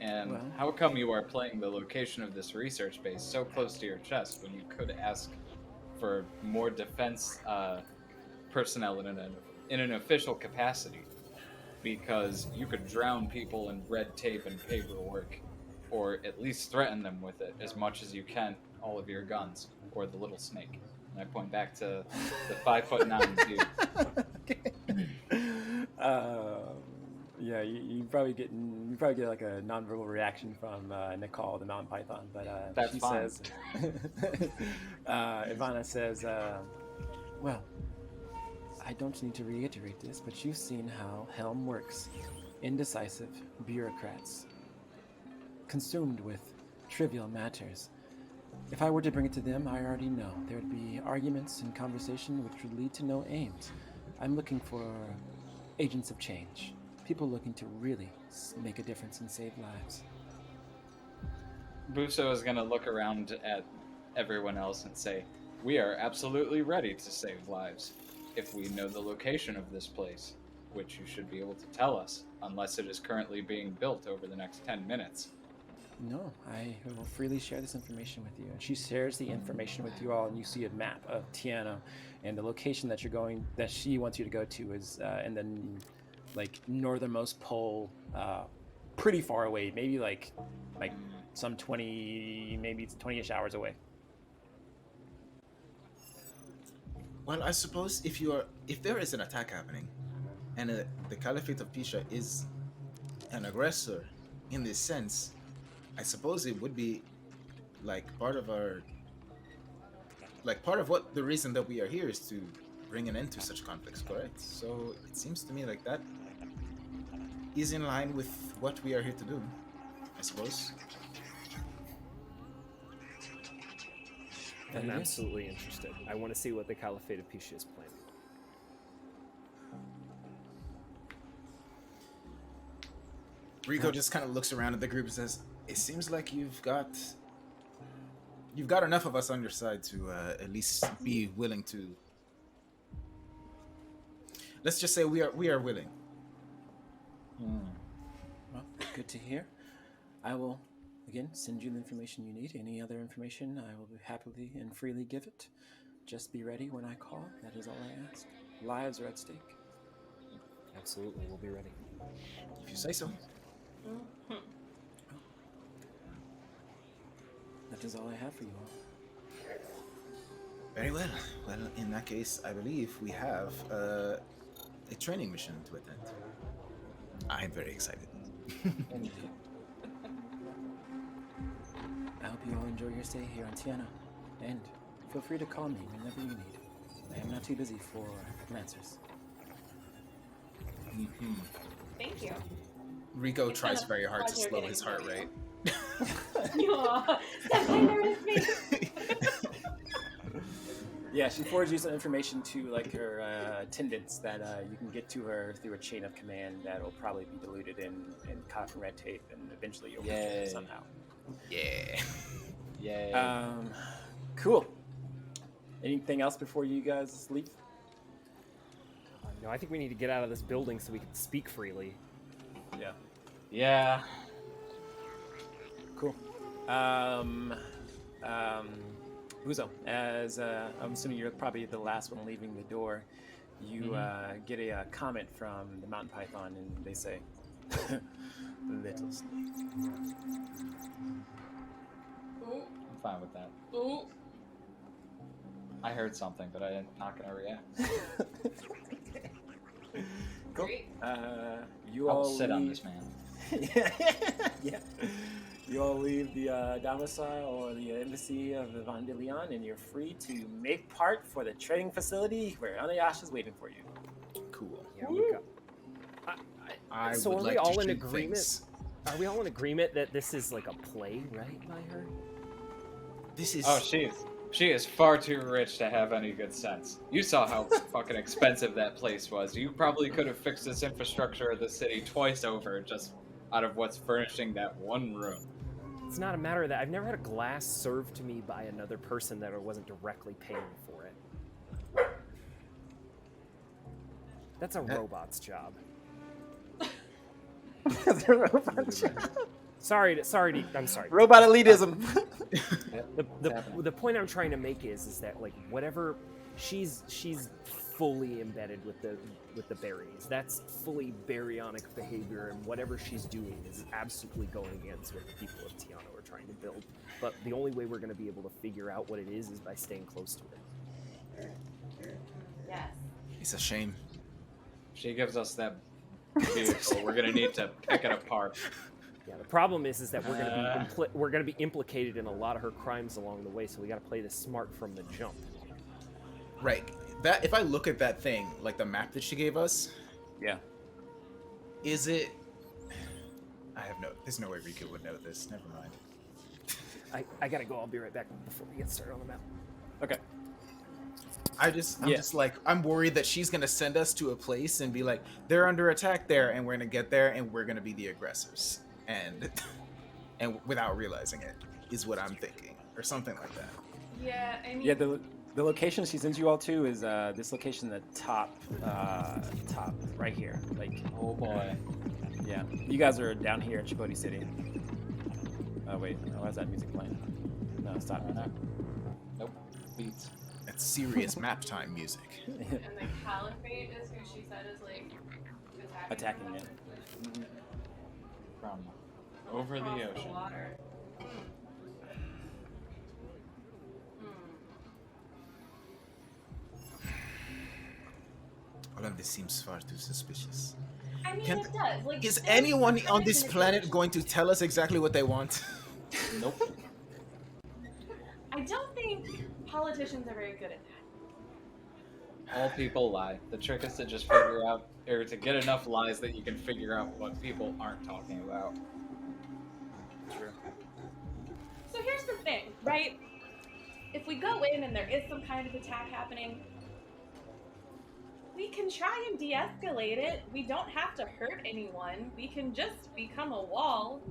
And Well- how come you are playing the location of this research base so close to your chest when you could ask for more defense personnel in an official capacity? Because you could drown people in red tape and paperwork, or at least threaten them with it as much as you can, all of your guns, or the little snake. And I point back to the 5'9" dude. Yeah, you probably get like a nonverbal reaction from Nicole, the mountain python, but That's she fine. says, Ivana says, well, I don't need to reiterate this, but you've seen how Helm works. Indecisive bureaucrats, consumed with trivial matters. If I were to bring it to them, I already know there would be arguments and conversation which would lead to no aims. I'm looking for agents of change, people looking to really make a difference and save lives. Buso is going to look around at everyone else and say, "We are absolutely ready to save lives. If we know the location of this place, which you should be able to tell us, unless it is currently being built over the next 10 minutes. No, I will freely share this information with you. And she shares the information with you all, and you see a map of Tiano, and the location that that she wants you to go to is in the northernmost pole, pretty far away, maybe like some 20-ish hours away. Well, I suppose if there is an attack happening, and the Caliphate of Pisha is an aggressor in this sense, I suppose it would be part of what the reason that we are here is to bring an end to such conflicts, correct? So it seems to me like that is in line with what we are here to do, I suppose. I'm absolutely interested. I want to see what the Caliphate of Pisha is planning. Rico just kind of looks around at the group and says, "It seems like you've got enough of us on your side to at least be willing to. Let's just say we are willing." Well, good to hear. I will, again, send you the information you need. Any other information, I will happily and freely give it. Just be ready when I call. That is all I ask. Lives are at stake. Absolutely, we'll be ready. If you say so. That is all I have for you all. Very well. Well, in that case, I believe we have a training mission to attend. I'm very excited. I hope you all enjoy your stay here on Tiano. And feel free to call me whenever you need. I am not too busy for Lancers. Thank you. Rico It's tries been a very hard to pleasure slow getting his to heart know you. rate. Aw, Senpai noticed me. Yeah, she forwards you some information to her attendants that you can get to her through a chain of command that will probably be diluted in cotton red tape, and eventually you'll reach Yay. it somehow. Yeah. Yay. Cool. Anything else before you guys leave? No, I think we need to get out of this building so we can speak freely. Yeah. Yeah. Cool. Uzo, as I'm assuming you're probably the last one leaving the door, you get a comment from the mountain python, and they say, "Little snake." Ooh, I'm fine with that. ooh. I heard something, but I'm not gonna react. Cool. Great. You I'll all sit on leave- this man. yeah. You all leave the domicile or the embassy of the Van de Leon, and you're free to make part for the trading facility where Anayash is waiting for you. Cool. Yeah, we've got. I So would are like we all to in shoot agreement? things. Are we all in agreement that this is like a play, right, by her? This is. Oh, she is far too rich to have any good sense. You saw how fucking expensive that place was. You probably could have fixed this infrastructure of the city twice over just out of what's furnishing that one room. It's not a matter of that. I've never had a glass served to me by another person that I wasn't directly paying for it. That's a robot's job. Sorry, I'm sorry. Robot elitism. The point I'm trying to make is that like whatever she's fully embedded with the berries. That's fully baryonic behavior, and whatever she's doing is absolutely going against what the people of Tiano are trying to build. But the only way we're going to be able to figure out what it is by staying close to it. Yes. It's a shame. She gives us that vehicle. We're gonna need to pick it apart. Yeah, the problem is that we're going to be implicated in a lot of her crimes along the way, so we got to play this smart from the jump. Right. That if I look at that thing, like the map that she gave us, Yeah. is it? There's no way Riku would know this. Never mind. I got to go. I'll be right back before we get started on the map. Okay. I'm just like, I'm worried that she's gonna send us to a place and be like, they're under attack there, and we're gonna get there and we're gonna be the aggressors, and without realizing it, is what I'm thinking, or something like that. Yeah, I mean. Yeah, the location she sends you all to is this location, the top right here. Like, Oh boy. yeah, you guys are down here in Chakotay City. Oh wait, why is that music playing? No, stop it. Nope. Beats. That's serious map time music. And the Caliphate is who she said is like Attacking them? it. From over the Across ocean. water. All of this seems far too suspicious. I mean, it does. Like, Is there's anyone some on this kind of planet manipulation. going to tell us exactly what they want? Nope. I don't think politicians are very good at that. All people lie. The trick is to just figure out, or to get enough lies that you can figure out what people aren't talking about. True. So here's the thing, right? If we go in and there is some kind of attack happening, we can try and de-escalate it. We don't have to hurt anyone. We can just become a wall.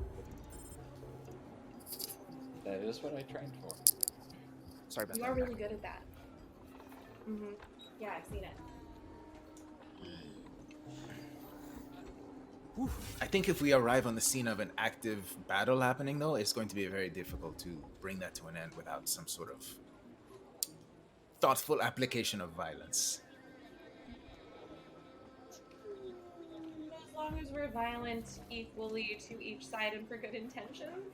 That is what I trained for. Sorry about You that. are really good at that. Mm-hmm. Yeah, I've seen it. I think if we arrive on the scene of an active battle happening, though, it's going to be very difficult to bring that to an end without some sort of thoughtful application of violence. As long as we're violent equally to each side and for good intentions.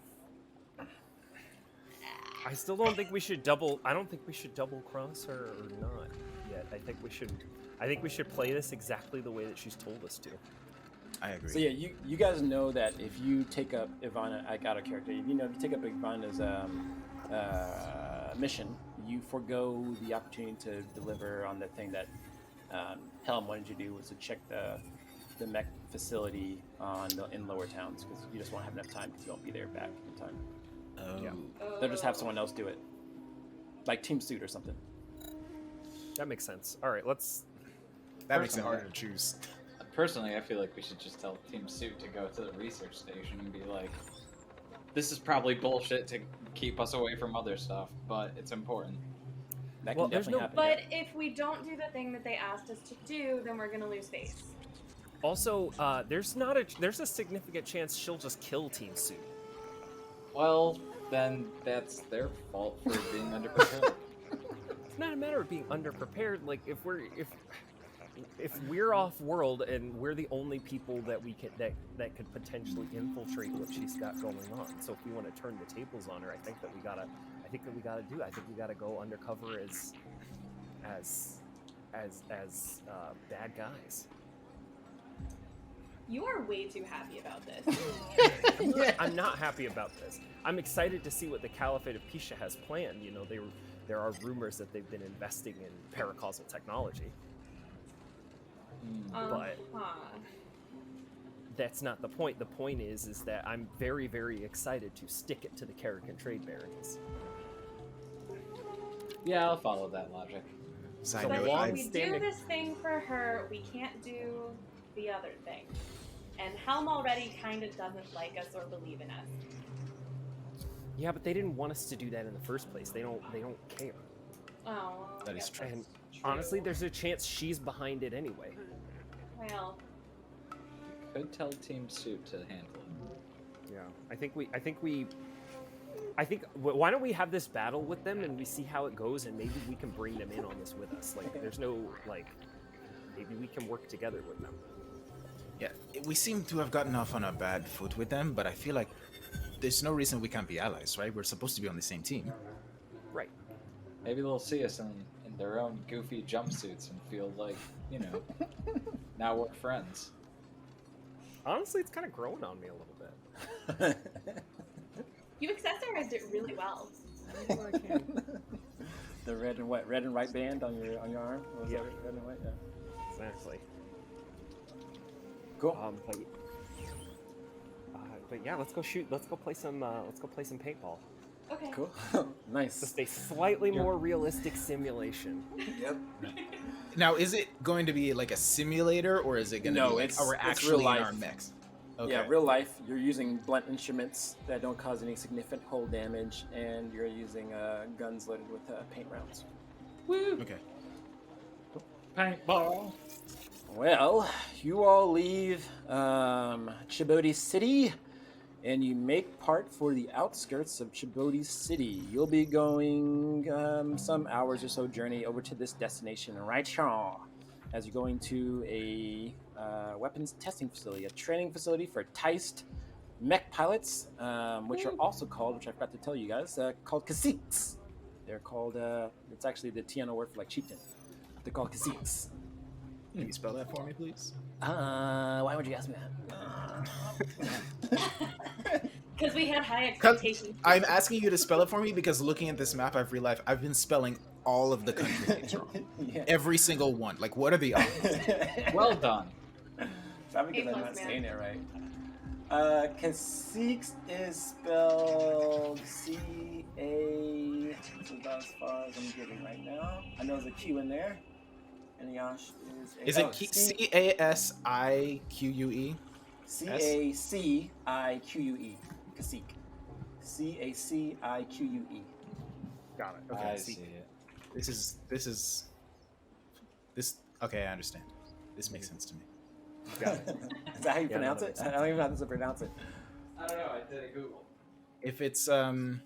I still don't think we should double. I don't think we should double cross her or not yet. I think we should play this exactly the way that she's told us to. I agree. So yeah, you guys know that if you take up Ivana, I got a character. If you take up Ivana's mission, you forego the opportunity to deliver on the thing that Helm wanted you to do, was to check the mech facility in lower towns, because you just won't have enough time because you won't be there back in time. Oh. Yeah. They'll just have someone else do it, like Team Suit or something. That makes sense. All right, let's. That makes it harder to choose. Personally, I feel like we should just tell Team Suit to go to the research station and be like, this is probably bullshit to keep us away from other stuff, but it's important. That Well, can there's definitely no- happen. But yeah. if we don't do the thing that they asked us to do, then we're gonna lose face. Also, there's a significant chance she'll just kill Team Suit. Well, then that's their fault for being underprepared. It's not a matter of being underprepared. Like if we're off world and we're the only people that that could potentially infiltrate what she's got going on. So if we want to turn the tables on her, I think that we gotta go undercover as bad guys. You are way too happy about this. I'm not happy about this. I'm excited to see what the Caliphate of Pisha has planned. You know, there are rumors that they've been investing in paracausal technology. But that's not the point. The point is that I'm very, very excited to stick it to the Karakin trade barons. Yeah, I'll follow that logic. Side But note, long if we do standing- this thing for her, we can't do the other thing. And Helm already kind of doesn't like us or believe in us. Yeah, but they didn't want us to do that in the first place. They don't care. Oh, That is yes, true. that's And honestly, there's a chance she's behind it anyway. Well, Could tell Team Suit to handle it. Yeah, why don't we have this battle with them and we see how it goes, and maybe we can bring them in on this with us. Like, there's no maybe we can work together with them. yeah, we seem to have gotten off on a bad foot with them, but I feel like there's no reason we can't be allies, right? We're supposed to be on the same team. Right. Maybe they'll see us in their own goofy jumpsuits and feel like, now we're friends. Honestly, it's kind of growing on me a little bit. you accessorized it really well. The red and white band on your arm. What was Yeah. that? Red and white. Yeah. Exactly. Cool. But yeah, let's go play some paintball. Okay. Cool. Nice. Just a slightly more realistic simulation. Yep. Now, is it going to be like a simulator, or is it going to No, be like, it's- we're it's actually real in our life. mix? Okay. Yeah, real life. You're using blunt instruments that don't cause any significant hull damage, and you're using guns loaded with paint rounds. Woo! Okay. Paintball! Well, you all leave Chibodi City, and you make part for the outskirts of Chibodi City. You'll be going some hours or so journey over to this destination right here, as you're going to a weapons testing facility, a training facility for T.I.A.S.T mech pilots, which are also called, which I forgot to tell you guys, called caciques. They're called, it's actually the Tiano word for like chieftain. They're called caciques. Can you spell that for me, please? Why would you ask me that? Because we had high expectations. I'm asking you to spell it for me because looking at this map, I've realized I've been spelling all of the country names wrong. Yeah. Every single one. Like, what are the odds? Well done. Probably because I'm A+, not man. saying it right. Caciques is spelled C-A. That's about as far as I'm getting right now. I know there's a Q in there. And Yash is a... Is it C-A-S-I-Q-U-E? C-A-C-I-Q-U-E. Cacique. C-A-C-I-Q-U-E. Got it. Okay, I see. see it. This. Okay, I understand. This makes sense to me. Got it. Is that how you Yeah, pronounce no, it? that I don't even know how to pronounce it. I don't know, I did a Google. If it's I don't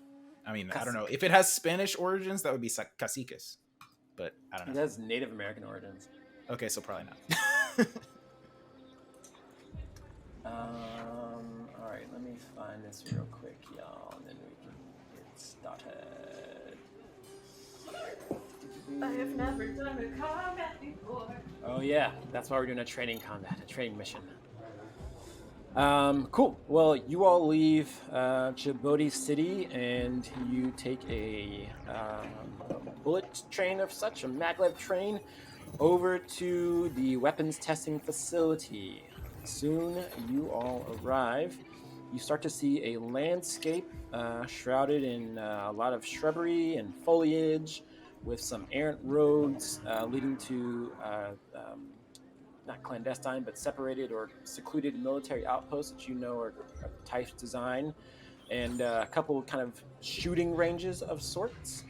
know. If it has Spanish origins, that would be caciques. But I don't It know. has Native American origins. Okay, so probably not. All right, let me find this real quick, y'all, and then we can get started. I have never done a combat before. Oh yeah, that's why we're doing a training combat, a training mission. Cool. Well, you all leave Chibodi City, and you take a bullet train of such, a maglev train, over to the weapons testing facility. Soon you all arrive. You start to see a landscape shrouded in a lot of shrubbery and foliage, with some errant roads leading to not clandestine, but separated or secluded military outposts that you know are T.I.A.S.T design, and a couple kind of shooting ranges of sorts.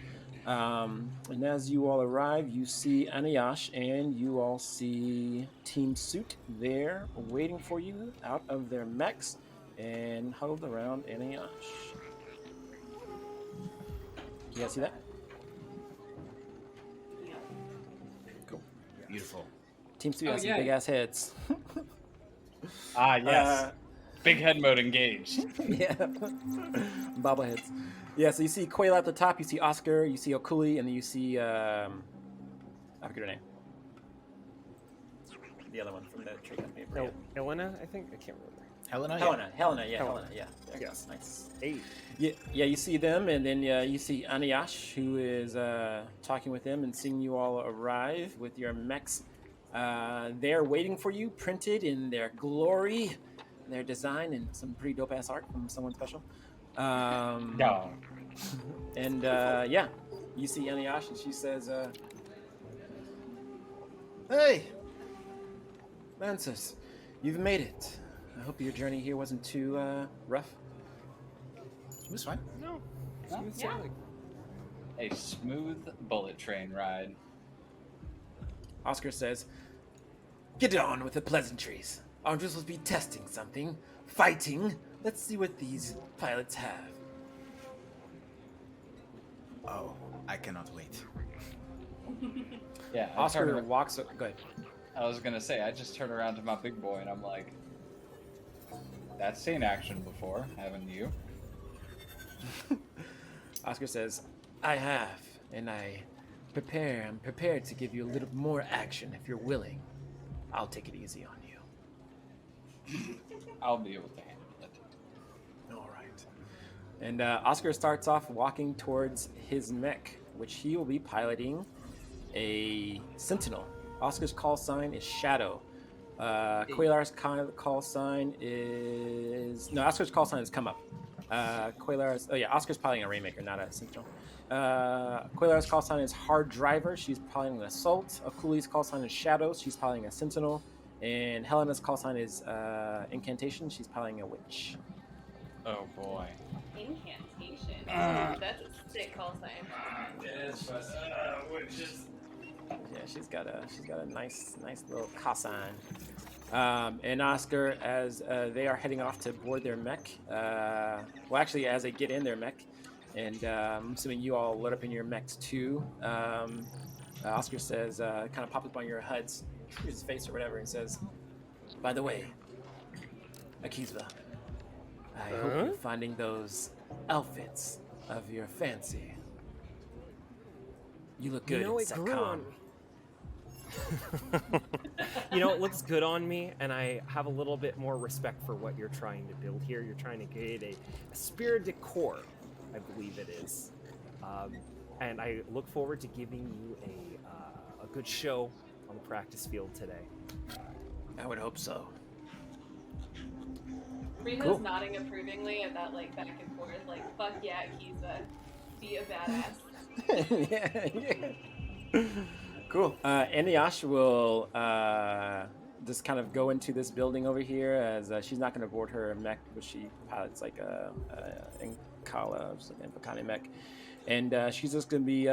And as you all arrive, you see Anayash and you all see Team Suit there waiting for you out of their mechs and huddled around Anayash. You guys see that? Yeah. Cool. Beautiful. Team Suit Oh, has some yeah. big ass heads. Ah, yes. Big head mode engaged. Yeah. Bobbleheads. Yeah, so you see Quail at the top, you see Oscar, you see Okuli, and then you see I forget her name. The other one from the tree company. No, Elena, I think? I can't remember. Helena? Helena, Helena. yeah. There you go. Nice. Hey. Yeah, you see them, and then you see Anayash, who is talking with them and seeing you all arrive with your mechs. They're waiting for you, printed in their glory, their design, and some pretty dope ass art from someone special. No. And yeah, you see Anayash, and she says, "Hey, Lancers, you've made it. I hope your journey here wasn't too rough." It was fine. No. No? Smooth Yeah. sailing. A smooth bullet train ride. Oscar says, "Get on with the pleasantries. Aren't we supposed to be testing something? Fighting? Let's see what these pilots have." Oh, I cannot wait. Yeah. Oscar walks. Go ahead. I was gonna say, I just turned around to my big boy and I'm like, "That's seen action before, haven't you?" Oscar says, "I have, and I'm prepared to give you a little more action if you're willing. I'll take it easy on you." I'll be able to handle it. All right. And Oscar starts off walking towards his mech, which he will be piloting a Sentinel. Oscar's call sign is Shadow. Quailar's call sign is... No, Oscar's call sign is Come Up. Quailar's... Oh, yeah, Oscar's piloting a Rainmaker, not a Sentinel. Quailar's call sign is Hard Driver. She's piloting an Assault. Akuli's call sign is Shadow. She's piloting a Sentinel. And Helena's call sign is Incantation. She's piloting a Witch. Oh boy. Incantation. Ooh, that's a sick call sign. Yeah, she's got a nice little call sign. And Oscar, as they are heading off to board their mech, well, actually, as they get in their mech, and I'm assuming you all load up in your mechs too. Oscar says, kind of pops up on your HUDs, his face or whatever, and says, "By the way, Akizva, I hope you're finding those outfits of your fancy. You look good in it grew on Setcom." me. It looks good on me, and I have a little bit more respect for what you're trying to build here. You're trying to create a spirit de corps, I believe it is. And I look forward to giving you a good show on the practice field today. I would hope so. Riha's Cool. nodding approvingly at that, like, back and forth, like, fuck yeah, Akiza. Be a badass. Yeah. Cool. Anayash will just kind of go into this building over here, as she's not going to board her mech, but she pilots like a Inkala, just an Impakani mech. And she's just going to be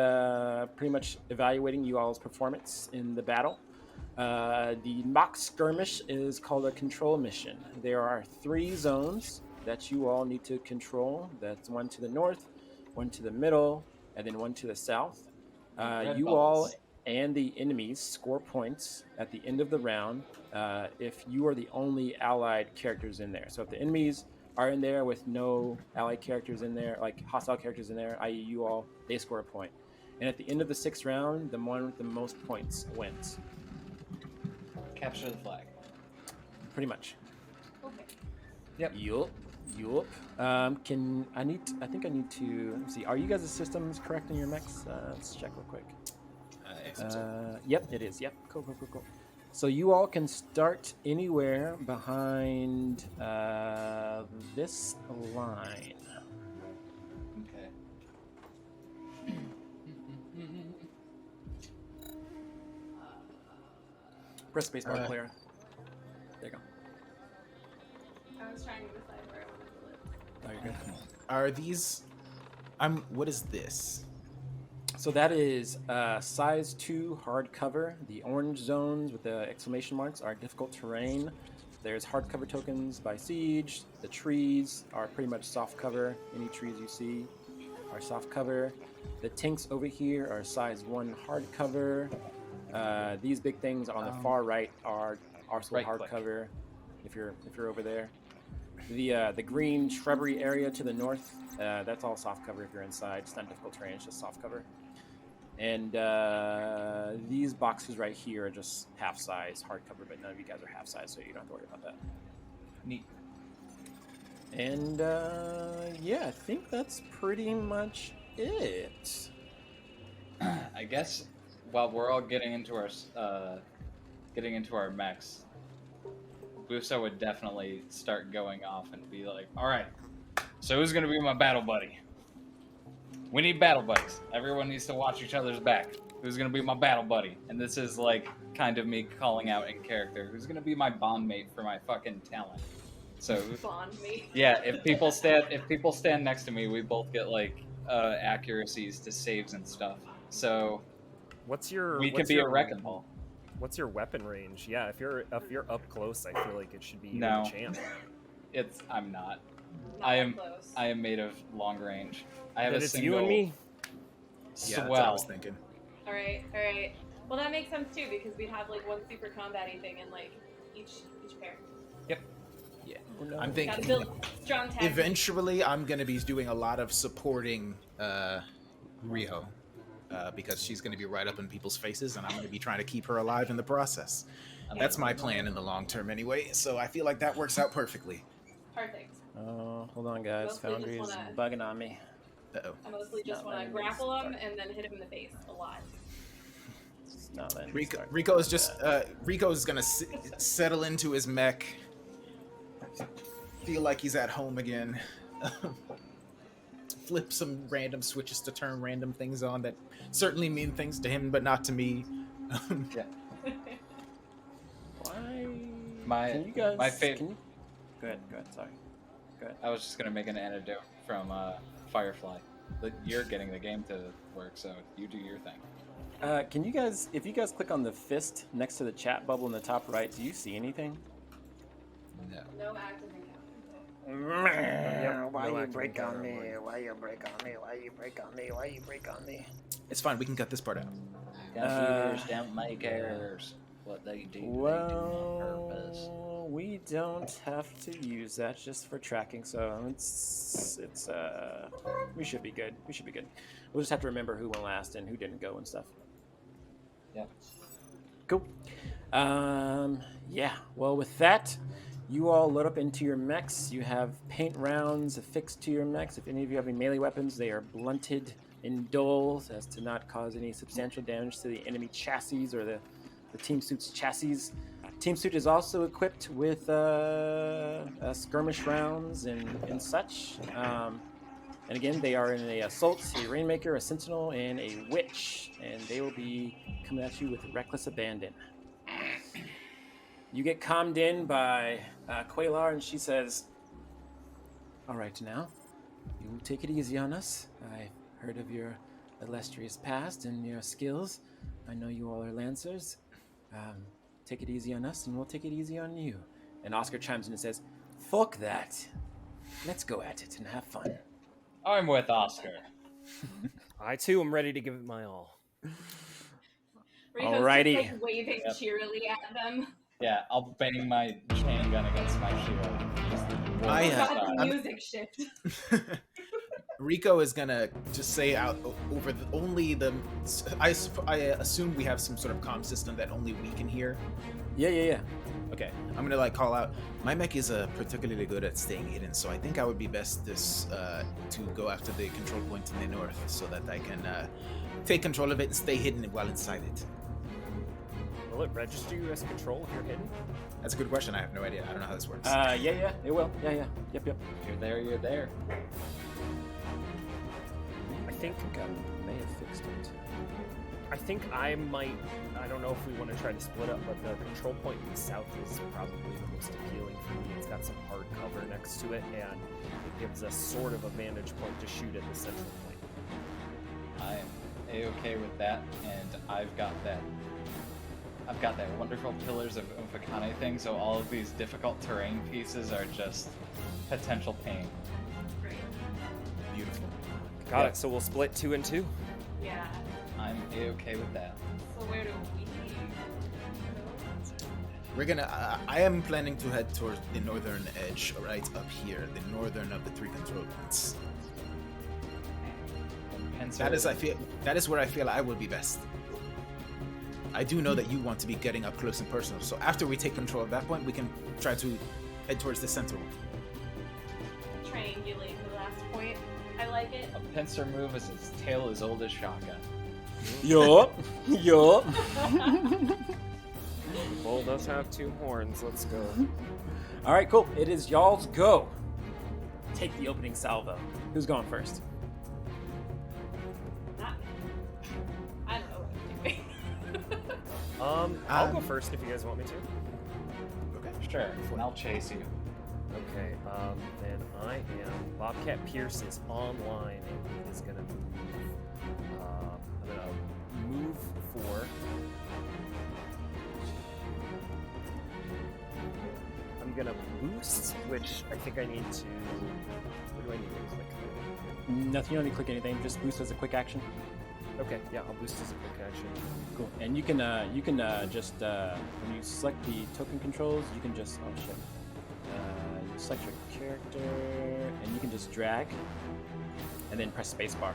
pretty much evaluating you all's performance in the battle. The mock skirmish is called a control mission. There are 3 zones that you all need to control. That's one to the north, one to the middle, and then one to the south. You all and the enemies score points at the end of the round if you are the only allied characters in there. So if the enemies are in there with no allied characters in there, like hostile characters in there, i.e. you all, they score a point. And at the end of the 6th round, the one with the most points wins. Capture the flag. Pretty much. Okay. Yep. Yup. I think I need to, let's see, are you guys' systems correct in your mechs? Let's check real quick. Yep, it is. Yep. Cool. So you all can start anywhere behind this line. Okay. Press spacebar, Claire. There you go. I was trying to decide where I wanted to live. Oh, you're good. Are these... what is this? So that is size 2 hardcover. The orange zones with the exclamation marks are difficult terrain. There's hardcover tokens by Siege. The trees are pretty much soft cover. Any trees you see are soft cover. The tinks over here are size 1 hardcover. These big things on the far right are also hardcover. If you're over there. The green shrubbery area to the north, that's all soft cover if you're inside. It's not difficult terrain, it's just soft cover. And these boxes right here are just half size hardcover, but none of you guys are half size, so you don't have to worry about that. Neat. And yeah, I think that's pretty much it. I guess while we're all getting into our mechs, Buso would definitely start going off and be like, "All right, so who's gonna be my battle buddy? We need battle buddies. Everyone needs to watch each other's back. Who's gonna be my battle buddy?" And this is like kind of me calling out in character. Who's gonna be my bond mate for my fucking talent? So Bond mate. yeah, if people stand next to me, we both get like accuracies to saves and stuff. So we can be a wrecking ball. What's your weapon range? Yeah, if you're up close, I feel like it should be you No. and the champ. I'm not. Not I am close. I am made of long range. I have Then a it's single you and me. Yeah, that's what I swell. was thinking. All right. Well, that makes sense too because we'd have like one super combat-y thing in like each pair. Yep. Yeah. No. I'm Gotta thinking build strong tag. eventually I'm going to be doing a lot of supporting Riho because she's going to be right up in people's faces and I'm going to be trying to keep her alive in the process. That's my plan in the long term anyway, so I feel like that works out perfectly. Perfect. Oh, hold on, guys. Mostly just Foundry is wanna- bugging on me. Uh-oh. I mostly just Not want to letting me grapple him start. and then hit him in the face a lot. It's not letting me start. Rico is just Rico's gonna settle into his mech, feel like he's at home again, flip some random switches to turn random things on that certainly mean things to him but not to me. Yeah. Why? My- Can you guys? my fav- can you- Go ahead. Sorry. Go ahead. I was just gonna make an anecdote from Firefly. But you're getting the game to work, so you do your thing. Can you guys, if you guys click on the fist next to the chat bubble in the top right, do you see anything? No. No active encounter. Why no you active break on encounter me? warning. Why you break on me? Why you break on me? Why you break on me? It's fine, we can cut this part out. Computers don't make errors. What they do, they do on purpose. Well, we don't have to use that just for tracking, so it's we should be good. We should be good. We'll just have to remember who went last and who didn't go and stuff. Yep. Cool. Yeah. Well, with that, you all load up into your mechs. You have paint rounds affixed to your mechs. If any of you have any melee weapons, they are blunted in dull as to not cause any substantial damage to the enemy chassis or the Team Suit's chassis. Team Suit is also equipped with skirmish rounds and such. And again, they are in a Assault, a Rainmaker, a Sentinel, and a Witch. And they will be coming at you with reckless abandon. You get calmed in by Quaylar, and she says, "All right, now, you take it easy on us. I heard of your illustrious past and your skills. I know you all are Lancers. Take it easy on us, and we'll take it easy on you." And Oscar chimes in and says, "Fuck that. Let's go at it and have fun." I'm with Oscar. I too am ready to give it my all. Rico's Alrighty. just like waving Yep. cheerily at them. Yeah, I'll bang my chain gun against my shield. Just roll I, it uh, God, the aside. music shift. Rico is gonna just say out over the only the. I assume we have some sort of comm system that only we can hear. Yeah. Okay, I'm gonna like call out. My mech is particularly good at staying hidden, so I think I would be best to go after the control point in the north, so that I can take control of it and stay hidden while inside it. Will it register you as control if you're hidden? That's a good question. I have no idea. I don't know how this works. Yeah, it will. Yeah. Yep. You're there, you're there. I think I may have fixed it. I think I might. I don't know if we want to try to split up, but the control point in the south is probably the most appealing for me. It's got some hard cover next to it, and it gives us sort of a vantage point to shoot at the central point. a-okay with that, and I've got that wonderful Pillars of Ufakane thing, so all of these difficult terrain pieces are just potential pain. Great. Beautiful. Got it. So we'll split 2 and 2. Yeah. I'm a-okay with that. So where do we go? We're gonna. I am planning to head towards the northern edge, right up here, the northern of the 3 control points. And That is where I feel I will be best. I do know that you want to be getting up close and personal, so after we take control of that point, we can try to head towards the center one. Triangulate the last point. I like it. a pincer move is its tail as old as Shaka. Yup. Yup. Bull does have 2 horns. Let's go. All right, cool. It is y'all's go. Take the opening salvo. Who's going first? Not me. I don't know what I'm doing. I'll go first if you guys want me to. Okay. Sure, and I'll chase you. Okay, then I am. Bobcat Pierce is online and he is gonna move. I'm gonna move for. I'm gonna boost, which I think I need to. What do I need to click? Nothing. You don't need to click anything. Just boost as a quick action. Okay, yeah, I'll boost as a quick action. Cool. And you can just when you select the token controls, you can just you select your character and you can just drag and then press spacebar.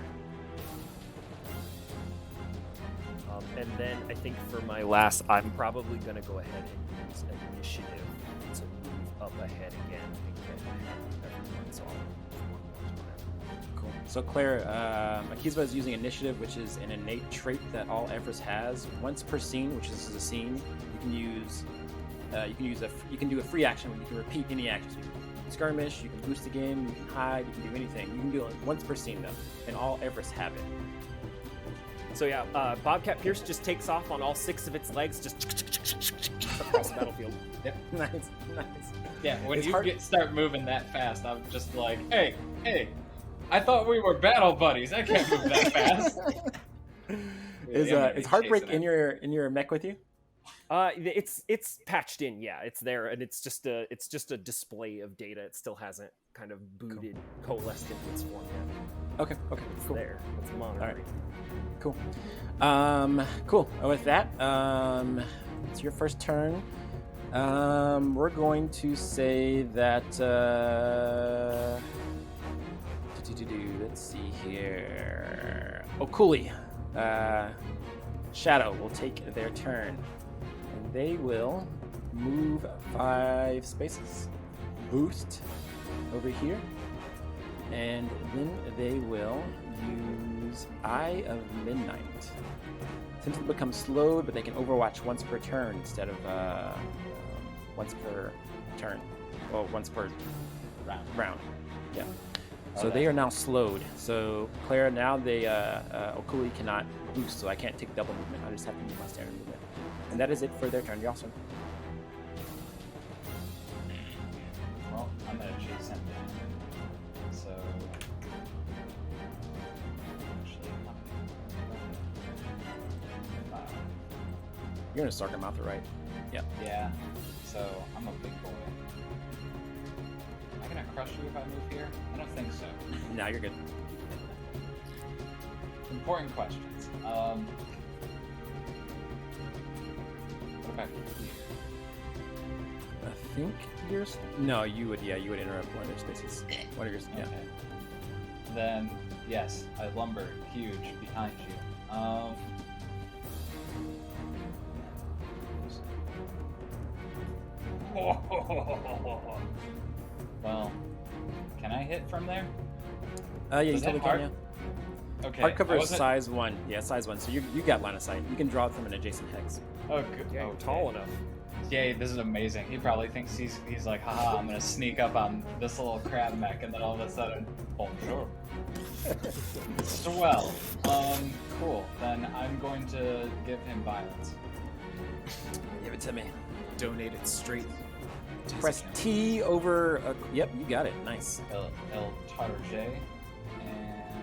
And then I think for my last, I'm probably gonna go ahead and use initiative to move up ahead again and get ahead of everyone. So I'll move one more time. Cool. So Claire, Akizva is using initiative, which is an innate trait that all Everest has. Once per scene, which is a scene, you can use you can do a free action when you can repeat any action. So you can skirmish, you can boost the game, you can hide, you can do anything. You can do it once per scene though, and all Everest have it. So yeah, Bobcat Pierce just takes off on all 6 of its legs, just across the battlefield. Nice, nice. Yeah, when It's you hard- start moving that fast, I'm just like, hey, I thought we were battle buddies. I can't move that fast. Is Heartbreak in your mech with you? It's patched in, yeah, it's there, and it's just a display of data. It still hasn't kind of booted, coalesced into its form yet. Okay, It's cool. there. It's monitoring. Cool. Cool. With that, it's your first turn. We're going to say that. Let's see here. Okuli, Shadow will take their turn, and they will move 5 spaces, boost over here, and then they will use Eye of Midnight. Since it becomes slowed, but they can Overwatch once per turn instead of once per turn. Well, once per round. Yeah. So they are now slowed. So Claire, now they Okuli cannot boost, so I can't take double movement. I just have to move my standard movement. And that is it for their turn. You're awesome. Well, I'm gonna chase him down. So actually, You're gonna start him out the right. Yeah. yeah. So I'm a big boy. Am I gonna crush you if I move here? I don't think so. Now you're good. Important questions. What about here? I think yours. No, you would. Yeah, you would interrupt one of their spaces. One of yours. Yeah. Okay. Then yes, I lumber huge behind you. Well, can I hit from there? Yeah, you Does that totally can. Yeah. Okay. Hard cover I is wasn't- size 1. Yeah, size 1. So you got line of sight. You can draw it from an adjacent hex. Oh, good. Yeah, you're Okay. tall enough. Yay, this is amazing. He probably thinks he's like, haha, I'm gonna sneak up on this little crab mech, and then all of a sudden, bonjour. Swell. Cool. Then I'm going to give him violence. Give it to me. Donate it straight. to his Press account. T over. Yep, you got it. Nice. El Target, and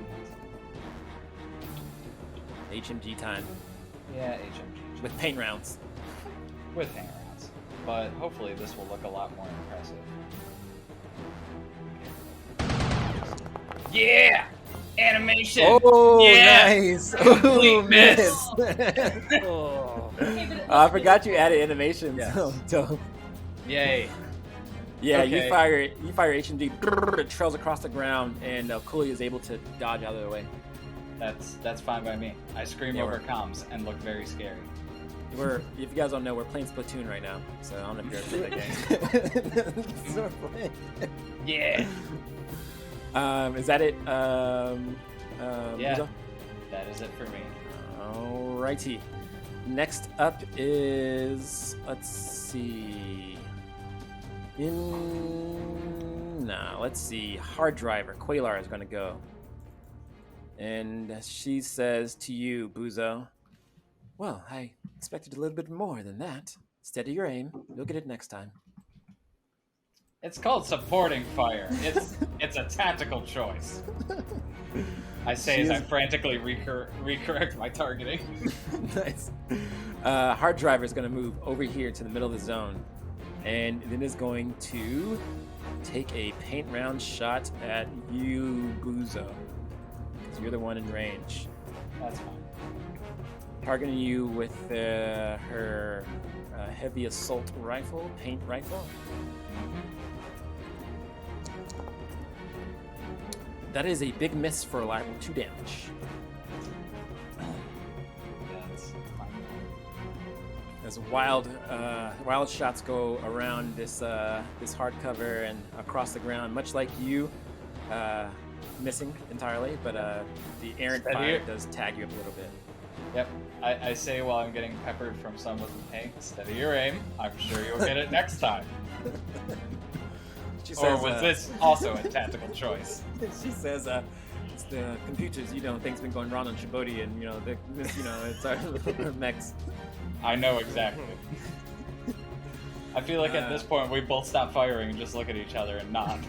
HMG time Yeah, HMG. with paint rounds. With hang rounds. But hopefully this will look a lot more impressive. Yeah! Animation! Oh, Yeah! nice! Complete Ooh, miss. Oh. Okay, but it I looks forgot you really added animations. Yes. Oh, dope. Yay. Yeah, Okay. you fire HMG, it trails across the ground, and Cooley is able to dodge out of the way. That's fine by me. I scream Yeah, over comms and look very scary. If you guys don't know, we're playing Splatoon right now, so I don't know if you're ever played that game. So we're playing. Yeah! Is that it? Yeah. Buzo? That is it for me. Alrighty. Next up is, let's see. Let's see. Hard Driver. Quaylar is going to go. And she says to you, Buzo, well, I expected a little bit more than that. Steady your aim. You'll get it next time. It's called supporting fire. It's a tactical choice. I say as I frantically recorrect my targeting. Nice. Hard Driver is going to move over here to the middle of the zone, and then is going to take a paint round shot at you, Buzo, because you're the one in range. That's fine. Targeting you with her heavy assault rifle, paint rifle. That is a big miss for a level 2 damage. That's fine. As wild shots go around this hardcover and across the ground, much like you, missing entirely, but the errant fire does tag you up a little bit. Yep. I say while I'm getting peppered from some of the paint, steady your aim. I'm sure you'll get it next time. She Or says, was this also a tactical choice? She says, "It's the computers. Things been going wrong on Djibouti, and it's our mechs." I know exactly. I feel like at this point we both stop firing and just look at each other and nod.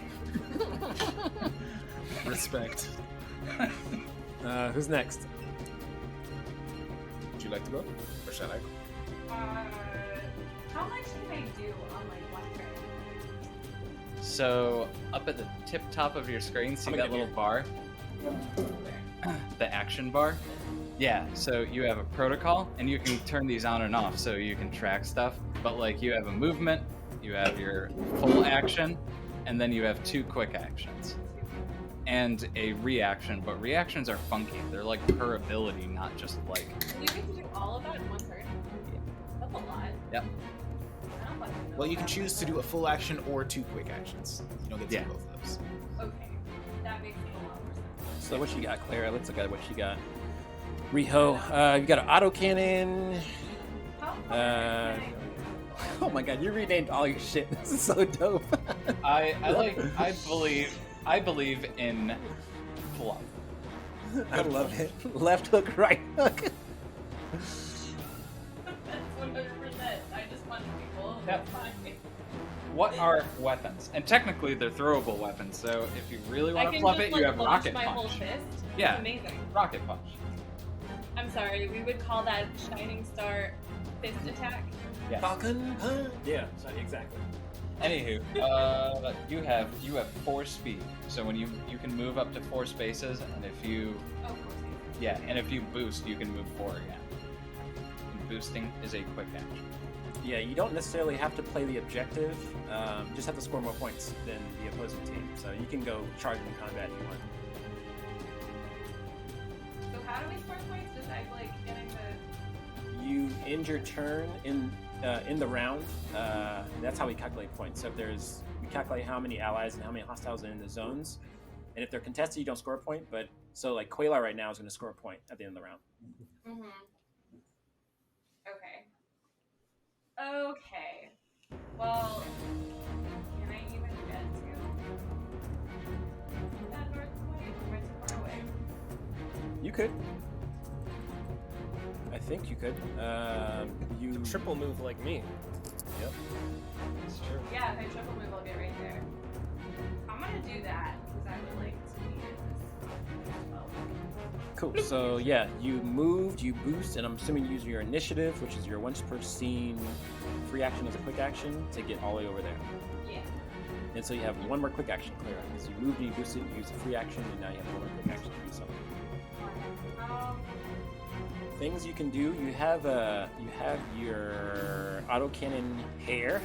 Respect. Who's next? Would you like to go? Or shall I go? how much can I do on like one turn? So up at the tip top of your screen, see I'm that gonna little bar? The action bar? Yeah, so you have a protocol, and you can turn these on and off so you can track stuff. But like you have a movement, you have your full action, and then you have 2 quick actions. And a reaction, but reactions are funky. They're like per ability, not just like... Do you get to do all of that in one turn? Yeah. That's a lot. Yep. I don't fucking know Well, you can about choose to do a full action or 2 quick actions. You don't get to do both of those. Okay, that makes a lot more sense. So what you got, Clara? Let's look at what you got. Riho, you got an autocannon. How far Uh, can I Oh my god, you renamed all your shit. This is so dope. I believe in fluff. I love it. Left hook, right hook. That's 100%. I just punch people. Yep. It's fine. What are weapons? And technically they're throwable weapons, so if you really I want to can fluff just it, like you have launch rocket my whole punch. fist. Yeah. It's amazing. Rocket punch. I'm sorry, we would call that Shining Star fist attack. Yes. Falcon punch. Yeah, exactly. Anywho, you have 4 speed, so when you can move up to 4 spaces, and if you Oh, of course. and if you boost, you can move 4 again. And boosting is a quick action. Yeah, you don't necessarily have to play the objective. You just have to score more points than the opposing team. So you can go charge in combat if you want. So how do we score points besides like getting the? You end your turn in the round. That's how we calculate points. So we calculate how many allies and how many hostiles are in the zones. And if they're contested, you don't score a point. But so like Quaylar right now is going to score a point at the end of the round. Mm-hmm. Okay. Well, can I even get to that north point? Am I too far away? You could. I think you could. You Triple move like me. Yep. It's true. Yeah, if I triple move, I'll get right there. I'm gonna do that because I would like to be in this as well. Cool. So yeah, you moved, you boost, and I'm assuming you use your initiative, which is your once per scene free action as a quick action to get all the way over there. Yeah. And so you have one more quick action, Clara. So you moved and you boosted, you used a free action, and now you have one more quick action to do something. Things you can do. You have your autocannon hair,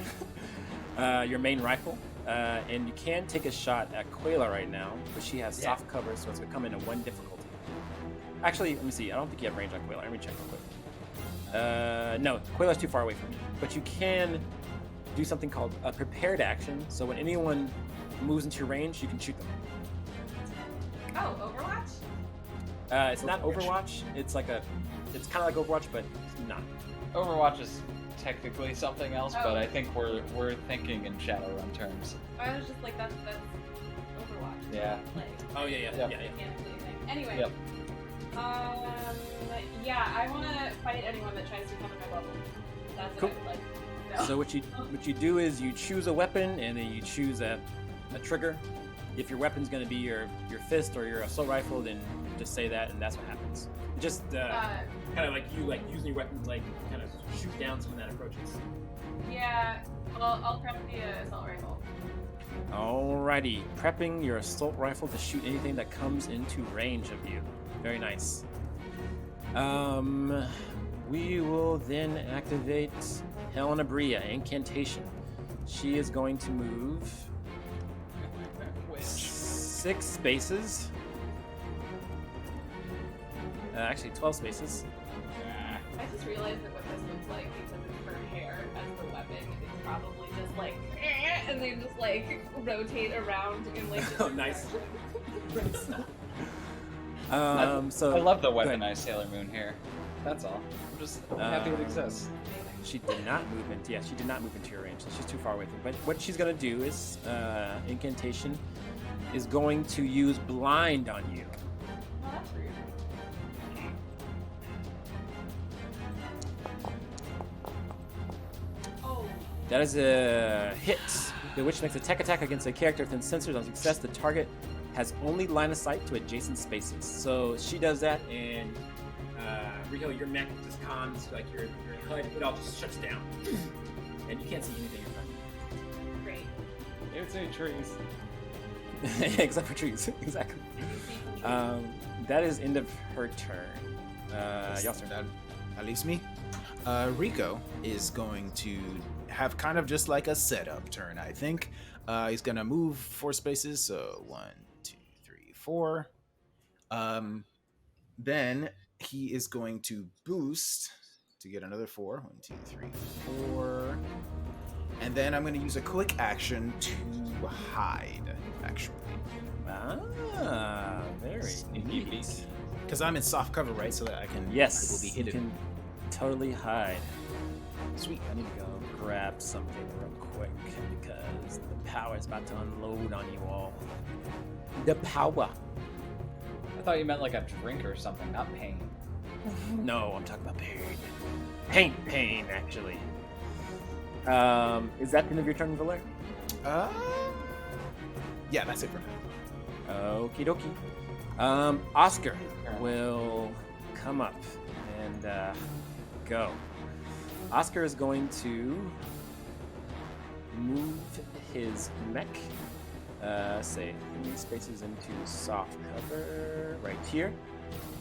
your main rifle, and you can take a shot at Quayla right now, but she has soft cover, so it's gonna come into 1 difficulty. Actually, let me see. I don't think you have range on Quayla. Let me check real quick. No, Quayla's too far away from you. But you can do something called a prepared action. So when anyone moves into your range, you can shoot them. Oh, Overwatch? It's not Overwatch. It's kind of like Overwatch, but it's not. Overwatch is technically something else, but I think we're thinking in Shadowrun terms. I was just like, that's Overwatch. Yeah. Like, Oh yeah. you can't do anything. Anyway. Yep. Yeah, I want to fight anyone that tries to come in my bubble. That's Cool. what I would like. So what you do is you choose a weapon and then you choose a trigger. If your weapon's going to be your fist or your assault rifle, then just say that, and that's what happens. Just kind of like you using your weapons, like kind of shoot down someone that approaches. Yeah, I'll prep the assault rifle. Alrighty, prepping your assault rifle to shoot anything that comes into range of you. Very nice. We will then activate Helena Bria, Incantation. She is going to move 6 spaces. Actually, 12 spaces. I just realized that what this looks like, because it's her hair as the weapon, it's probably just like, and they just like rotate around in like. Oh, nice. I love the weaponized Sailor Moon here. That's all. I'm just happy it exists. She did not move into your range, so she's too far away from you. But what she's gonna do is Incantation is going to use blind on you. Oh, that's rude. Oh. That is a hit. The witch makes a tech attack against a character within sensors. On success, the target has only line of sight to adjacent spaces. So she does that, and Riho, your mech just cons, like your HUD, it all just shuts down, and you can't see anything in front of Great. It's a trees. you. Except for trees, exactly. That is end of her turn. Y'all's turn. That leaves me. Rico is going to have kind of just like a setup turn, I think. He's gonna move 4 spaces, so 1, 2, 3, 4. Then he is going to boost to get another 4. 1, 2, 3, 4. And then I'm gonna use a quick action to hide, actually. Ah, very neat. Because I'm in soft cover, right? So that I will be Yes, you hidden. can totally hide. Sweet. I need to go grab something real quick because the power is about to unload on you all. The power. I thought you meant like a drink or something, not pain. No, I'm talking about pain. Pain, actually. Is that the end of your turn, Valer? Yeah, that's it for now. Okie dokie. Oscar will come up and go. Oscar is going to move his mech, say 3 spaces into soft cover right here.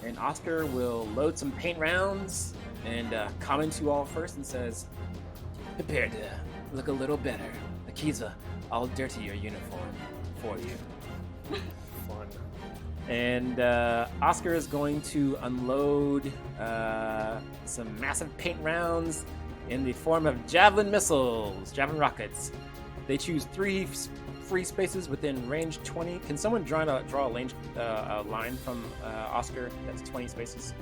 And Oscar will load some paint rounds and comments you all first and says, "Prepare to look a little better. Akiza, I'll dirty your uniform for you." Fun. And Oscar is going to unload some massive paint rounds in the form of javelin missiles, javelin rockets. They choose 3 free spaces within range 20. Can someone draw a line from Oscar that's 20 spaces?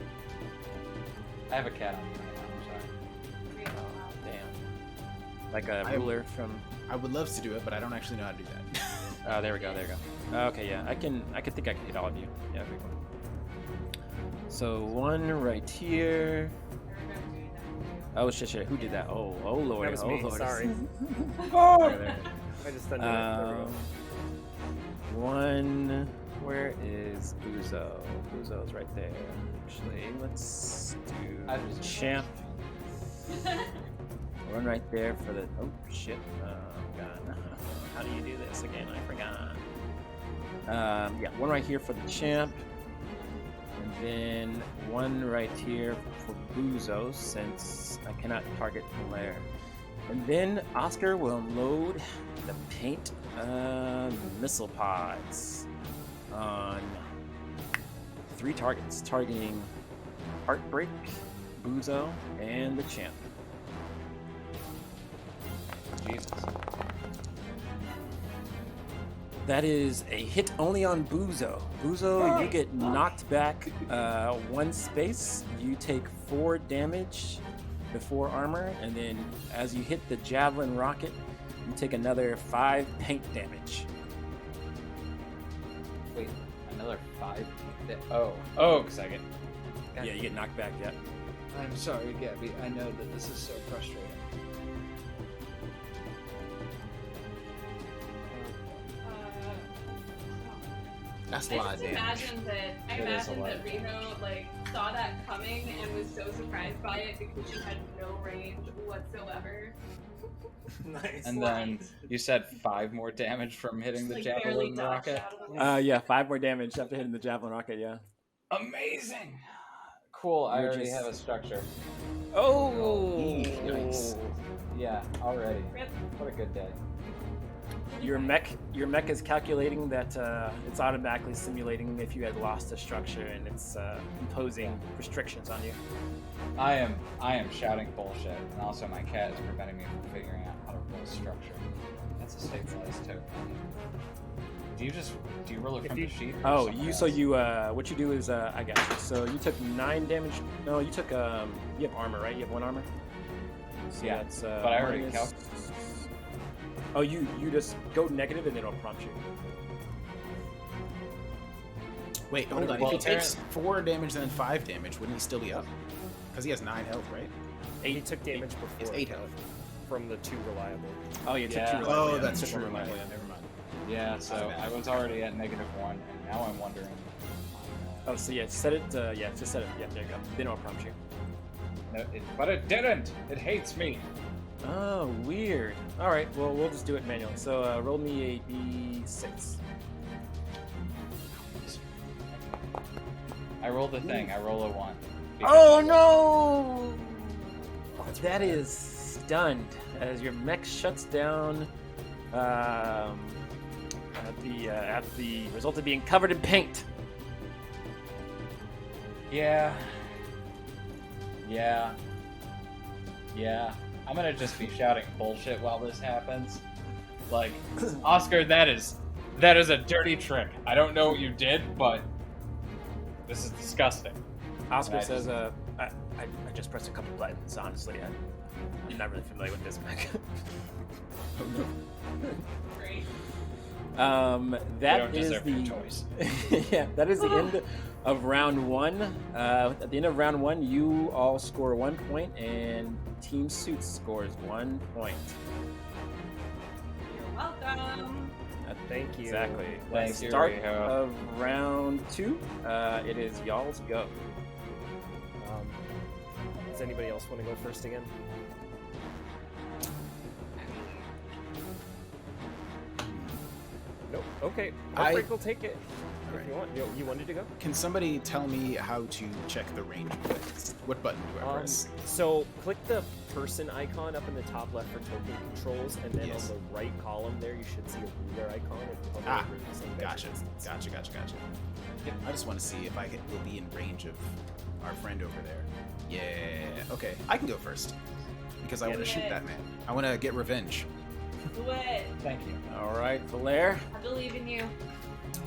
I have a cat on me right now, I'm sorry. Damn. Like a ruler from... I would love to do it, but I don't actually know how to do that. Oh, there we go. Okay, yeah, I think I can hit all of you. Yeah, very cool. So 1 right here. Oh shit! Who did that? Oh lord! That was oh me. lord! Sorry. There. I just undid it. There we go. 1 Where is Buzo? Buzo's right there. Actually, let's I do just- champ. One right there for the. Oh shit! Oh god! How do you do this again? I forgot. Yeah, one right here for the champ, and then one right here for Buzo, since I cannot target Blair. And then Oscar will load the paint missile pods on 3 targets, targeting Heartbreak, Buzo, and the champ. Jesus. That is a hit only on Buzo. Buzo, you get knocked back 1 space. You take 4 damage before armor, and then as you hit the javelin rocket, you take another 5 paint damage. Wait, another 5? Oh, because I get. Yeah, you get knocked back. Yeah. I'm sorry, Gabby. I know that this is so frustrating. That's a I lot just of damage. imagine that It is a lot. that Reno saw that coming and was so surprised by it because she had no range whatsoever. Nice. And then you said 5 more damage from hitting the Like, barely javelin dodged rocket. out of the way. Yeah, 5 more damage after hitting the javelin rocket. Yeah. Amazing. Cool. I You're already just- have a structure. Oh. Nice. Yeah, already. Rip. What a good day. Your mech is calculating that it's automatically simulating if you had lost a structure, and it's imposing restrictions on you. I am shouting bullshit, and also my cat is preventing me from figuring out how to roll structure. That's a stabilized token. Do you roll it from the sheet? or Oh, somewhere you else? so you what you do is I got you. So you took 9 damage. No, you took you have armor, right? You have 1 armor. So Yeah, that's but I already minus- Oh, you just go negative and then it'll prompt you. Wait, hold on. Well, If he takes 4 damage and then 5 damage, wouldn't he still be up? Because he has 9 health, right? He took damage before. It's 8 health. From the 2 reliable. Oh, you took Yeah. 2 reliable. Oh, yeah. that's Took true. one reliable. Yeah, never mind. Yeah, so I was already at -1, and now I'm wondering. Oh, so yeah, set it. Yeah, just set it. Yeah, there you go. Then it'll prompt you. No, but it didn't. It hates me. Oh, weird. All right, well, we'll just do it manually. So roll me a d6. I roll the thing. I roll a 1. Oh no! That is stunned as your mech shuts down at the result of being covered in paint. Yeah. I'm gonna just be shouting bullshit while this happens. Like, Oscar, that is a dirty trick. I don't know what you did, but this is disgusting. Oscar And I says, I just pressed a couple buttons, honestly. I'm not really familiar with this mech. Great. You That don't is deserve your the toys. yeah, that is the end of round 1. At the end of round 1, you all score 1 point, and Team Suits scores 1 point. You're welcome. Thank you. Exactly. Thank you, Start Riho. of round 2. It is y'all's go. Does anybody else want to go first again? Nope. Okay. Heartbreak will take it. Alright. If you want. You wanted to go? Can somebody tell me how to check the range buttons? What button do I press? So click the person icon up in the top left for token controls, and then Yes. on the right column there, you should see a ruler icon. And hover Ah, over the same Gotcha. measurements. Gotcha. Yep, I just want to see if will be in range of our friend over there. Yeah. Okay, I can go first because I want to shoot Yeah. that man. I want to get revenge. Do it. Thank you. All right, Valaire, I believe in you.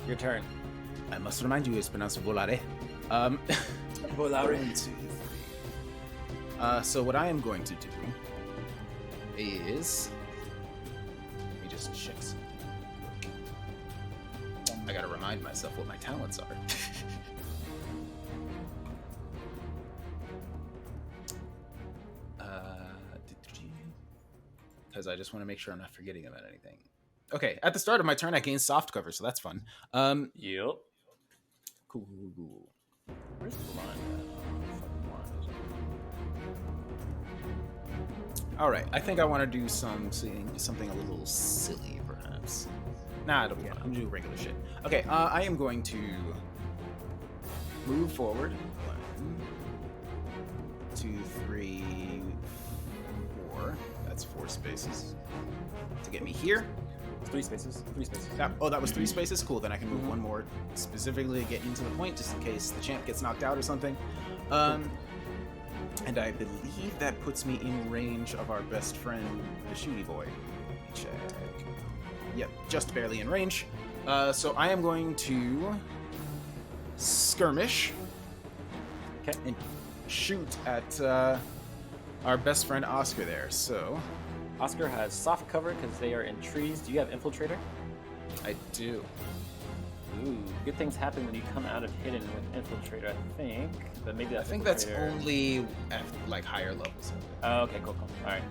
your turn. I must remind you, it's pronounced volare. Valaire. 1, 2, 3. So what I am going to do is, let me just check some. I gotta remind myself what my talents are. Because I just want to make sure I'm not forgetting about anything. Okay, at the start of my turn, I gain soft cover, so that's fun. Yep. Cool. Where's the line? All right, I think I want to do something a little silly, perhaps. Nah, it'll be fun. I'm gonna do regular shit. Okay, I am going to move forward. 1, 2, 3, 4. That's 4 spaces to get me here. 3 spaces. 3 spaces. That was 3 spaces? Cool, then I can move 1 more specifically to get into the point, just in case the champ gets knocked out or something. And I believe that puts me in range of our best friend, the Shooty Boy. Check. Yep, just barely in range. So I am going to skirmish and shoot at our best friend Oscar there. So Oscar has soft cover because they are in trees. Do you have Infiltrator? I do. Ooh, good things happen when you come out of hidden with Infiltrator, I think. But maybe that's that's only at like higher levels. Oh, okay, cool. All right.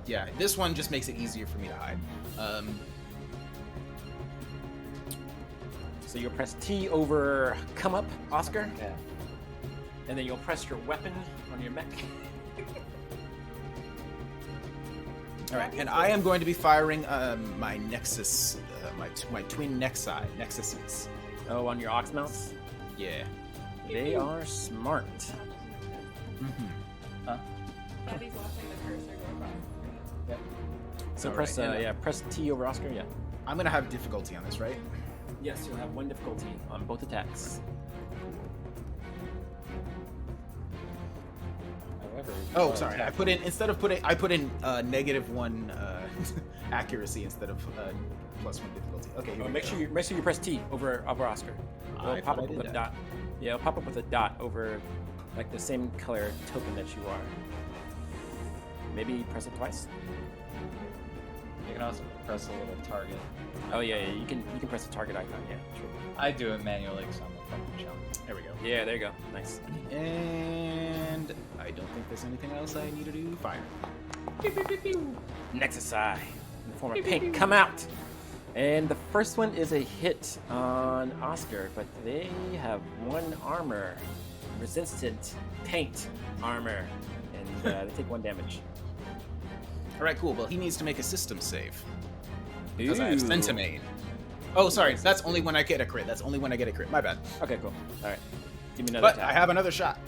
Yeah, this one just makes it easier for me to hide. So you'll press T over come up, Oscar. Yeah. And then you'll press your weapon on your mech. All right, and I am going to be firing my Nexus, my twin Nexuses. Oh, on your ox mounts? Yeah. They are smart. Abby's watching the cursor go across the screen. Yep. So All press right, press T over Oscar, yeah. I'm gonna have difficulty on this, right? Yes, you'll have 1 difficulty on both attacks. However, Oh, sorry. I put in -1 accuracy instead of +1 difficulty. Okay. Here we Make go. sure you press T over Oscar. It'll I pop thought up I with did a that. dot. Yeah, it'll pop up with a dot over like the same color token that you are. Maybe press it twice. You can also press a little target. Oh yeah, you can press the target icon. Yeah, sure. I do it manually because I'm a fucking chump. There we go. Yeah, there you go. Nice. And I don't think there's anything else I need to do. Fire. Nexus Eye in the form of pink come out. And the first one is a hit on Oscar, but they have 1 armor, resistant paint armor, and they take 1 damage. All right, cool. Well, he needs to make a system save because I have Ooh. Centimane. Oh, sorry. That's only when I get a crit. My bad. Okay, cool. All right, give me another But attack. I have another shot.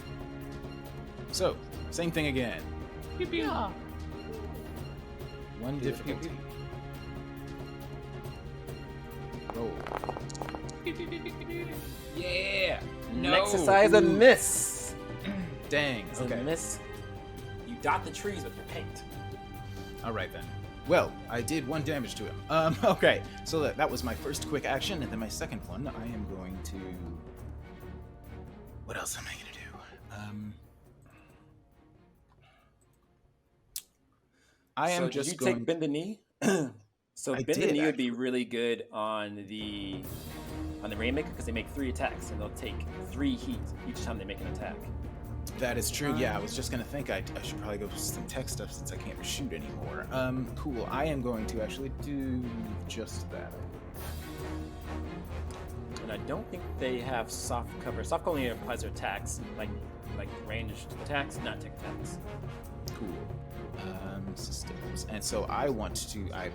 So, same thing again. Yeah. 1 difficulty. Roll. Yeah. No. Nexus Eye is a miss. Dang. It's Okay. a miss. You dot the trees with your paint. All right then. Well, I did 1 damage to him. Okay. So that was my first quick action, and then my second one, I am going to. What else am I gonna do? I am So just did you going. take Bend the Knee? So I Bend the did, Knee would be really good on the Rainmaker because they make 3 attacks and they'll take 3 heat each time they make an attack. That is true. Yeah, I was just gonna think I should probably go for some tech stuff since I can't shoot anymore. Cool. I am going to actually do just that. And I don't think they have soft cover. Soft cover only applies to attacks, like ranged attacks, not tech attacks. Cool. Systems. And so I want to. I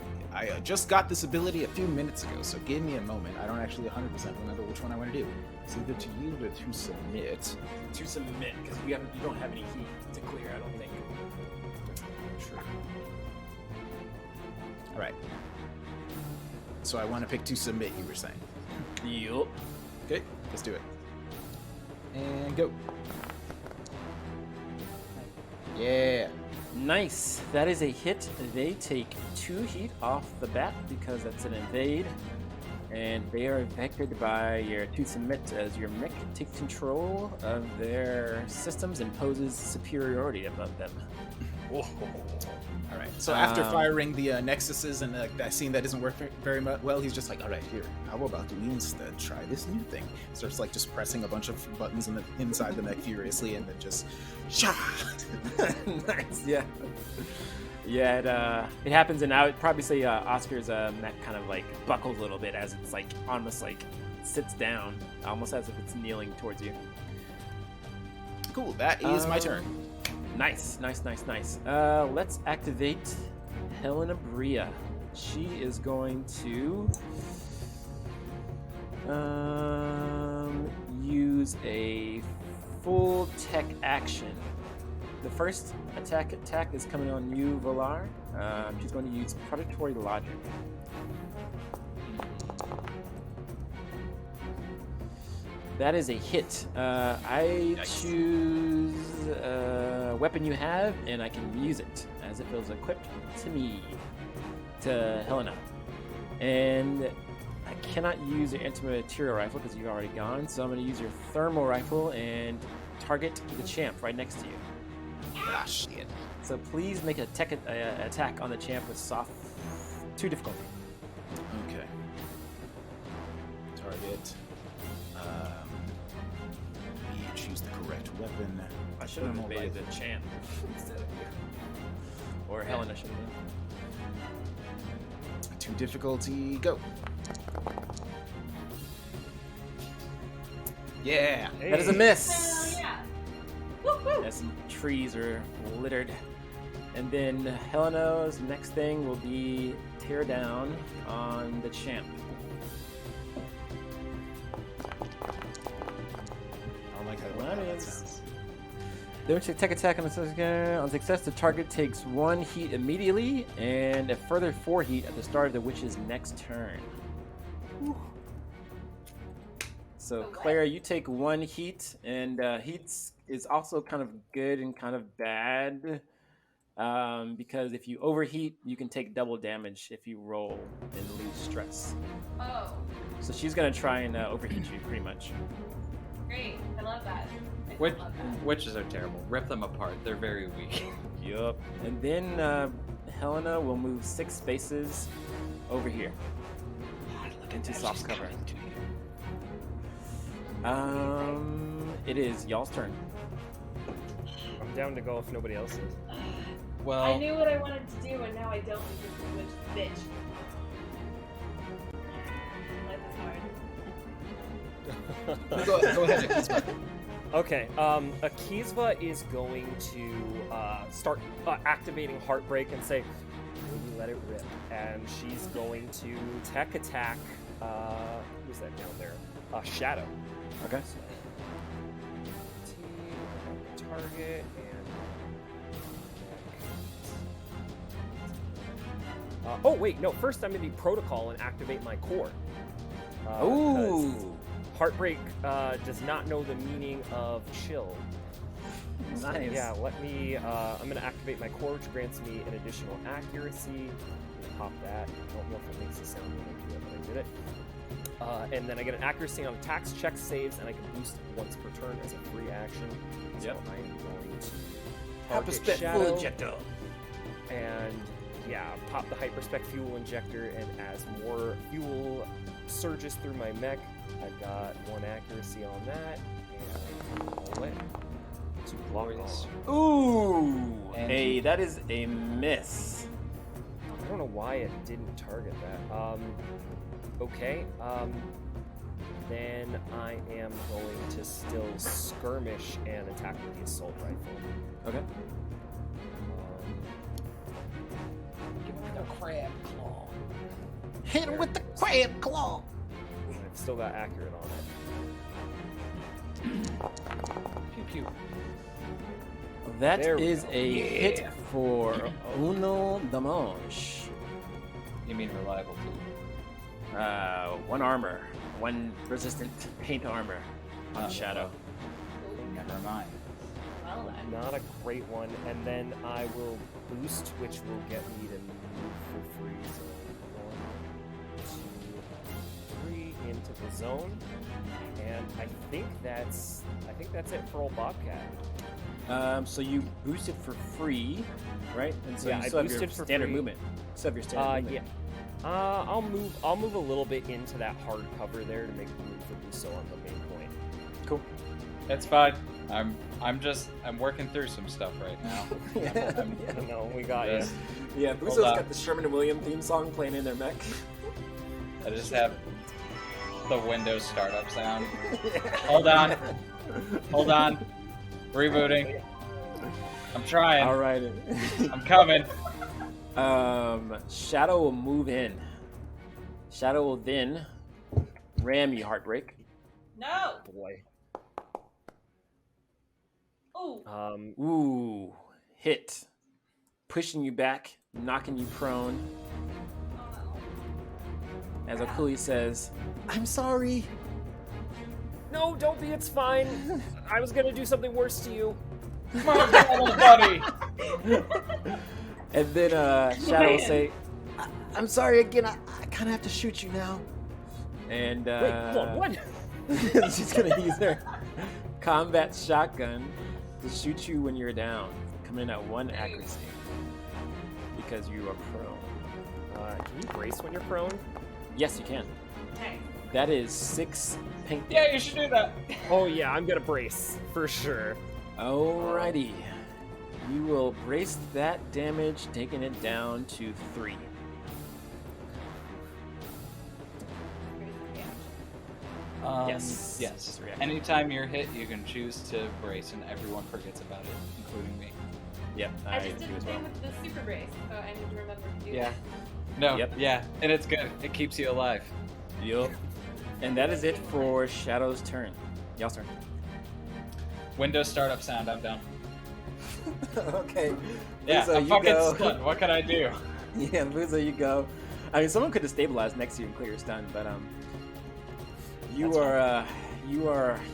just got this ability a few minutes ago, so give me a moment. I don't actually 100% remember which one I want to do. It's either to yield or to submit. To submit, because you don't have any heat to clear, I don't think. True. All right. So I want to pick to submit. You were saying. Yup. Okay, let's do it. And go. Yeah. Nice. That is a hit. They take 2 heat off the bat because that's an invade. And they are affected by your to submit as your mech takes control of their systems and poses superiority above them. All right. So after firing the Nexuses and that scene that doesn't work very well, he's just like, all right, here. How about we instead try this new thing? Starts like just pressing a bunch of buttons inside the mech furiously, and then just shot. Nice, yeah. Yeah, it happens, and I would probably say Oscar's neck kind of like buckles a little bit as it's like almost like sits down, almost as if it's kneeling towards you. Cool. That is my turn. Nice. Let's activate Helena Bria. She is going to use a full tech action. The first attack is coming on you, Valar. She's going to use Predatory Logic. That is a hit. I choose a weapon you have, and I can use it as it feels equipped to me, to Helena. And I cannot use your anti-material rifle because you've already gone, so I'm going to use your thermal rifle and target the champ right next to you. Ah, shit. So please make an attack on the champ with soft 2 difficulty. Okay. Target. You choose the correct weapon. I should have made it the champ instead of you. Or Helena should have been. 2 difficulty, go. Yeah. That is a miss. Hell yeah. Woo-hoo. As some trees are littered. And then Helena's next thing will be tear down on the champ. I don't like how that sounds. They would take attack on the on success. The target takes 1 heat immediately and a further 4 heat at the start of the witch's next turn. Whew. So Clara, you take 1 heat, and heat is also kind of good and kind of bad because if you overheat, you can take double damage if you roll and lose stress. Oh, So she's gonna try and overheat you pretty much. great. I love that. I Witch, love that. witches are terrible. Rip them apart. They're very weak. Yup. And then Helena will move 6 spaces over here into soft cover. It is y'all's turn. I'm down to go if nobody else is. Well, I knew what I wanted to do, and now I don't because the witch bitch. Life is hard. Go ahead, Akizma. Okay, Akizva is going to start activating Heartbreak and say, "Maybe let it rip." And she's going to tech attack. Who's that down there? Shadow. Okay. Target and. Oh wait, no. First, I'm gonna do Protocol and activate my core. Ooh. Because Heartbreak does not know the meaning of chill. So, Nice. yeah, let me. I'm going to activate my core, which grants me an additional accuracy. Pop that. I don't know if it makes a sound when I do it, but I did it. And then I get an accuracy on attacks, checks, saves, and I can boost once per turn as a free action. So Yep. I am going to Hyperspec target Shadow. full ejector. And yeah, pop the Hyperspec fuel injector, and as more fuel surges through my mech, I've got 1 accuracy on that, and all in to block all. Ooh. And Hey, that is a miss. I don't know why it didn't target that. Okay. Then I am going to still skirmish and attack with the assault rifle. Okay. give me the crab claw. Hit him with the crab claw. I've still got accurate on it. Pew pew. That There we is go. a hit for Uno Damage. You mean reliable too? 1 armor, 1 resistant paint armor on Shadow. Never mind. Well then. Not a great one. And then I will boost, which will get me to move for free. So 1, 2, 3 into the zone. And I think that's it for old Bobcat. So you boosted for free, right? And so Yeah, you I still have your boosted for standard free. movement. Still have your standard Yeah. movement. I'll move a little bit into that hard cover there to make room for Buso on the main point. Cool. That's fine. I'm working through some stuff right now. No, we got Yeah. you. Yeah, Hold Buzo's on. got the Sherman and Williams theme song playing in their mech. I just have the Windows startup sound. Hold on. Rebooting. I'm trying. All right. I'm coming. Shadow will move in. Shadow will then ram you, Heartbreak. No. Boy. Ooh. Ooh, hit. Pushing you back, knocking you prone. Oh As Okuli says, I'm sorry. No, don't be. It's fine. I was gonna do something worse to you. Come on, little buddy. And then Shadow will Man. say, I'm sorry again, I kind of have to shoot you now. And Wait, hold on, what? she's going to use her combat shotgun to shoot you when you're down. Coming in at 1 accuracy. Because you are prone. Can you brace when you're prone? Yes, you can. Okay. That is 6 paint Yeah, damage. you should do that. Oh yeah, I'm gonna brace for sure. Alrighty. You will brace that damage, taking it down to 3. Yes. Yes. It's a reaction. Anytime you're hit, you can choose to brace, and everyone forgets about it, including me. Yep, I I just do did the as thing well. with the super brace, so I need to remember to do Yeah. that. No. Yep. Yeah, and it's good. It keeps you alive. Yup. And that is it for Shadow's turn. Y'all's turn. Windows startup sound. I'm done. Okay. Yeah, Buzo, I'm you fucking go. stunned. What can I do? Yeah, Buzo, you go. I mean, someone could have stabilized next to you and clear your stun, but you are,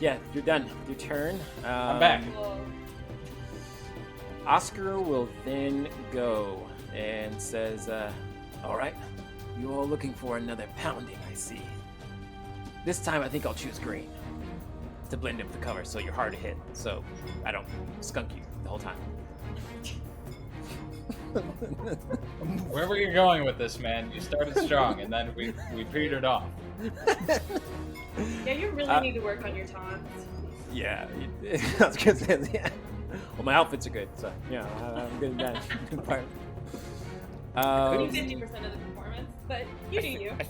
yeah, you're done. Your turn. I'm back. Whoa. Oscar will then go and says, all right, you all looking for another pounding, I see. This time I think I'll choose green to blend in with the cover so you're hard to hit, so I don't skunk you the whole time. Where were you going with this, man? You started strong, and then we petered off. Yeah, you really need to work on your taunts. Yeah, I was gonna say, yeah. Well, my outfits are good, so yeah, I'm good at that good part. Only 50% of the performance, but you do you. I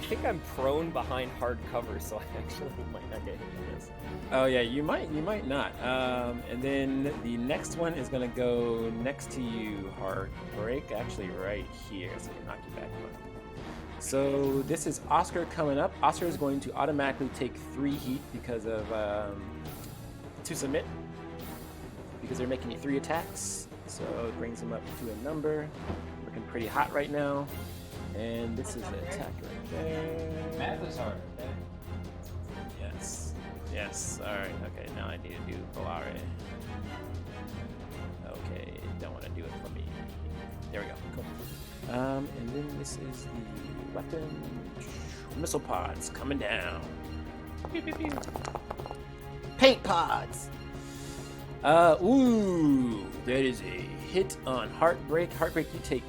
think I'm prone behind hard cover, so I actually might not get hit by this. Oh yeah, you might not. And then the next one is gonna go next to you, Heartbreak, actually right here, so you knock you back one. So this is Oscar coming up. Oscar is going to automatically take 3 heat because of to submit, because they're making 3 attacks. So it brings him up to a number. Looking pretty hot right now. And this is an attack right there. Math is hard. Okay? Yes. Yes. All right. Okay. Now I need to do Volare. Okay. Don't want to do it for me. There we go. Cool. And then this is the weapon. Missile pods coming down. Pew, pew, pew. Paint pods. Ooh. That is a hit on Heartbreak. Heartbreak, you take.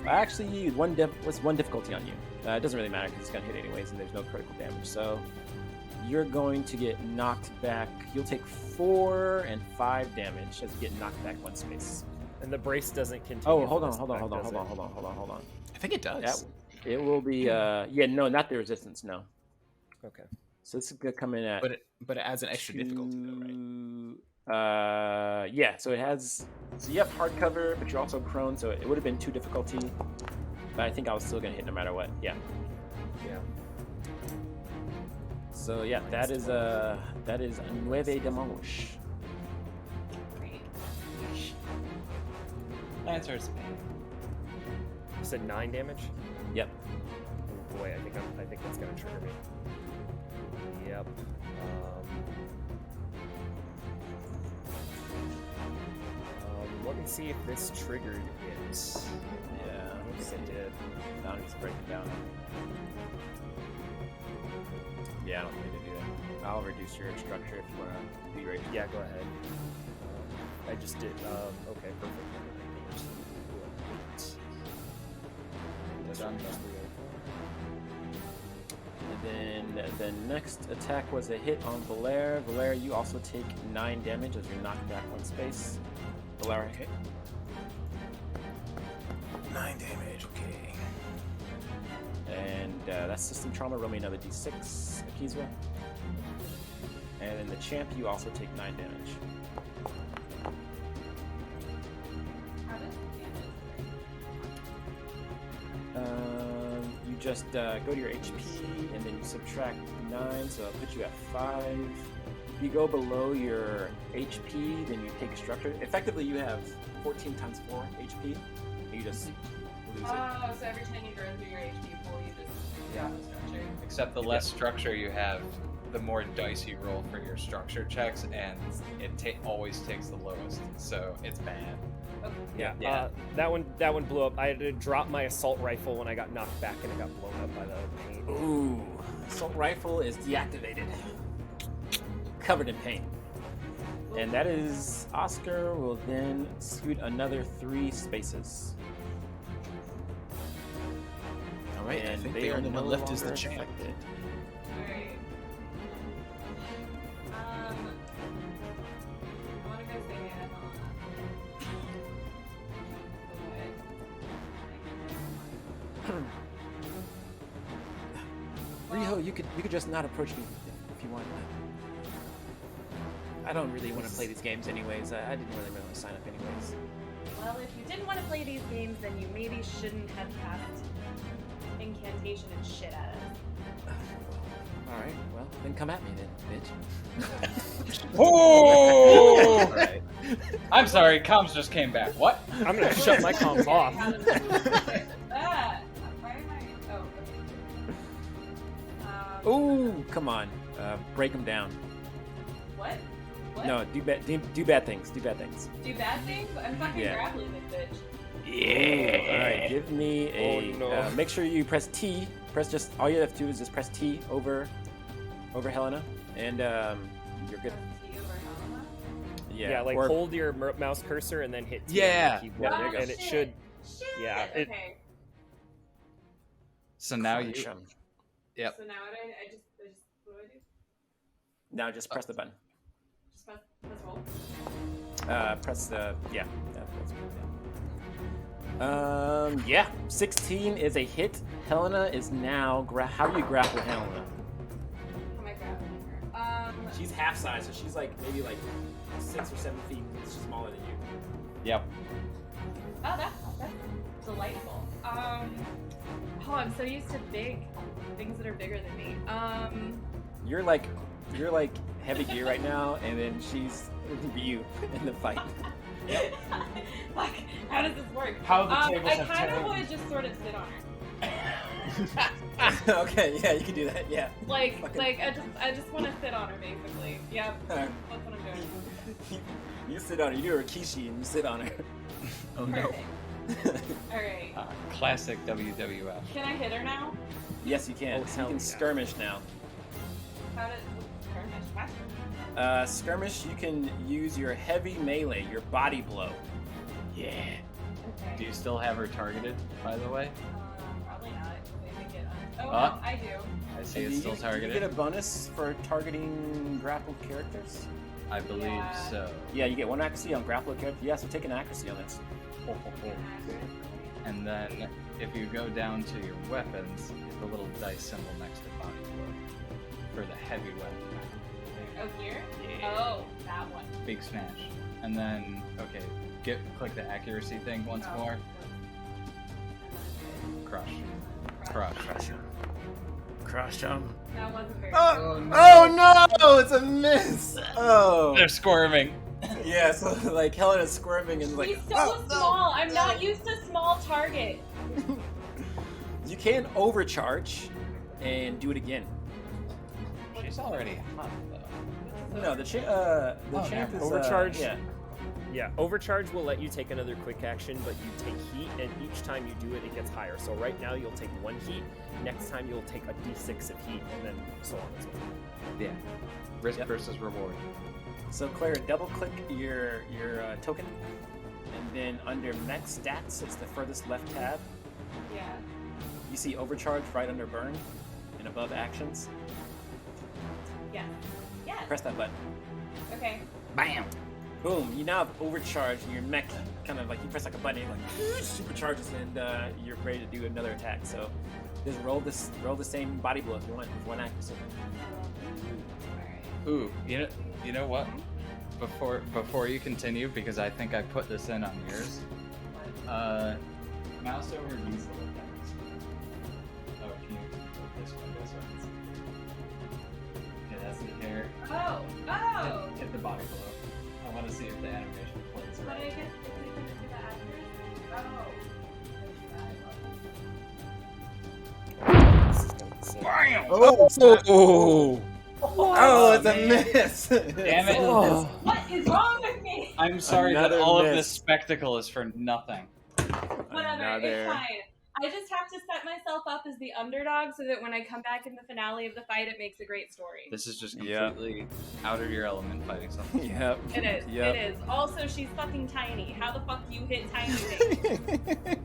Actually, what's 1 difficulty on you? It doesn't really matter because it's gonna hit anyways, and there's no critical damage. So you're going to get knocked back. You'll take 4 and 5 damage as you get knocked back 1 space. And the brace doesn't continue. Oh, hold for on, this hold on, attack, hold on, does hold on, it? hold on. I think it does. It will be. Yeah, no, not the resistance. No. Okay. So this is gonna come in at. But it adds an extra difficulty though, right? 2, yeah. So it has. So you have hardcover, but you're also prone, so it would have been 2 difficulty. But I think I was still gonna hit no matter what. Yeah. Yeah. So yeah, that is 9 damage. Great. Lancer's You said 9 damage? Yep. Oh boy, I think that's gonna trigger me. Yep. Let me see if this triggered it. Yeah. I think it did. Now he's breaking down. Yeah, I don't need to do that. I'll reduce your structure if you want to be ready. Yeah, go ahead. I just did. Okay, perfect. done. Then the next attack was a hit on Valere. Valere, you also take 9 damage as you're knocked back 1 space. Valere, hit. 9 damage, okay. And that's system trauma. Roll me another d6, Akizwa. And then the champ, you also take 9 damage. How does You just go to your HP and then you subtract 9, so it'll put you at 5. If you go below your HP, then you take a structure. Effectively, you have 14 times 4 HP. And you just lose it. Oh, so every time you burn through your HP pool, you just drop a structure. Except the less structure you have, the more dice you roll for your structure checks, and it always takes the lowest, so it's bad. Okay. Yeah. That one blew up. I had to drop my assault rifle when I got knocked back, and it got blown up by the paint. Ooh, assault rifle is deactivated. Covered in paint. And that is Oscar will then scoot another 3 spaces. All right, I And think they the are only no one left is the longer champ. affected. Alright. I want to go say Riho, you could just not approach me if you want. I don't really want to play these games anyways. I didn't really want to sign up anyways. Well, if you didn't want to play these games, then you maybe shouldn't have cast incantation and shit at us. Alright, well, then come at me then, bitch. Oh! Right. I'm sorry, comms just came back. What? I'm gonna shut my comms off. How does ah! Why am I? Oh, okay. Ooh, come on. Break them down. What? What? No, do bad things. Do bad things. Do bad things? I'm fucking Yeah. grappling this bitch. Yeah. All right. Give me a. Oh, no. Make sure you press T. Press just all you have to do is just press T over Helena, and you're good. T over Helena? Yeah, like or- hold your mouse cursor and then hit T Yeah. on the keyboard, Yeah, there you go. and it should. Shit. Yeah, Okay. So now you. Crunch 'em. Yep. So now what I just what do I do? Now just press the button. Just press roll. Press the yeah. That's good. Yeah. 16 is a hit. Helena is now. How do you grapple Helena? How am I grappling her? She's half size, so she's like maybe like 6 or 7 feet. She's smaller than you. Yep. Oh, that's delightful. Oh, I'm so used to things that are bigger than me. You're like heavy gear right now, and then she's you in the fight. Fuck, how does this work? How the tables I have kind of turned. want to just sort of sit on her. Okay, yeah, you can do that. Yeah. Like Fucking- I just want to sit on her basically. Yep, Alright. that's what I'm doing. You sit on her. You do a Rikishi and you sit on her. Oh no. Perfect. All right. Classic WWF. Can I hit her now? Yes, you can. Oh, So you hell can yeah. skirmish now. How did skirmish? What? Skirmish, you can use your heavy melee, your body blow. Yeah. Okay. Do you still have her targeted, by the way? Probably not. They make it. Oh, Huh? no, I do. I see And it's do still you targeted. get a bonus for targeting grappled characters? I believe Yeah. so. Yeah, you get 1 accuracy on grappled character. Yeah, so take an accuracy on this. And then if you go down to your weapons, the little dice symbol next to body blow for the heavy weapon. Oh, here? Yeah. Oh, that one. Big smash. And then, okay, click the accuracy thing once Oh. more. Crush. Crush. Crush him. That wasn't very Oh, good. no! It's a miss! Oh. They're squirming. Yeah, so like Helena's squirming and like. He's so "Oh, no, small. I'm no." not used to small targets. You can overcharge and do it again. She's already hot, though. No, the champ never. is Overcharge? Yeah. Yeah, overcharge will let you take another quick action, but you take heat, and each time you do it, it gets higher. So right now you'll take 1 heat. Next time you'll take a d6 of heat, and then so on and so forth. Yeah. Risk Yep. versus reward. So Clara, double click your token, and then under max stats, it's the furthest left tab. Yeah. You see overcharge right under burn, and above actions. Yes. Yes. Press that button. Okay. Bam! Boom! You now have overcharged, and your mech kind of like you press like a button, and it like supercharges, and you're ready to do another attack. So just roll the same body blow if you want with one accuracy. Alright. Ooh, you know what? Before you continue, because I think I put this in on yours. Mouse over these little things. Oh, can you put this one this way? Okay, that's the hair. Oh! Hit the body below. I want to see if the animation plays But I right. guess if we can do the accuracy. Bam! Oh! Oh, it's a miss! Damn it! Oh. What is wrong with me? I'm sorry that Another all of miss. this spectacle is for nothing. Whatever, Another- it's fine. I just have to set myself up as the underdog so that when I come back in the finale of the fight, it makes a great story. This is just Yeah. completely out of your element fighting something. Yep. It is. Yep. It is. Also, she's fucking tiny. How the fuck do you hit tiny things?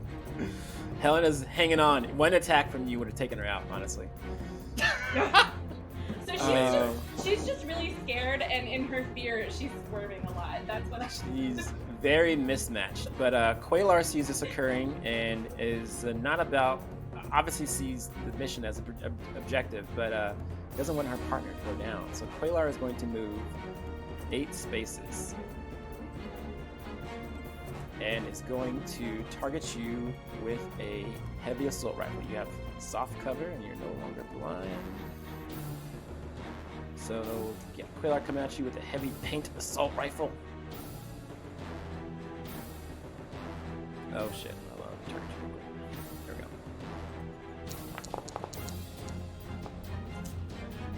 Helena's hanging on. One attack from you would have taken her out, honestly. So she's just really scared, and in her fear, she's swerving a lot. That's what She's very mismatched. But Quaylar sees this occurring and is not about. Obviously, sees the mission as an objective, but doesn't want her partner to go down. So Quaylar is going to move 8 spaces and is going to target you with a heavy assault rifle. You have soft cover and you're no longer blind. So, yeah, Quaylar coming at you with a heavy paint assault rifle. Oh shit, I'll target you real quick. There we go.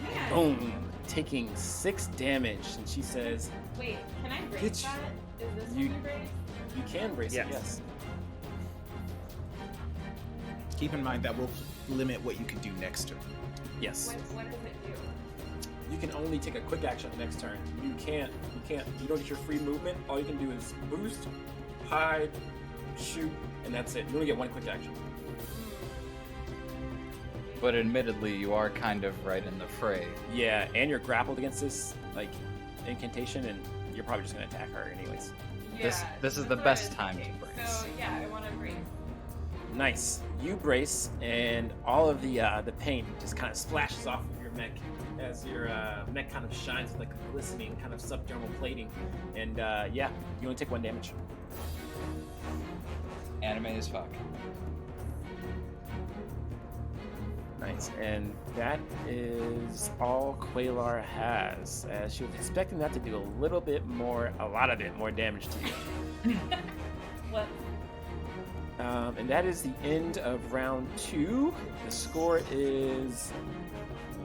Man. Boom! Taking 6 damage, and she says, Wait, can I brace Bitch. that? Is this You- when you brace? you can brace it, yes. Keep in mind that will limit what you can do next turn. Yes. What does it do? You can only take a quick action next turn. You don't get your free movement. All you can do is boost, hide, shoot, and that's it. You only get one quick action. But admittedly, you are kind of right in the fray. Yeah, and you're grappled against this, like, incantation, and you're probably just gonna attack her anyways. This That's is the what I best was time to thinking. brace. So yeah, I want to brace. Nice. You brace, and all of the paint just kind of splashes off of your mech as your mech kind of shines with like a glistening kind of subdermal plating. And yeah, you only take 1 damage. Anime as fuck. Nice. And that is all Quaylar has. She was expecting that to do a lot of it more damage to you. What? And that is the end of round 2. The score is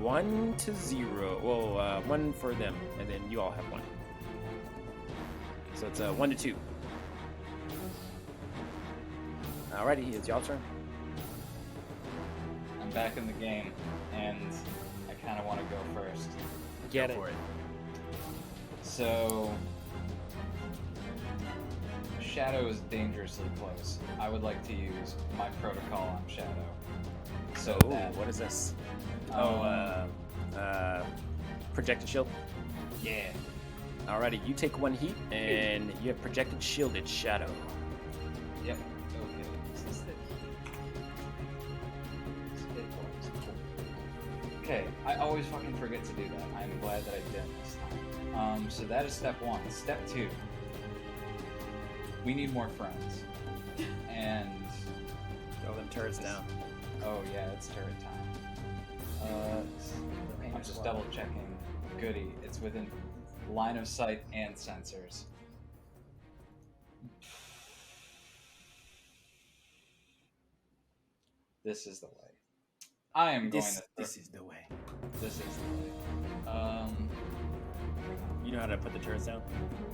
1-0. Well, 1 for them, and then you all have 1. So it's 1-2. Alrighty, it's y'all turn. I'm back in the game, and I kind of want to go first. Get Go it. for it. So, Shadow is dangerously close. I would like to use my protocol on Shadow. So Oh, that, what is this? um, Projected shield. yeah. Alrighty, you take 1 heat, and you have projected shielded shadow. Yep. Okay. Is this the hit points? Okay. I always fucking forget to do that. I'm glad that I didn't this time. So that is step 1. Step 2. We need more friends. And Throw them turrets down. oh yeah, it's turret time. I'm just double checking. Goody. It's within line of sight and sensors. This is the way. I am going to. This is the way. This is the way. You know how to put the turrets down?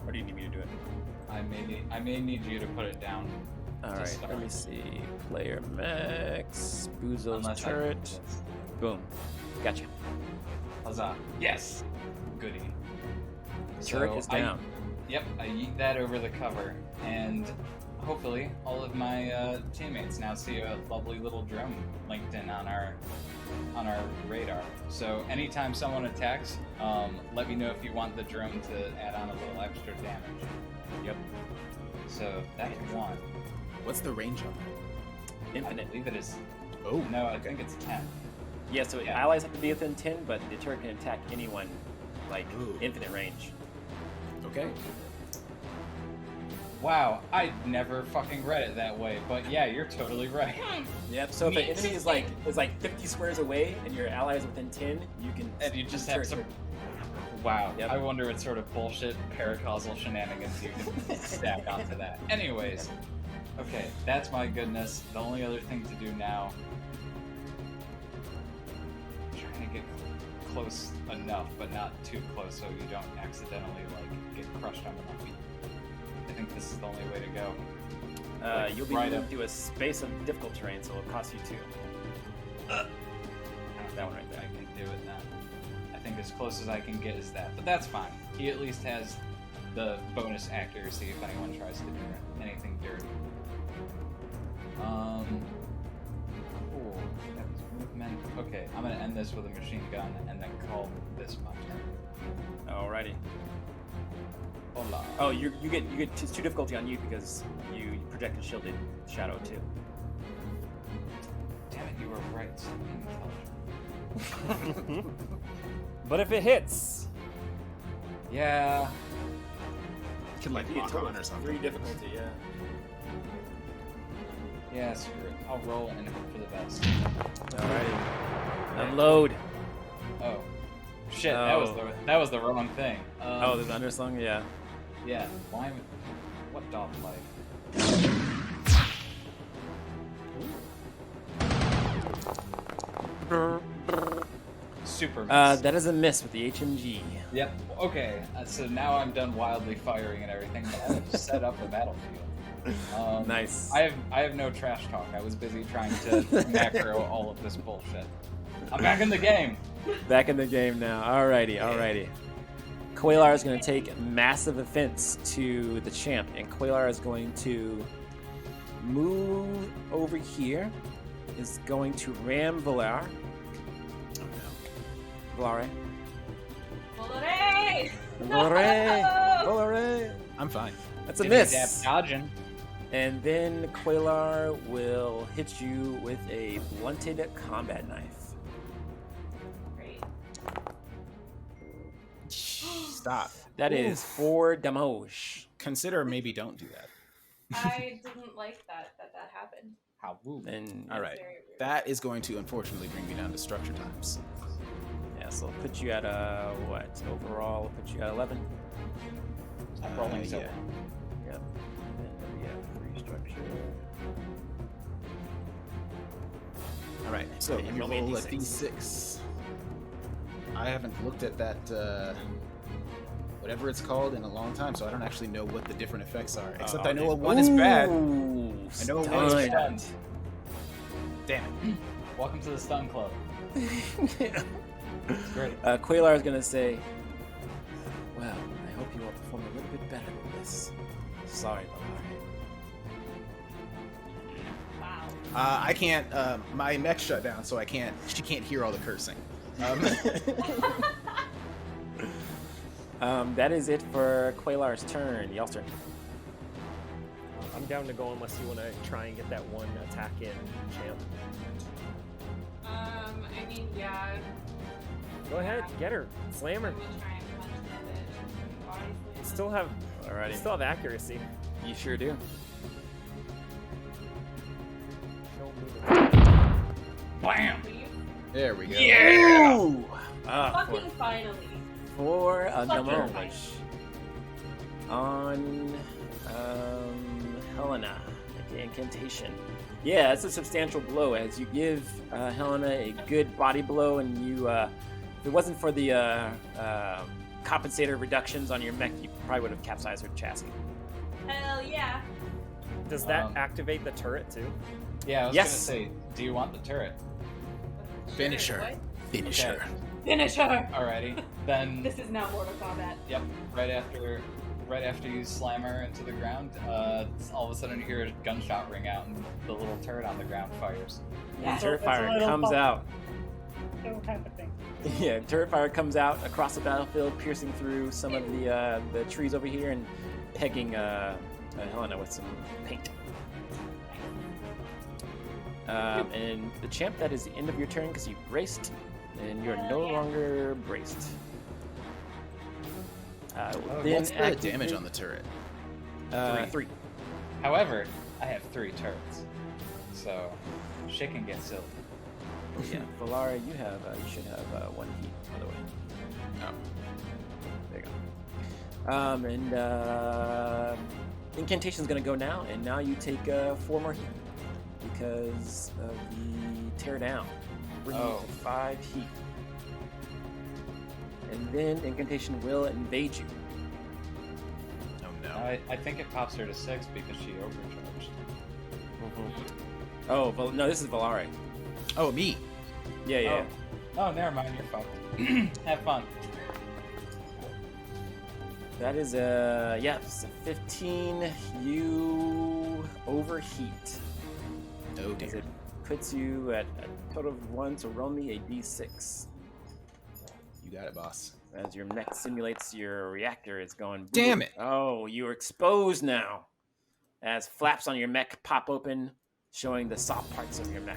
Or do you need me to do it? I may need you to put it down. Alright, start. let me see. Player Max, Buzo's Unless turret. Yes. Boom. Gotcha. Huzzah. Yes. Goody. Turret So is down. Yep, I yeet that over the cover, and hopefully all of my teammates now see a lovely little drone linked in on our radar. So anytime someone attacks, let me know if you want the drone to add on a little extra damage. Yep. So that's one. What's the range on that? Infinite. I believe it is. Oh, No, I think it's 10. Yeah, so Yeah. allies have to be within 10, but the turret can attack anyone, like, Ooh. infinite range. Okay. Wow, I never fucking read it that way, but yeah, you're totally right. Yep, so if an enemy is like 50 squares away and your ally is within 10, you can... And you just have turret- some. Wow, Yep. I wonder what sort of bullshit paracausal shenanigans you can stack onto that. Anyways, okay, that's my goodness. The only other thing to do now. Trying to get close enough, but not too close so you don't accidentally like get crushed under my feet. I think this is the only way to go. You'll be right moved up. to a space of difficult terrain, so it'll cost you 2. That one right I there. can do it then. I think as close as I can get is that, but that's fine. He at least has the bonus accuracy if anyone tries to do anything dirty. Cool. That was movement. Okay, I'm gonna end this with a machine gun and then call this my turn. Alrighty. Hola. Oh, you get it's 2 difficulty on you because you projected shielded shadow too. Damn it, you were right. So intelligent. But if it hits, Yeah. Can like It'd be a lock total on or of something. 3 difficulty, yeah. Yeah, screw it. I'll roll and hope for the best. Alrighty. Unload. Oh. Shit, Oh. that was the wrong thing. Oh, there's an underslung? Yeah. Yeah, why? What dog life? Super miss. That is a miss with the HMG. Yep. Okay. So now I'm done wildly firing and everything, but I have set up a battlefield. Nice. I have no trash talk. I was busy trying to macro all of this bullshit. I'm back in the game. Back in the game now. Alrighty. Quailar is going to take massive offense to the champ, and Quailar is going to move over here. Is going to ram Valar. Valare. Volare! Valare. I'm fine. That's a Dippity miss. dap dodging. And then Quailar will hit you with a blunted combat knife. Great. Stop. That is 4 damage. Consider maybe don't do that. I didn't like that happened. How woo. And All right. Very weird. That is going to unfortunately bring me down to structure times. yeah, so it'll put you at what? Overall, it'll put you at 11. Stop rolling so yeah. well. Yep. And then we have free structure. All right. So Okay, you roll me a roll a D6. D6. I haven't looked at that, whatever it's called, in a long time, so I don't actually know what the different effects are. Except I know a 1 is bad. I know one is bad. Stunned. Damn it. Welcome to the stun club. It's great. Quailar is going to say, well, I hope you all perform a little bit better than this. Sorry, Wow. I can't, my mech shut down, so she can't hear all the cursing. That is it for Quailar's turn. Y'all's turn. I'm down to go unless you want to try and get that one attack in, champ. I mean, yeah. Go ahead, get her, slam her. I'm gonna try and punch the bitch. Body You slam. still have, Alrighty. you still have accuracy. You sure do. Show me the- Bam! Please. There we go. Ooh! Fucking finally. For a Fucking damage on Helena, the incantation. Yeah, it's a substantial blow as you give Helena a good body blow, and you, if it wasn't for the compensator reductions on your mech, you probably would have capsized her chassis. Hell yeah. Does that activate the turret too? Yeah, I was Yes. gonna say, do you want the turret? Finish Sure, her. what? Finish Okay. her. Finish her. Alrighty. Then This is now Mortal Kombat. yep, right after right after you slam her into the ground, all of a sudden you hear a gunshot ring out, and the little turret on the ground fires. Yeah, It's turret a fire little comes pop- out. Little type of thing. Yeah, turret fire comes out across the battlefield, piercing through some of the trees over here and pegging Helena with some paint. And the champ, that is the end of your turn because you braced, and you're no longer braced. What's the damage on the turret? 3. However, I have 3 turrets, so shit can get silly. Yeah, Valara, you should have 1 heat, by the way. Oh. There you go. And incantation's gonna go now, and now you take 4 more heat because of the tear down. Bring you to 5 heat. And then incantation will invade you. Oh no. I think it pops her to 6 because she overcharged. Oh, no, this is Valare. Oh, me. Yeah. Oh, never mind. You're fucked. Have fun. That is a 15. You overheat. Oh As dear. it puts you at a total of 1, so roll me a d6. You got it, boss. As your mech simulates your reactor, it's going. Damn it. Oh, you're exposed now. As flaps on your mech pop open, showing the soft parts of your mech.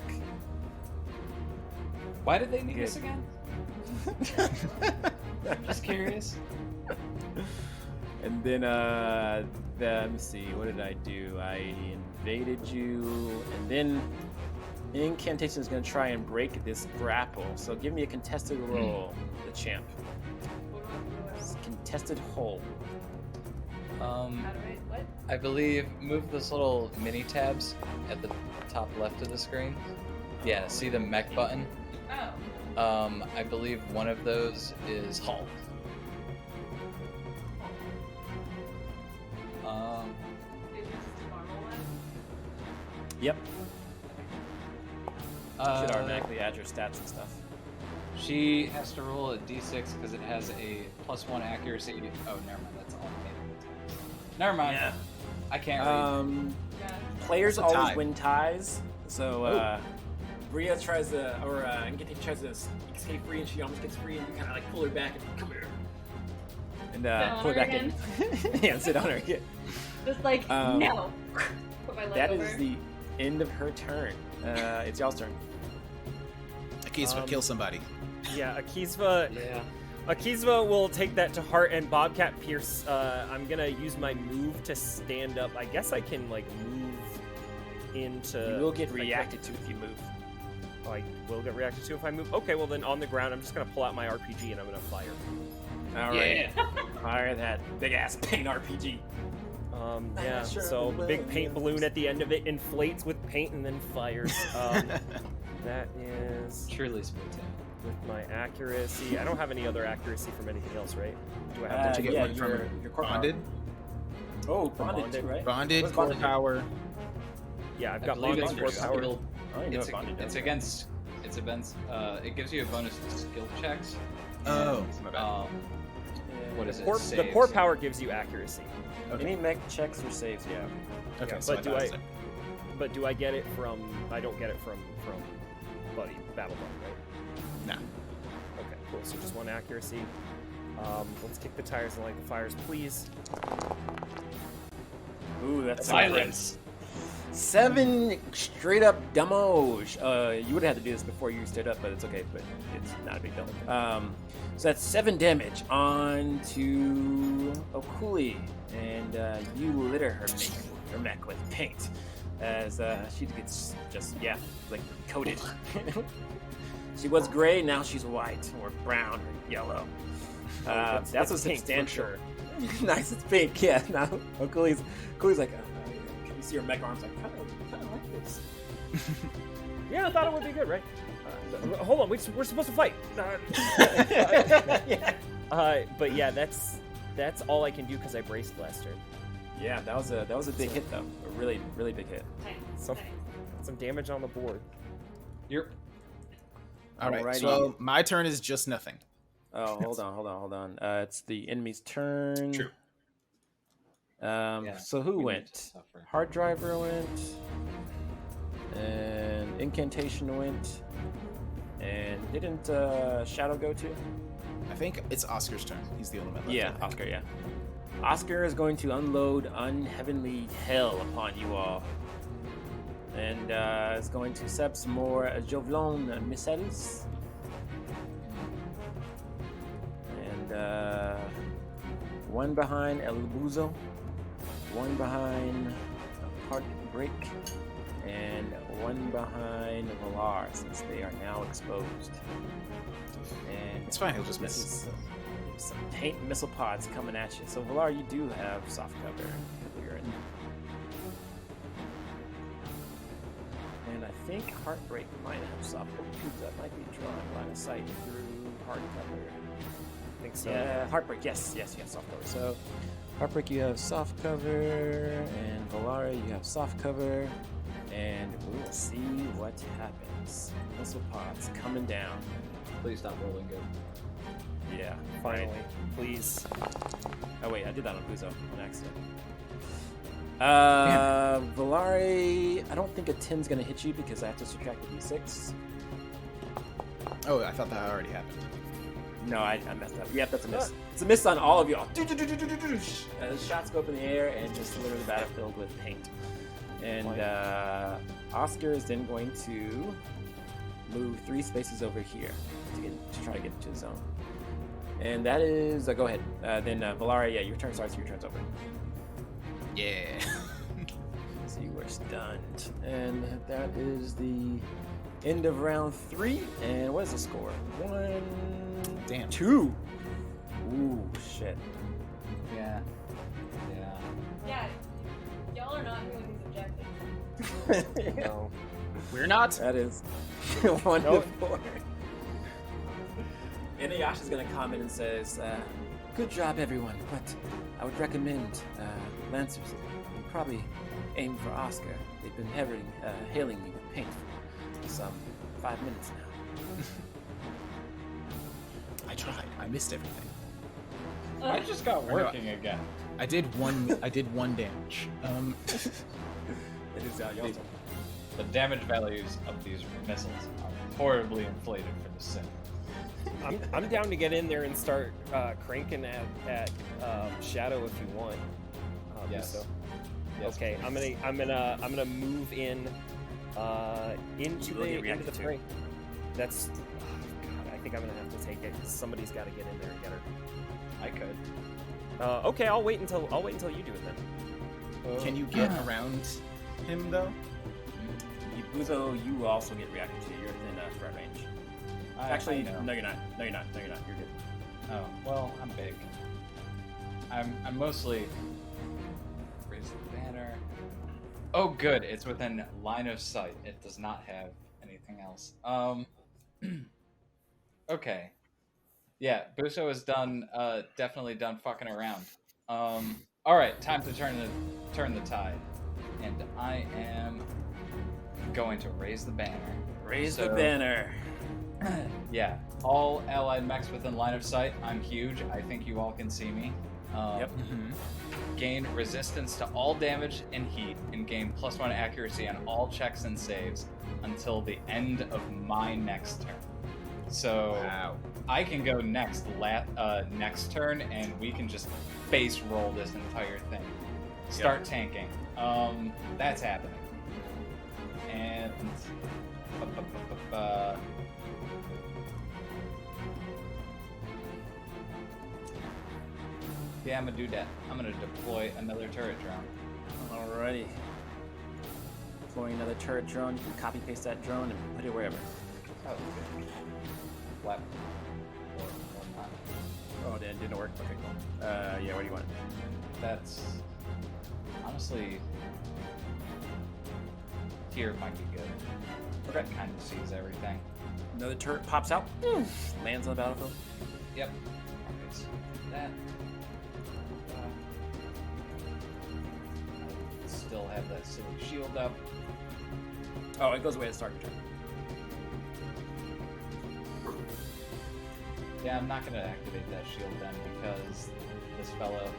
Why did they need Good. us again? Just curious. And then, let me see, what did I do? I invaded you, and then incantation is going to try and break this grapple. So give me a contested roll, the champ. It's contested hold. How do I, what? I believe move those little mini tabs at the top left of the screen. Yeah, see the mech button? Oh. I believe one of those is halt. Is it just a normal one? Yep. Should Uh, automatically add your stats and stuff. She has to roll a d6 because it has a +1 accuracy. Oh, never mind. That's all. Never mind. Yeah. I can't read. Yeah. Players What's a always tie? win ties. So, Bria tries to, or Incantation tries to escape free, and she almost gets free, and you kind of like pull her back and come here. And Sit pull on her her back in. Yeah, sit on her. Yeah. Just like, no. Put my leg That over. is the end of her turn. It's y'all's turn. Akisva, kill somebody. Yeah, Akisva. Yeah. Akisva will take that to heart, and Bobcat Pierce. I'm gonna use my move to stand up. I guess I can like move into. You will get like, reacted to if you move. Oh, I will get reacted to if I move. Okay, well then on the ground, I'm just gonna pull out my RPG and I'm gonna fire. All right. Fire that big ass paint RPG. Yeah. sure So will, big paint yes. balloon at the end of it inflates with paint and then fires. That is Truly spectacular. with my accuracy. I don't have any other accuracy from anything else, right? Do I have Don't you get yeah, one from your core bonded? Power. Oh, bonded too, right? Bonded, What's core bonded? power. Yeah, I've I got believe bonded it's core for power. skill. I don't know It's, what bonded does. it's against. It's against. It gives you a bonus to skill checks. Oh, And, my bad. What is it? The core power gives you accuracy. Okay. Any mech checks or saves, yeah. Okay, yeah, so but do thought I- it was But do I get it from? I don't get it from Buddy Battle Buddy, right? No. Okay, cool. So just one accuracy. Let's kick the tires and light the fires, please. Ooh, that's Silence. 7 straight up demos. You would have had to do this before you stood up, but it's okay. But it's not a big deal. So that's 7 damage on to Okuli, and you litter her mech with paint as she gets just like coated. She was gray, now she's white or brown or yellow. That's a pink for substantial. sure. Nice, it's pink. Yeah. Now Okuli's like, can you see her mech arms? Like, kind of like this. Yeah, I thought it would be good, right? Hold on, we're supposed to fight. Yeah. But yeah, that's all I can do because I braced last turn. Yeah, that was a big hit though. A really, really big hit. Some damage on the board. You're. All right, Alrighty. so my turn is just nothing. Oh, hold on. It's the enemy's turn. True. So who we need went? to suffer. Hard Driver went, and Incantation went, and didn't Shadow go too? I think it's Oscar's turn. He's the only one left. Yeah, Oscar. Yeah. Oscar is going to unload unheavenly hell upon you all, and is going to sub some more Jovelon missiles, and one behind El Buzo, one behind Heartbreak, and one behind Valar, since they are now exposed. And It's fine. He'll just this miss. is some paint missile pods coming at you. So Valar, you do have soft cover. You're in. And I think Heartbreak might have soft cover too. That might be drawing line of sight through hard cover. I think so. Yeah, Heartbreak. Yes, soft cover. So Heartbreak, you have soft cover, and Valara, you have soft cover, and we will see what happens. Missile pods coming down. Please stop rolling good. Yeah, Finally, right. please. Oh wait, I did that on Buzo on accident. Valari, I don't think a 10's gonna hit you because I have to subtract the d6. Oh, I thought that already happened. No, I messed up. Yep, that's a miss. It's a miss on all of y'all. Shots go up in the air and just literally the battlefield with paint. And Oscar is then going to move 3 spaces over here to try to get into the zone. And that is go ahead. Then Valaria, yeah, your turn starts. Your turn's over. Yeah. So you were stunned, and that is the end of round 3. And what is the score? 1, Damn. 2. Ooh, shit. Yeah. Yeah, y'all are not doing these objectives. No. We're not. That is 1 to 4. Inuyasha's gonna comment and says, "Good job, everyone, but I would recommend Lancers probably aim for Oscar. They've been hailing me with paint for some 5 minutes now." I tried. I missed everything. I just got working again. I did one damage. It is y'all. The damage values of these missiles are horribly inflated for the sim. I'm down to get in there and start cranking at Shadow if you want. Yes. So. Yes, Okay, please. I'm gonna move in into You will get the reacted to. fray. That's God, I think I'm gonna have to take it because somebody's got to get in there and get her. I could. Okay, I'll wait until you do it then. Can you get around him though? Buzo, you also get reacted to. You're within threat range. Actually, I know. no, you're not. You're good. Oh, well, I'm big. I'm mostly raise the banner. Oh, good. It's within line of sight. It does not have anything else. Okay. Yeah, Buso is done. Definitely done fucking around. All right, time to turn the tide, and I am going to raise the banner. Raise the So- banner. Yeah, all allied mechs within line of sight. I'm huge. I think you all can see me. Yep. Gain resistance to all damage and heat, and gain +1 accuracy on all checks and saves until the end of my next turn. So Wow. I can go next next turn, and we can just base roll this entire thing. Start tanking. That's happening. And yeah, I'm gonna do that. I'm gonna deploy another turret drone. Alrighty. Deploying another turret drone. You can copy paste that drone and put it wherever. Oh, okay. Flap. Or not. Oh, it didn't work. Okay, cool. Yeah, what do you want? That's honestly here might be good. Okay. That kind of sees everything. Another turret pops out. Lands on the battlefield. Yep. Okay, so that. Still have that silly shield up. Oh, it goes away at the start of your turn. Yeah, I'm not gonna activate that shield then because this fella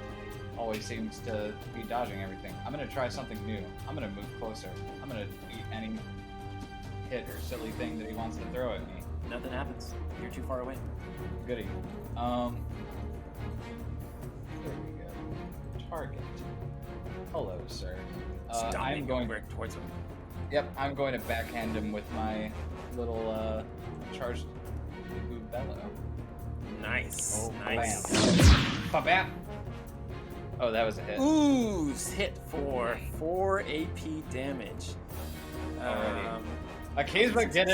always seems to be dodging everything. I'm gonna try something new. I'm gonna move closer. I'm gonna eat any hit or silly thing that he wants to throw at me. Nothing happens. You're too far away. Goody. Here we go. Target. Hello, sir. I'm going. back towards him. Yep, I'm going to backhand him with my little charged Ibu bellow. Nice. Oh, nice. Ba-bam. Oh, that was a hit. Ooh, hit for 4 AP damage. Akizma, get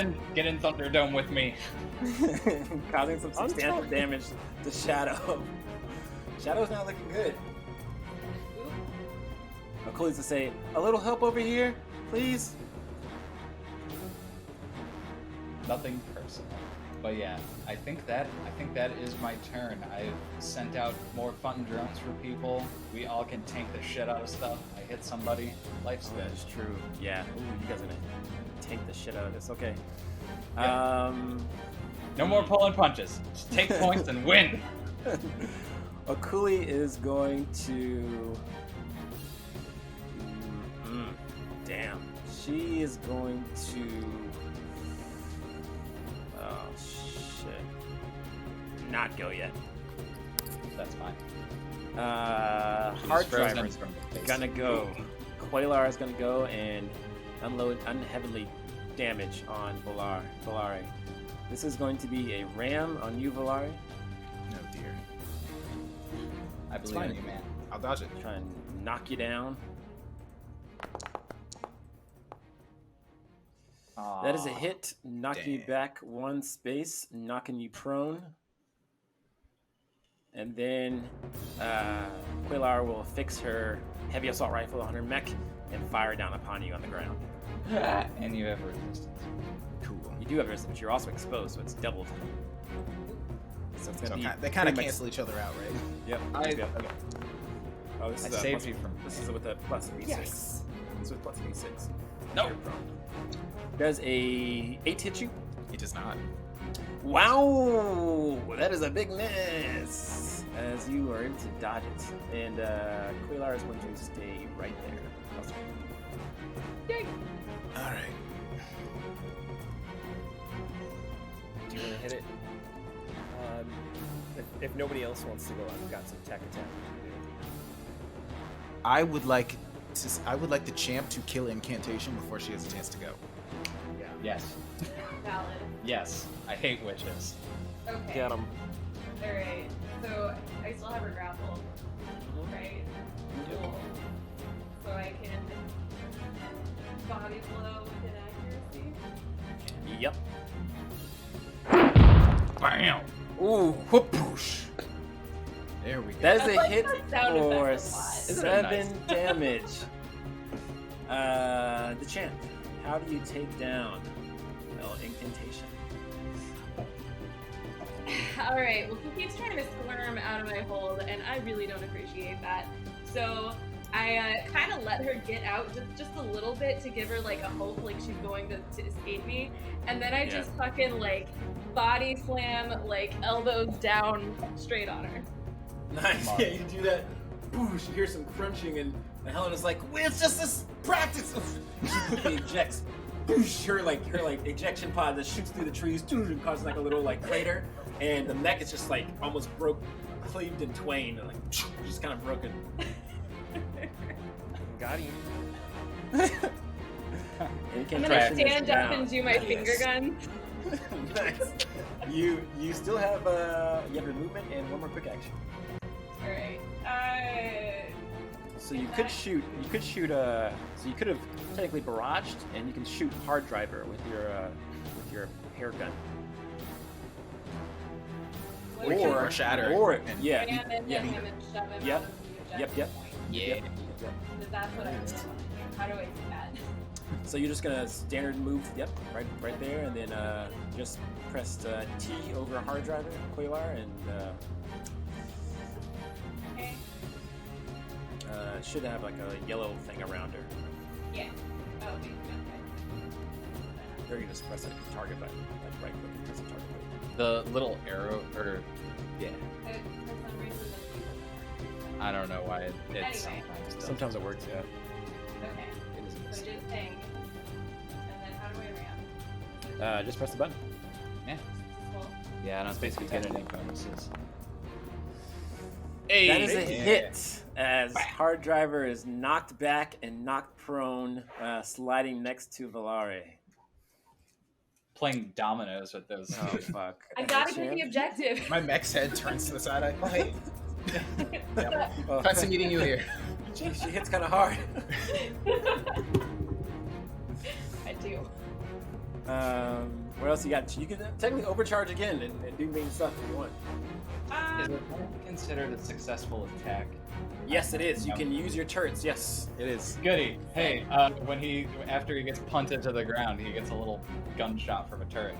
in Thunderdome with me. Causing some substantial damage to Shadow. Shadow's not looking good. Akuli's to say, a little help over here, please. Nothing personal. But yeah, I think that is my turn. I've sent out more fun drones for people. We all can tank the shit out of stuff. I hit somebody, life's Oh, good. that is true. Yeah. Ooh, you guys are gonna tank the shit out of this. Okay. Yeah. No more pulling punches. Just take points and win. Akuli is going to. Damn. She is going to. Oh shit. Not go yet. That's fine. Hard frozen Driver's from the face. gonna go. Quailar is gonna go and unload unheavenly damage on Volare. This is going to be a ram on you, Volare. No dear. I believe in you, man. I'll dodge it. Try and knock you down. That is a hit, knocking you Damn. back 1 space, knocking you prone. And then Quailar will fix her heavy assault rifle on her mech and fire down upon you on the ground. And you have resistance. Cool. You do have resistance, but you're also exposed, so it's doubled. So it's gonna be They kind of pretty much- cancel each other out, right? Yep. I Oh, this is saved you from. This is with a plus V6. Yes. This is with plus V6. No. You're prone. Does a 8 hit you? It does not. Wow, that is a big miss. As you are able to dodge it, and Quailar is going to stay right there. Yay! All right. Do you want to hit it? If nobody else wants to go, I've got some tech attack. I would like the champ to kill incantation before she has a chance to go. Yeah. Yes. Valid. Yes. I hate witches. Okay. Get him. Alright. So I still have her grapple. Right? Cool. So I can body blow with accuracy. Yep. Bam. Ooh, whoopoosh. There we go. That is I a like hit that sound for effect a lot. Isn't it nice? 7 damage. The champ, how do you take down incantation? Alright, well, he keeps trying to squirm out of my hold, and I really don't appreciate that. So I kind of let her get out just a little bit to give her like a hope, like she's going to escape me, and then I just fucking like body slam, like elbows down straight on her. Nice. Yeah, you do that. Boosh, you hear some crunching, and Helena's like, well, it's just this practice. She quickly ejects. Boosh, her ejection pod that shoots through the trees, and causes like a little like crater, and the mech is just like almost cleaved in twain, and like just kind of broken. Got him. I'm gonna stand up and do my finger guns. Nice. You still have your movement and 1 more quick action. All right. So you could shoot. So you could have technically barraged, and you can shoot hard driver with your hair gun. Or shatter. Or And- yeah. And then yeah. hit him and shove him Yep. out of the Yep. ejector point. Yeah. So that's what I really want to do. How do I do that? So you're just gonna standard move. Yep. Right there, and then just press T over hard driver, Quailar, and Okay. it should have like a yellow thing around her. Yeah. Oh, wait. Or you just press it target button, like right click and press the target button. The little arrow, or yeah. Okay. For some reason, I don't know why it Anyway. sometimes does. Sometimes it works, yeah. Okay. It is a So I miss. did thing. And then how do I ramp? Just press the button. Yeah. Well, Yeah, I don't think we get any bonuses. That is a Yeah. hit as Hard Driver is knocked back and knocked prone, sliding next to Valare. Playing dominoes with those. Oh fuck! I gotta get the objective. My mech's head turns to the side. Oh, hey, Oh, fancy meeting you here. she hits kind of hard. I do. What else you got? You can technically overcharge again and do main stuff if you want. Is it considered a successful attack? Yes, it is. You can use your turrets. Yes, it is. Goody. Hey, after he gets punted to the ground, he gets a little gunshot from a turret.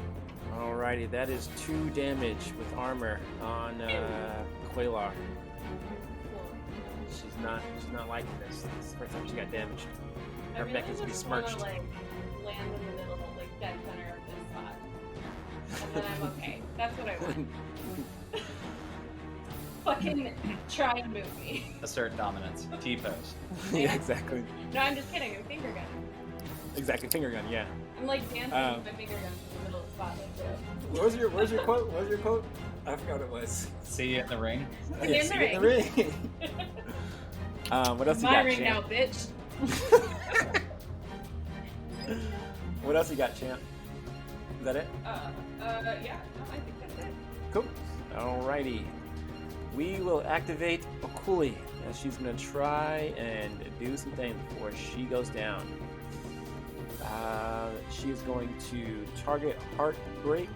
Alrighty, that is 2 damage with armor on Quaylar. She's not liking this. This is the first time she got damaged. I Her really mech is just wanna, besmirched. like, land in the middle, like dead center of this spot. And then I'm okay. That's what I want. Fucking try and move me. Assert dominance. T-pose. Yeah, exactly. No, I'm just kidding. I'm finger gunning. Exactly. Finger gun. Yeah. I'm like dancing with my finger guns in the middle of the spot like this. What was your quote? What was your quote? I forgot what it was. See you in the ring. See you in the see you ring. What else you My got, ring champ? now, bitch. What else you got, champ? Is that it? Yeah. No, I think that's it. Cool. Alrighty. We will activate Okuli as she's going to try and do some things before she goes down. She is going to target Heartbreak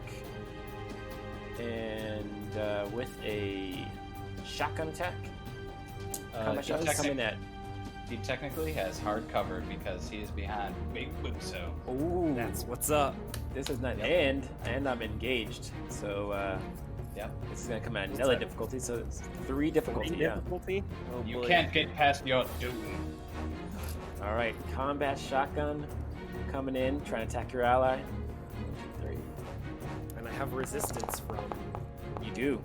and with a shotgun attack. Combat shotgun coming at. He technically has hard cover because he is behind Big Buso. Ooh, That's what's up. this is not Yep. and I'm engaged, so Yep. this is gonna come at another difficulty. So it's 3 difficulty. Yeah. Difficulty? Oh, You boy. can't get past your doom. All right, combat shotgun coming in, trying to attack your ally. 1, 2, And I have resistance from. 3. You do.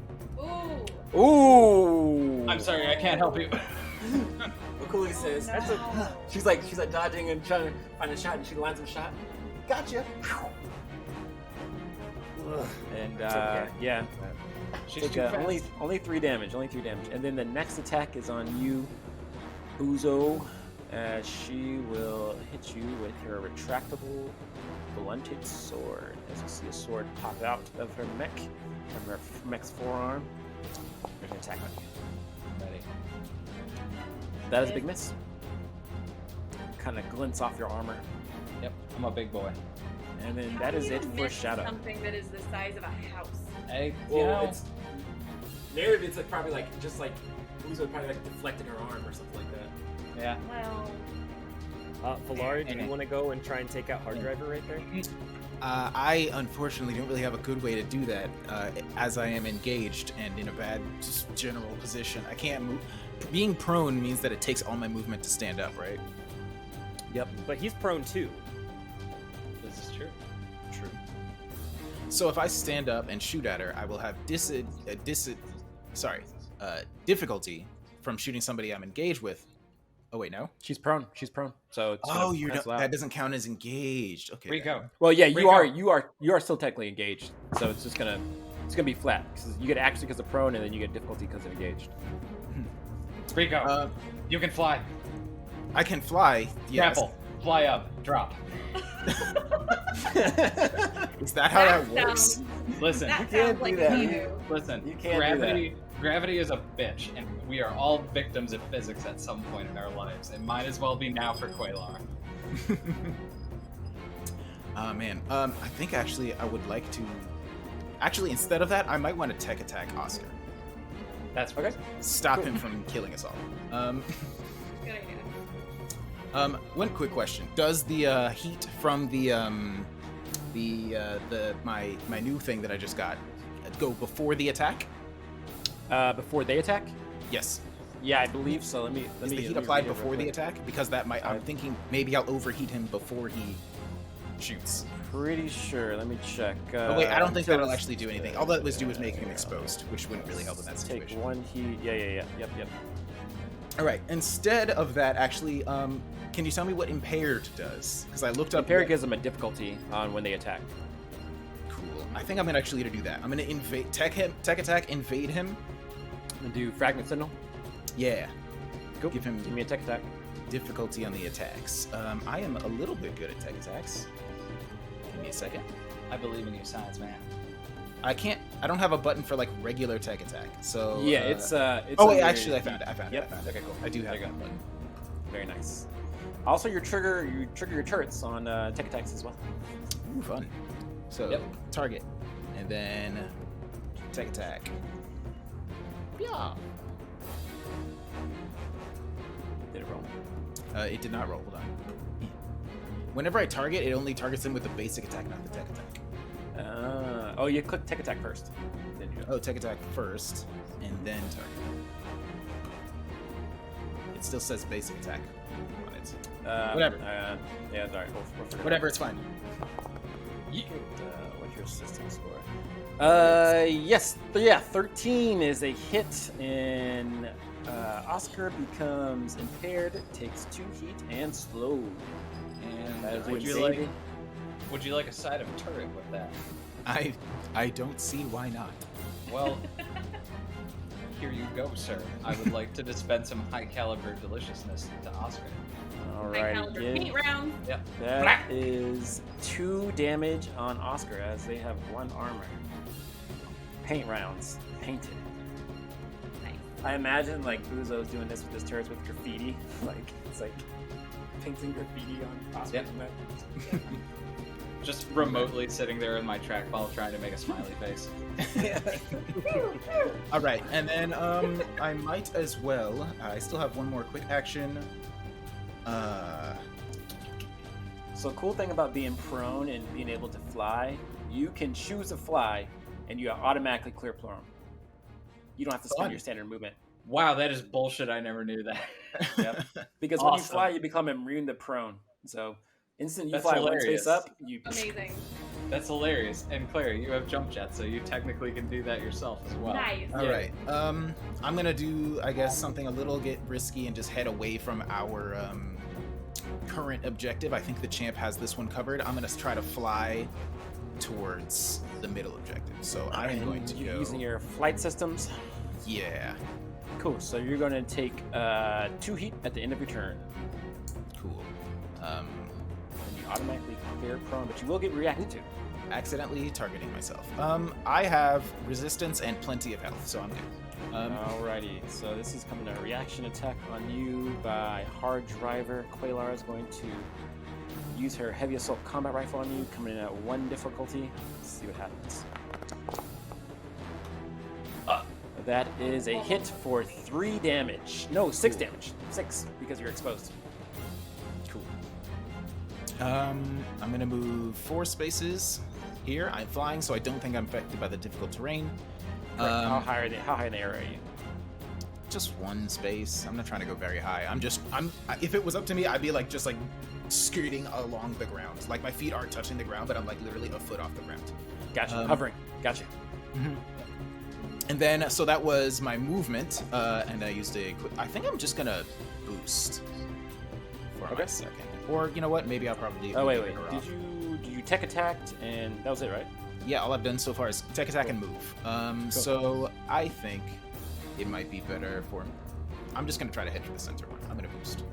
Ooh. Ooh. I'm sorry, I can't help you. Okuli says. That's She's like dodging and trying to find a shot, and she lands a shot. Gotcha. And okay. yeah, She's take, too fast. only 3 damage. And then the next attack is on you, Uzo. She will hit you with her retractable blunted sword. As you see a sword pop out of her mech, from her mech's forearm. There's an attack on you. Ready. That is a big miss. Kind of glints off your armor. Yep, I'm a big boy. And then How that do is you it for miss Shadow. Something that is the size of a house. Hey, It's narrative. It's like probably like just like Uzo probably like deflected her arm or something like that. yeah. Well, Valari, do Okay. you want to go and try and take out Hard Driver right there? I unfortunately don't really have a good way to do that, as I am engaged and in a bad just general position. I can't move. Being prone means that it takes all my movement to stand up, right? Yep. But he's prone too. This is true. True. So if I stand up and shoot at her, I will have difficulty from shooting somebody I'm engaged with. Oh wait, no. She's prone. So it's Oh, gonna cancel out. that doesn't count as engaged. Okay. Rico. Well, yeah, Rico. you are still technically engaged. So it's gonna be flat because you get action because of prone, and then you get difficulty because of engaged. Rico, you can fly. I can fly. Yes. Grapple. Fly up. Drop. Is that how that That works? sounds- Listen. that can't sounds do like that. a you. Listen. You can't do Gravity is a bitch, and we are all victims of physics at some point in our lives. It might as well be now for Quaylar. Man. I think actually I would like to. Actually, instead of that, I might want to tech attack Oscar. That's Okay. Stop him from killing us all. Good idea. One quick question: does the heat from my new thing that I just got go before the attack? Before they attack? Yes. Yeah, I believe so. Let me. Is the heat let me applied read it real before the quick. attack? Because that might. I'm thinking maybe I'll overheat him before he shoots. Pretty sure. Let me check. Oh wait, I don't think so that'll it's- actually do anything. All that was do was make him exposed, which wouldn't really help in that Take situation. 1 heat. Yeah. Yep. All right. Instead of that, actually, can you tell me what impaired does? Because I looked up. Impaired gives them a difficulty on when they attack. Cool. I think I'm gonna actually do that. I'm gonna invade, tech attack, invade him. I'm gonna do fragment signal. Yeah. Cool. Give me a tech attack. difficulty on the attacks. I am a little bit good at tech attacks. Give me a second. I believe in you, science man. I don't have a button for like regular tech attack. So Yeah, it's Oh wait, under- actually, I found it. Yep. Okay, cool. I do have There you that go. button. Very nice. Also, you trigger your turrets on tech attacks as well. Ooh, fun. So Yep. target, and then tech attack. Yeah. Did it roll? It did not roll. Hold on. Whenever I target, it only targets them with the basic attack, not the tech attack. Oh, you click tech attack first. Then you go. Oh, tech attack first, and then target. It still says basic attack on it. Whatever. Yeah, sorry. We'll figure it Whatever, out. it's fine. What's your system score? Yes. 13 is a hit, and Oscar becomes impaired, takes 2 heat, and slowed. And As would we you say- like a side of turret with that? I don't see why not. Well, here you go, sir. I would like to dispense some high caliber deliciousness to Oscar. High caliber paint round. Yep. That is 2 damage on Oscar as they have 1 armor. Paint rounds. Painted. Nice. I imagine like Uzo's doing this with his turrets with graffiti. Like it's like painting graffiti on Oscar. Yep. Just remotely sitting there in my trackball trying to make a smiley face. All right, and then I might as well. I still have one more quick action. So cool thing about being prone and being able to fly, you can choose to fly, and you automatically clear prone. You don't have to spend Fun. your standard movement. Wow, that is bullshit. I never knew that. Yep. Because when you Awesome. fly, you become immune to prone. So instant you That's fly one hilarious. space up, you Amazing. That's hilarious. And Claire, you have jump jet, so you technically can do that yourself as well. Nice. All right. I'm gonna do, I guess, something a little bit risky and just head away from our current objective. I think the champ has this one covered. I'm gonna try to fly towards the middle objective. So I am going to you go. using your flight systems. Yeah. Cool. So you're going to take 2 heat at the end of your turn. Cool. And you automatically clear prone, but you will get reacted to. Accidentally targeting myself. I have resistance and plenty of health, so I'm good. Alrighty, so this is coming a reaction attack on you by Hard Driver. Quaylar is going to use her heavy assault combat rifle on you, coming in at 1 difficulty. Let's see what happens. That is a hit for 3 damage. No, 6 damage. 6, because you're exposed. Cool. I'm gonna move 4 spaces here. I'm flying, so I don't think I'm affected by the difficult terrain. How high in the air are you? Just 1 space. I'm not trying to go very high. If it was up to me, I'd be like just like scooting along the ground. Like my feet aren't touching the ground, but I'm like literally a foot off the ground. Gotcha. Hovering. Gotcha. And then, so that was my movement, and I used a quick. I think I'm just gonna boost for my Okay. second. Or you know what? Maybe I'll probably. Oh wait. be better off. Did you tech attacked and that was it, right? Yeah, all I've done so far is tech attack and move. So I think it might be better for. I'm just gonna try to head for the center one. I'm gonna boost.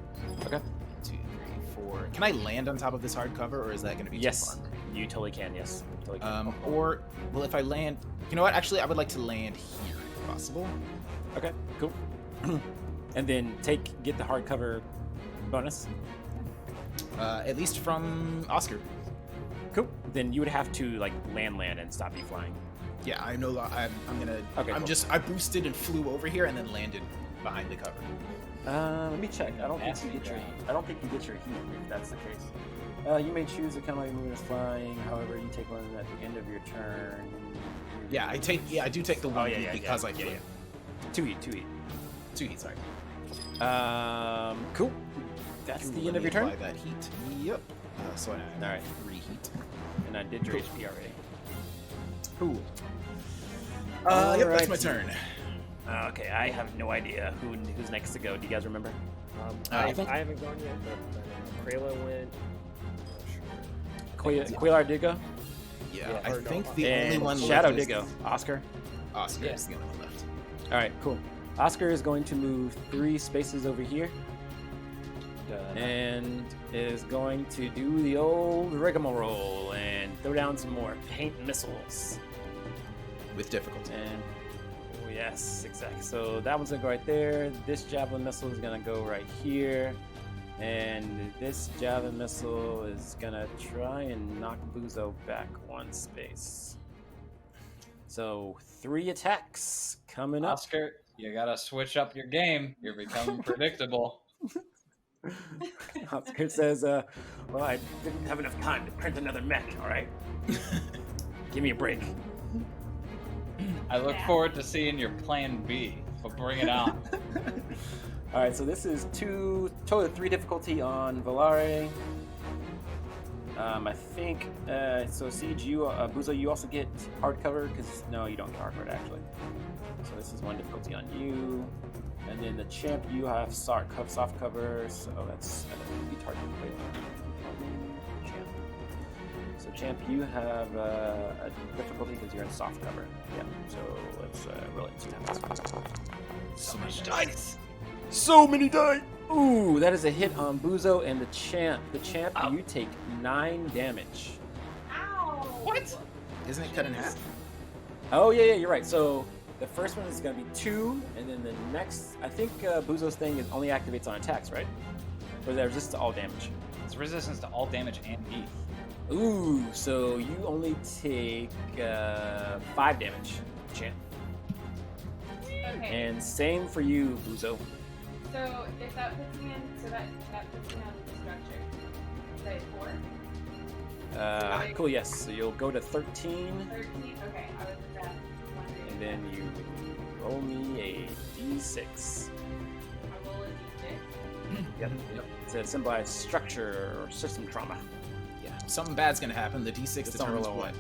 Okay. 2, 3, 4. Can I land on top of this hardcover, or is that gonna be too Yes, far? you totally can. Yes, totally can. Or well, if I land, you know what? Actually, I would like to land here, if possible. Okay, cool. And then get the hardcover bonus. At least from Oscar. Cool. Then you would have to like land and stop you flying. Yeah, I know. I'm gonna. Okay, I'm cool. just. I boosted and flew over here and then landed behind the cover. Let me check. I don't think you get your heat if that's the case. You may choose to come out your movement as flying. However, you take one at the end of your turn. Yeah, I do take the one heat because I flew. 2 heat. 2 heat. 2 heat. Sorry. Cool. That's the Let end of me your turn. apply that heat. Yep. So I have All right. 3 heat. And I did your HP already. Cool. Yep, that's my Alrighty. turn. Okay, I have no idea who's next to go. Do you guys remember? I I think- haven't gone yet, but Krayla went. Quaylar did go, Yeah, Yeah, I or no, think the and only one Shadow left did go. is Oscar. Oscar Yeah. is the only one left. All right, cool. Oscar is going to move 3 spaces over here, and is going to do the old rigmarole and throw down some more paint missiles. With difficulty. And oh, yes, exactly. So that one's gonna go right there. This javelin missile is gonna go right here, and this javelin missile is gonna try and knock Buzo back 1 space. So 3 attacks coming up. Oscar, you gotta switch up your game. You're becoming predictable. Oscar says, "Well, I didn't have enough time to print another mech. All right, give me a break." I look forward to seeing your plan B, but bring it on. All right, so this is total of 3 difficulty on Volare. I think so. Siege, you Buzo, you also get hardcover because no, you don't get hardcover actually. So this is 1 difficulty on you, and then the champ you have soft cover. So that's be targeted. Champ. So champ, you have a difficulty because you're in soft cover. Yeah. So let's roll it 2 times. So much dice. So many die. Ooh, that is a hit on Buzo and the champ. The champ, you take 9 damage. Ow! What? Isn't it cut in half? Oh yeah, you're right. So the first one is going to be 2, and then the next, I think Buzo's thing is only activates on attacks, right? Or that resistance to all damage. It's resistance to all damage and heat. Ooh, so you only take 5 damage, champ. Okay. And same for you, Buzo. So if that puts me in, so that puts me on the structure. Is that 4? Cool, yes. So you'll go to 13, 13? Okay, I was just wondering. and then you roll me a d6. I roll a d6. Yep. It's a symbolized structure or system trauma. Yeah. Something bad's gonna happen. The D6 It's on determines roll what.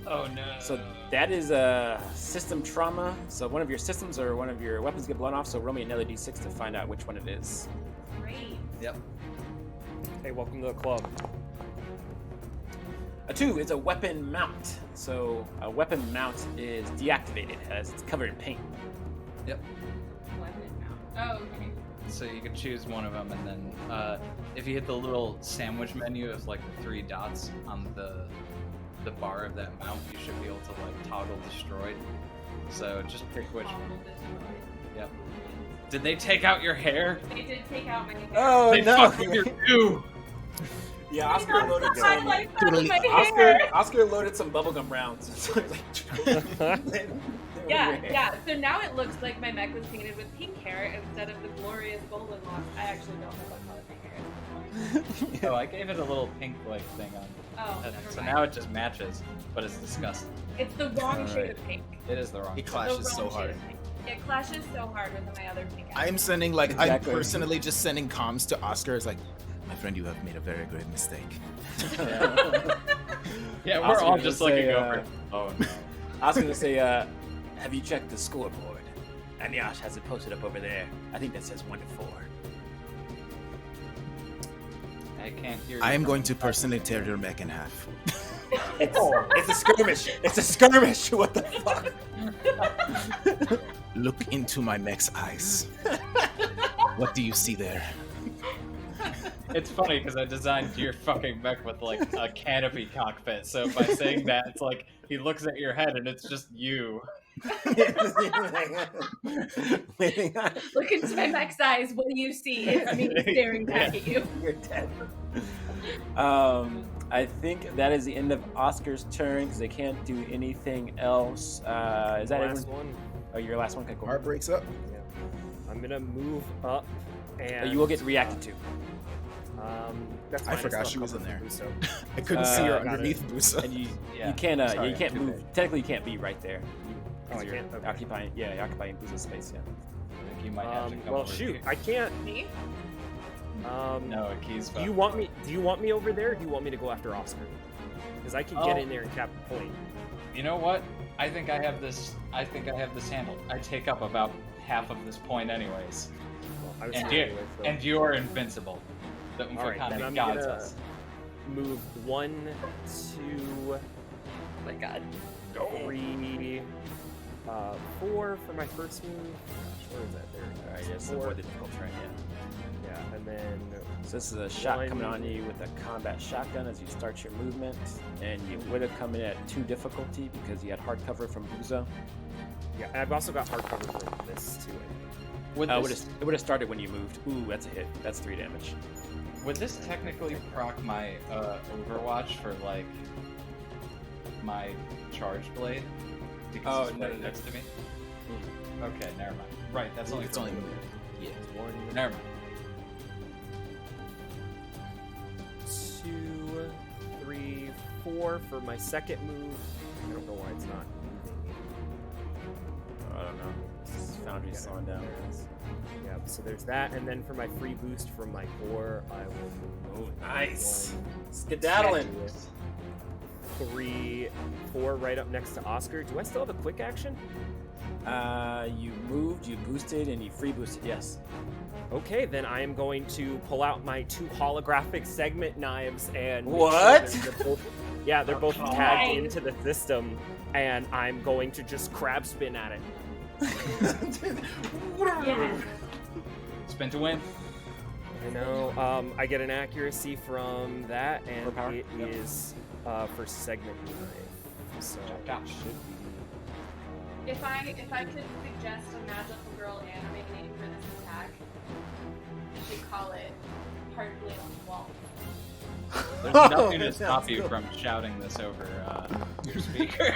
Oh no. So that is a system trauma. So one of your systems or one of your weapons get blown off. So roll me another d6 to find out which one it is. Great. Yep. Hey, welcome to the club. A 2 is a weapon mount. So a weapon mount is deactivated as it's covered in paint. Yep. Weapon mount. Oh, okay. So you can choose one of them, and then if you hit the little sandwich menu of like the 3 dots on the bar of that mount, you should be able to like toggle destroyed. So just pick which one. Yep. Did they take out your hair? They did take out my hair. Oh They fucked with your goo. Yeah, Oscar loaded some. Highlights out of my Oscar, hair. Oscar loaded some bubblegum rounds. So it's like- Yeah. So now it looks like my mech was painted with pink hair instead of the glorious golden locks. I actually don't know what color my hair is. Oh, I gave it a little pink like thing on. Oh, never So mind. now it just matches, but it's disgusting. It's the wrong All shade right. of pink. It is the wrong. It The clashes wrong so shade hard. of pink. It clashes so hard with my other pink. I'm sending like Exactly. I'm personally just sending comms to Oscar. It's like, my friend, you have made a very great mistake. Yeah, we're Oscar all would just say, looking over. Oh no. I was gonna say, have you checked the scoreboard? Anyash has it posted up over there. I think that says 1 to 4. I can't hear. I you am from going to inside personally the tear door. your mech in half. It's a skirmish. It's a skirmish. What the fuck? Look into my mech's eyes. What do you see there? It's funny because I designed your fucking mech with like a canopy cockpit. So by saying that, it's like he looks at your head and it's just you. Look into my mech's eyes. What do you see? It's me staring back at you. You're dead. I think that is the end of Oscar's turn because they can't do anything else. Is that last everyone? one? Oh, your last one. Okay, cool. Heart breaks up. Yeah. I'm gonna move up, and You will get reacted to. That's I fine, forgot it's she not was in covered there. for Buso. I couldn't see her got underneath Busa. And you Yeah. can't Sorry, you can't too move. big. Technically, you can't be right there. Oh, I You're can't? Okay. occupying. Yeah, you're occupying Busa's space. Yeah. I think you might have to come Well, over shoot, here. I can't. Me? No, a key's Do you want me? Do you want me over there? Or do you want me to go after Oscar? Because I can get Oh. in there and cap the point. You know what? I think I have this handled. I take up about half of this point anyways. Well, I was And here you, anyway, so- and you are invincible. The All right, then I'm guides gonna us. move 1, 2, Oh my god. 3, 4 for my first move. Gosh, where is that? There. All right, yes, the more difficult terrain, yeah. Yeah, and then So this is a shot One. coming on you with a combat shotgun as you start your movement, and you would have come in at 2 difficulty because you had hard cover from Buzo. yeah, and I've also got hard cover from this too. Would It would have started when you moved. Ooh, that's a hit. That's 3 damage. would this technically proc my Overwatch for like my charge blade? Because Oh, it's no, right no. next to me. Okay, never mind. Right, that's only It's for only me. yeah. 1, Never mind. 2, 3, 4 for my second move. I don't know why it's not moving. I don't know. This Foundry's slowing down. There it is. Yeah, so there's that, and then for my free boost from my 4, I will move. Nice. Skedaddling. 3, 4 right up next to Oscar. Do I still have a quick action? You moved, you boosted, and you free boosted. Yes. Okay, then I am going to pull out my 2 holographic segment knives and make What? They're both, yeah, they're both Okay. tagged into the system, and I'm going to just crab spin at it. Yeah. Spin to win. I know. I get an accuracy from that, and Overpower? it Yep. is for segment knife. So Gotcha. it should be. If I could suggest a magical girl anime name for this attack, you should call it Heartblade on Wall. There's Oh, nothing to that stop sounds you cool. from shouting this over your speaker.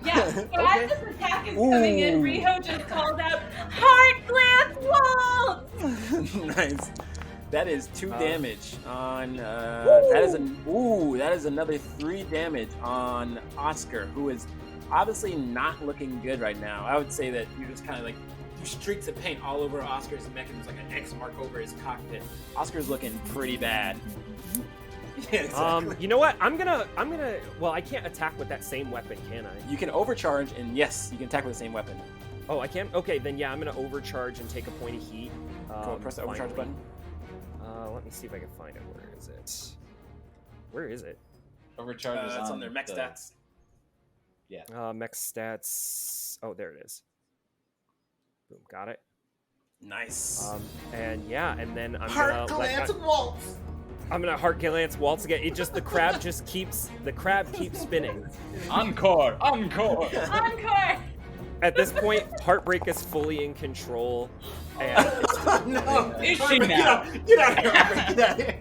Yeah, so Okay. as this attack is coming in, Riho just called out, Heart Glance Waltz! Nice. That is 2 damage on. Woo! That is another 3 damage on Oscar, who is obviously not looking good right now. I would say that you're just kind of like streaks of paint all over Oscar's neck, and there's like an X mark over his cockpit. Oscar's looking pretty bad. Yeah, exactly. You know what? I'm gonna. Well, I can't attack with that same weapon, can I? You can overcharge, and yes, you can attack with the same weapon. Oh, I can. Okay, then yeah, I'm gonna overcharge and take a point of heat. Go press the overcharge finally. button. Let me see if I can find it. Where is it? Where is it? Overcharge is It's on their mech the- stats. Mech stats. Oh, there it is. Boom, got it. Nice. And yeah, and then I'm Heart gonna glance waltz. I'm gonna heart glance waltz again. It just the crab keeps spinning. Encore! Encore! Encore! At this point, Heartbreak is fully in control, and No, Is she Heartbreak, now? Get out of here! Heartbreak, get out of here!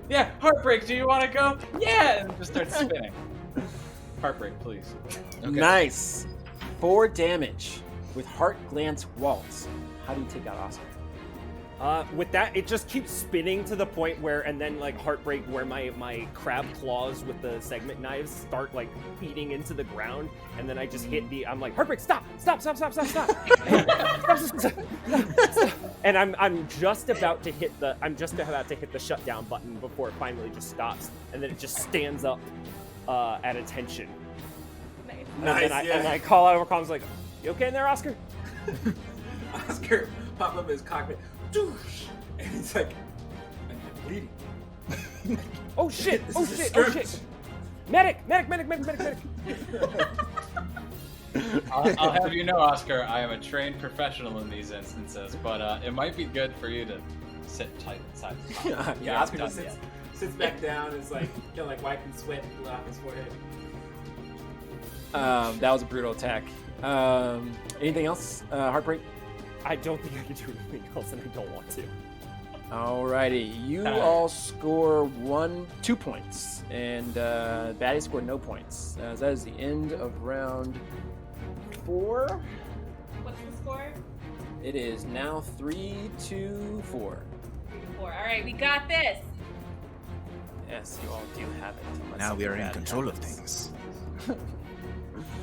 Yeah, Heartbreak, do you want to go? Yeah! And just start spinning. Heartbreak, please. Nice. 4 damage with Heart Glance Waltz. How do you take out Oscar? with that, it just keeps spinning to the point where, and then like Heartbreak, where my crab claws with the segment knives start like eating into the ground, and then I just hit I'm like, Heartbreak, stop! And I'm just about to hit the shutdown button before it finally just stops, and then it just stands up at attention. Nice. And I call out over comms like, "You okay in there, Oscar?" Oscar popped up his cockpit. Doosh! And he's like, I'm bleeding. Oh shit! This Oh is a shit! Oh skirmish. shit! Medic! I'll have you know, Oscar, I am a trained professional in these instances, but it might be good for you to sit tight inside the top. Yeah, Oscar just sits back down and is like, kind of like wiping sweat and blood off his forehead. That was a brutal attack. Anything else? Heartbreak? I don't think I can do anything else, and I don't want to. Alrighty, you all score 2 points, and Batty scored no points. That is the end of round 4. What's the score? It is now 3-4. 3-4. All right, we got this. Yes, you all do have it. unless Now we are something in bad control of happens. things.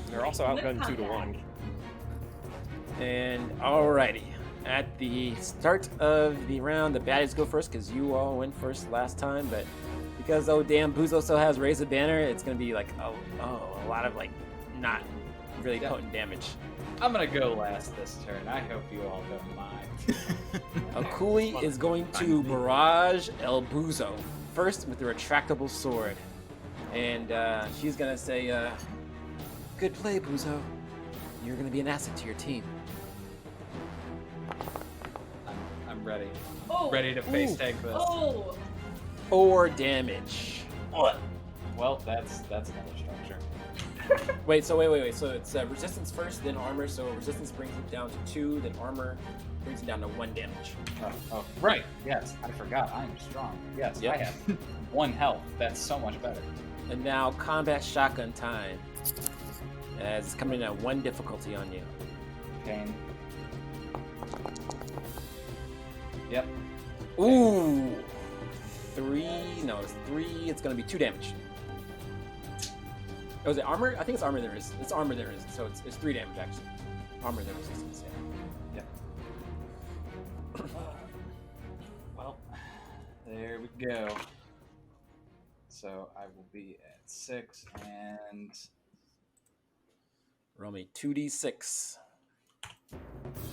They're also outgunned 2-1. And alrighty, at the start of the round, the baddies go first because you all went first last time. But because Buzo still has Raise a Banner, it's gonna be like a lot of like not really potent damage. I'm gonna go last this turn. I hope you all don't mind. Akuli is going to barrage El Buzo first with the retractable sword, and she's gonna say, "Good play, Buzo. You're gonna be an asset to your team." I'm ready. Oh. Ready to face tank this. Oh. 4 damage. Well, that's another structure. Wait. So it's resistance first, then armor. So resistance brings it down to 2, then armor brings it down to 1 damage. Oh, right. Yes, I forgot. I am strong. Yes, Yep. I have 1 health. That's so much better. And now combat shotgun time. As it's coming in at 1 difficulty on you. Pain. Yep. Ooh. 3. No, it's 3. It's gonna be 2 damage. Oh, is it armor? I think it's armor there is. It's armor there is. So it's 3 damage actually. Armor there resistance. Yeah. Well, there we go. So I will be at 6 and Roll me 2d6.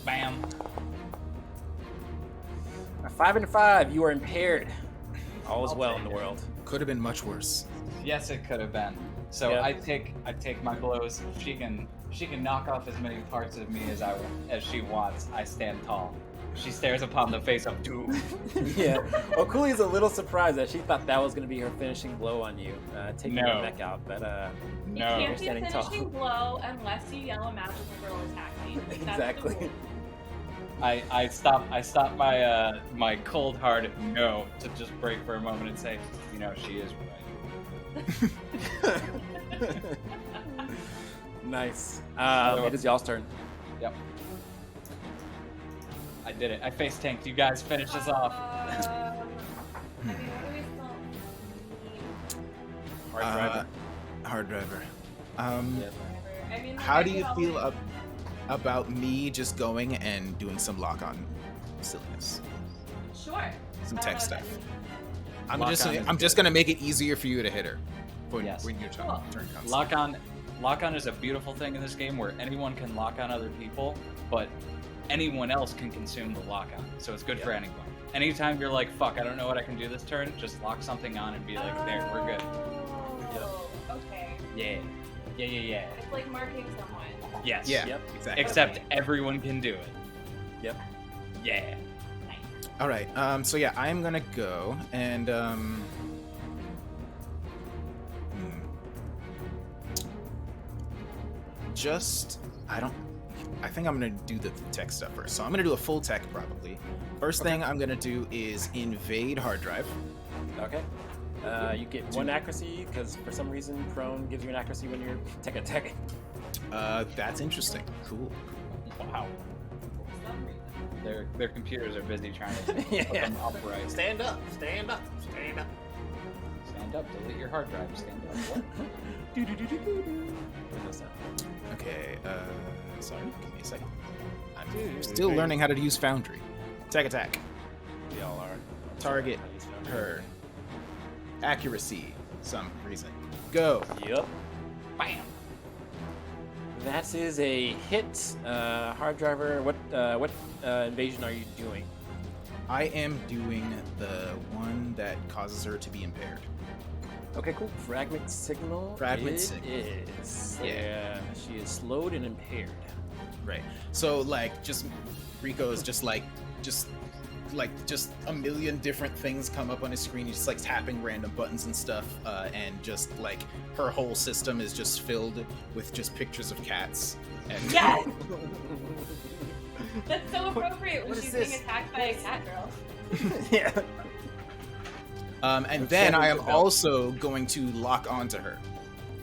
bam. A 5 and a 5. You are impaired. All is well in the world. Could have been much worse. Yes, it could have been. So Yeah. I take my blows. She can knock off as many parts of me as she wants. I stand tall. She stares upon the face of doom. Yeah. Okuli is a little surprised that she thought that was going to be her finishing blow on you, taking No. your neck out. But It No. can't be a Standing tall. finishing blow unless you yell a magical girl attack me. That's the exactly. rule. I stop my cold hard no to just break for a moment and say, she is right. Nice. It is y'all's turn. Yep. I did it. I face tanked. You guys finish this off. I mean, what do we still need? Hard driver. Hard driver. Yeah. Whatever. I mean, How I do you could feel always- about me just going and doing some lock-on silliness? Sure. Some tech stuff. I'm Lock-on just is I'm just good. gonna make it easier for you to hit her when, Yes. when your turn Cool. comes. Lock on is a beautiful thing in this game where anyone can lock on other people, but anyone else can consume the lock on. So it's good for anyone. Anytime you're like, fuck, I don't know what I can do this turn, just lock something on and be like, there, we're good. Oh, okay. Yeah. It's like marking someone. Yes. Yeah, Yep. exactly. Except Okay. everyone can do it. Yep. Yeah. Nice. All right. So yeah, I'm gonna go and I think I'm gonna do the tech stuff first. So I'm gonna do a full tech probably. First thing I'm gonna do is invade hard drive. Okay. You get 1 accuracy because for some reason prone gives you an accuracy when you're tech attack. That's interesting. Cool. Wow. For some reason. Their computers are busy trying to put Yeah. them upright. Stand up. Stand up. Stand up. Stand up, delete your hard drive. Stand up. What? Windows sound. Okay. Sorry. Give me a second. I'm still learning how to use Foundry. Tech attack. We all are. Target her. Accuracy. Some reason. Go. Yep. Bam. That is a hit. Hard driver. What invasion are you doing? I am doing the one that causes her to be impaired. Okay, cool. Fragment signal. Fragment it signal. is. Yeah. Yeah. She is slowed and impaired. Right. So like just Rico's just a million different things come up on his screen. He's just like tapping random buttons and stuff, and just like her whole system is just filled with just pictures of cats. And Yes! That's so appropriate when What is she's this? being attacked by a cat girl. Yeah. and then I am also going to lock onto her.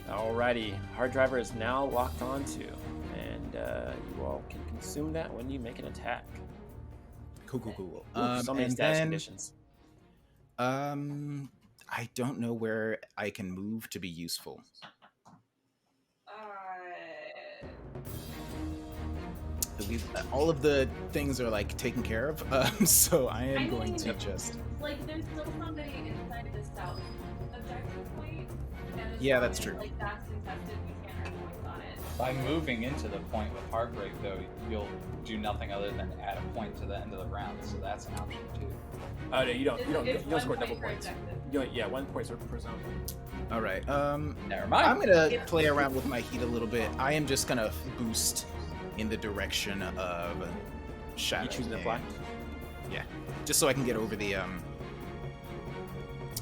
Alrighty. Hard driver is now locked onto, and you all can consume that when you make an attack. Cool. Ooh, so many and status then, conditions. I don't know where I can move to be useful. All of the things are like taken care of, so I am going to just. Like, there's still somebody inside the south objective point. And it's Yeah, not that's just, true. Like, that's contested, we can't earn points on it. By moving into the point with Heartbreak, though, you'll do nothing other than add a point to the end of the round, so that's an option too. Oh no, you don't It's one score point double per points. objective. You don't, yeah, 1 point per zone. All right. Never mind. I'm gonna play around with my heat a little bit. I am just gonna boost in the direction of Shadow. You choosing to fly? Yeah, just so I can get over the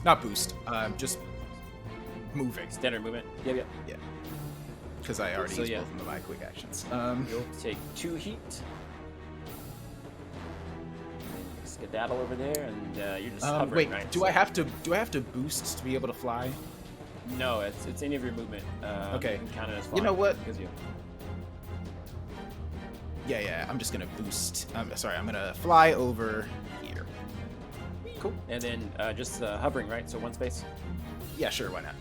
not boost, just moving. Standard movement. Yeah. Because I already So, used yeah. both of my quick actions. You'll take 2 heat. Skedaddle over there, and you're just hovering, wait, right? do I have to boost to be able to fly? No, it's any of your movement. Okay. You can count it as You flying. know what? Because you. Yeah, I'm just gonna boost. Sorry, I'm gonna fly over here. Cool. And then just hovering, right? So 1 space. Yeah, sure, why not?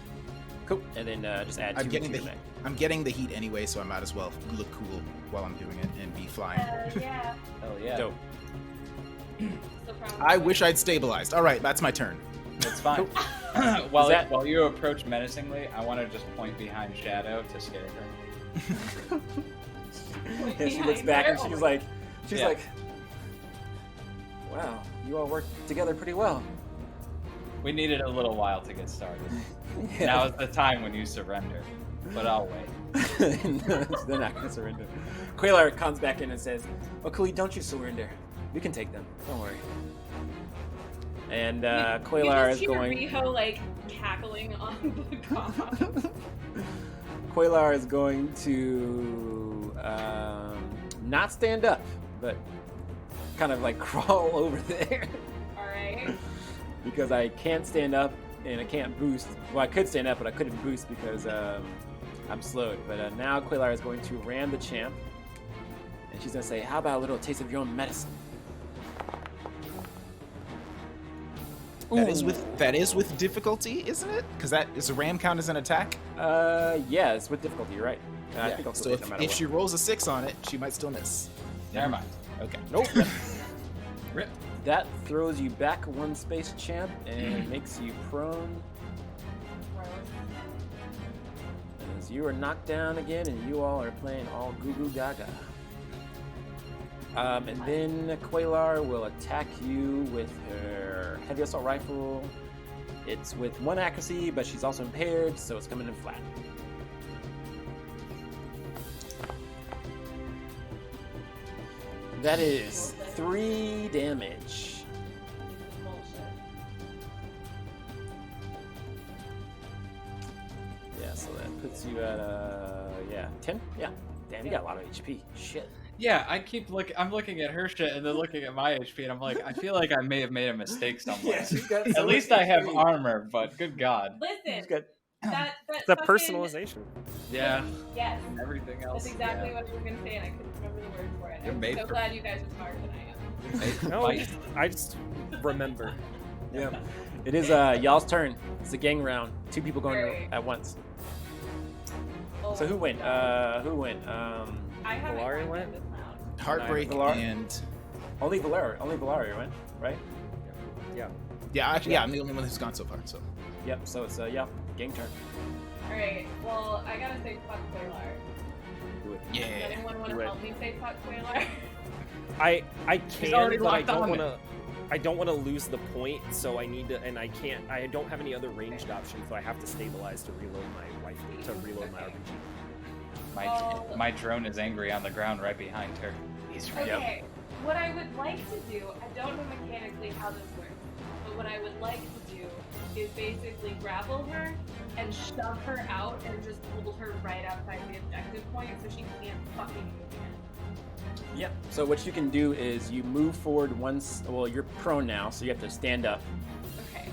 Cool. And then just add 2 I'm getting to the your heat. mech. I'm getting the heat anyway, so I might as well look cool while I'm doing it and be flying. Yeah. Hell yeah. Dope. So I wish I'd stabilized. All right, that's my turn. It's fine. While you approach menacingly, I want to just point behind Shadow to scare her. And she looks back and she's like, Yeah. wow, you all work together pretty well. We needed a little while to get started. Now is the time when you surrender. But I'll wait. They're not going to surrender. Quaylar comes back in and says, Okuli, don't you surrender. We can take them. Don't worry. And Quaylar is going... Riho, like, cackling on the car. Quaylar is going to not stand up, but kind of like crawl over there. Alright. Because I can't stand up and I can't boost. Well, I could stand up, but I couldn't boost because I'm slowed. But now Quaylar is going to ram the champ. And she's going to say, how about a little taste of your own medicine? That is with difficulty, isn't it? Because that is a ram count as an attack. Yeah, it's with difficulty, you're right. I think I'll So still hit no matter if what. she rolls a 6 on it, she might still miss. Never mind. Okay. Nope. Rip. That throws you back 1 space, champ, and makes you prone. As you are knocked down again, and you all are playing all goo goo gaga. And then Quaylar will attack you with her heavy assault rifle. It's with 1 accuracy, but she's also impaired, so it's coming in flat. That is 3 damage. Yeah, so that puts you at 10. Yeah, damn, you got a lot of HP. Shit. Yeah, I'm looking at her shit and then looking at my HP, and I'm like, I feel like I may have made a mistake somewhere. At least I have armor, but good God. Listen, Got, that The fucking- personalization. Yeah. Yes. And everything else. That's exactly yeah. what I was gonna say, and I couldn't remember the word for it. You're I'm made so for- glad you guys are smarter than I am. You're made for No, fight. I just remember. yeah. It is y'all's turn. It's a gang round. 2 people going Alright. at once. Oh, So who went? Who went? I haven't Valari gone went? this round. Heartbreak Valar? and Only Valaria went, right? yeah, actually, I'm the only one who's gone so far. So Yep. So it's gang turn. Alright, well, I gotta say fuck Quaylar. Do it. Does yeah. anyone want to Do it. help me say fuck Quaylar? I can, already but I locked don't on want to. I don't want to lose the point, so I need to, and I can't. I don't have any other ranged options, so I have to stabilize to reload my rifle, to reload my RPG. My drone is angry on the ground right behind her. He's right. Okay, what I would like to do, I don't know mechanically how this works, but what I would like to do is basically grapple her and shove her out and just hold her right outside the objective point so she can't fucking move again. Yep. So what you can do is you move forward once. Well, you're prone now, so you have to stand up, Okay.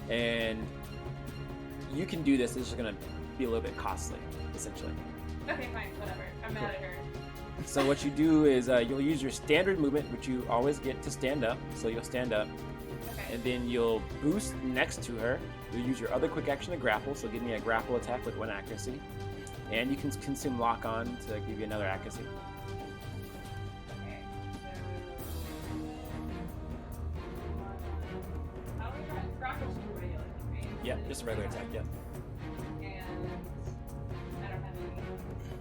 and you can do this. It's just gonna be a little bit costly, essentially. Okay, fine, whatever. I'm mad at her. So what you do is you'll use your standard movement, which you always get to stand up. So you'll stand up, Okay. and then you'll boost next to her. You'll use your other quick action to grapple. So give me a grapple attack with 1 accuracy, and you can consume lock on to give you another accuracy. Okay, so... How do we grapple to regular, right? Yeah, just a regular attack. Yeah. And I don't have any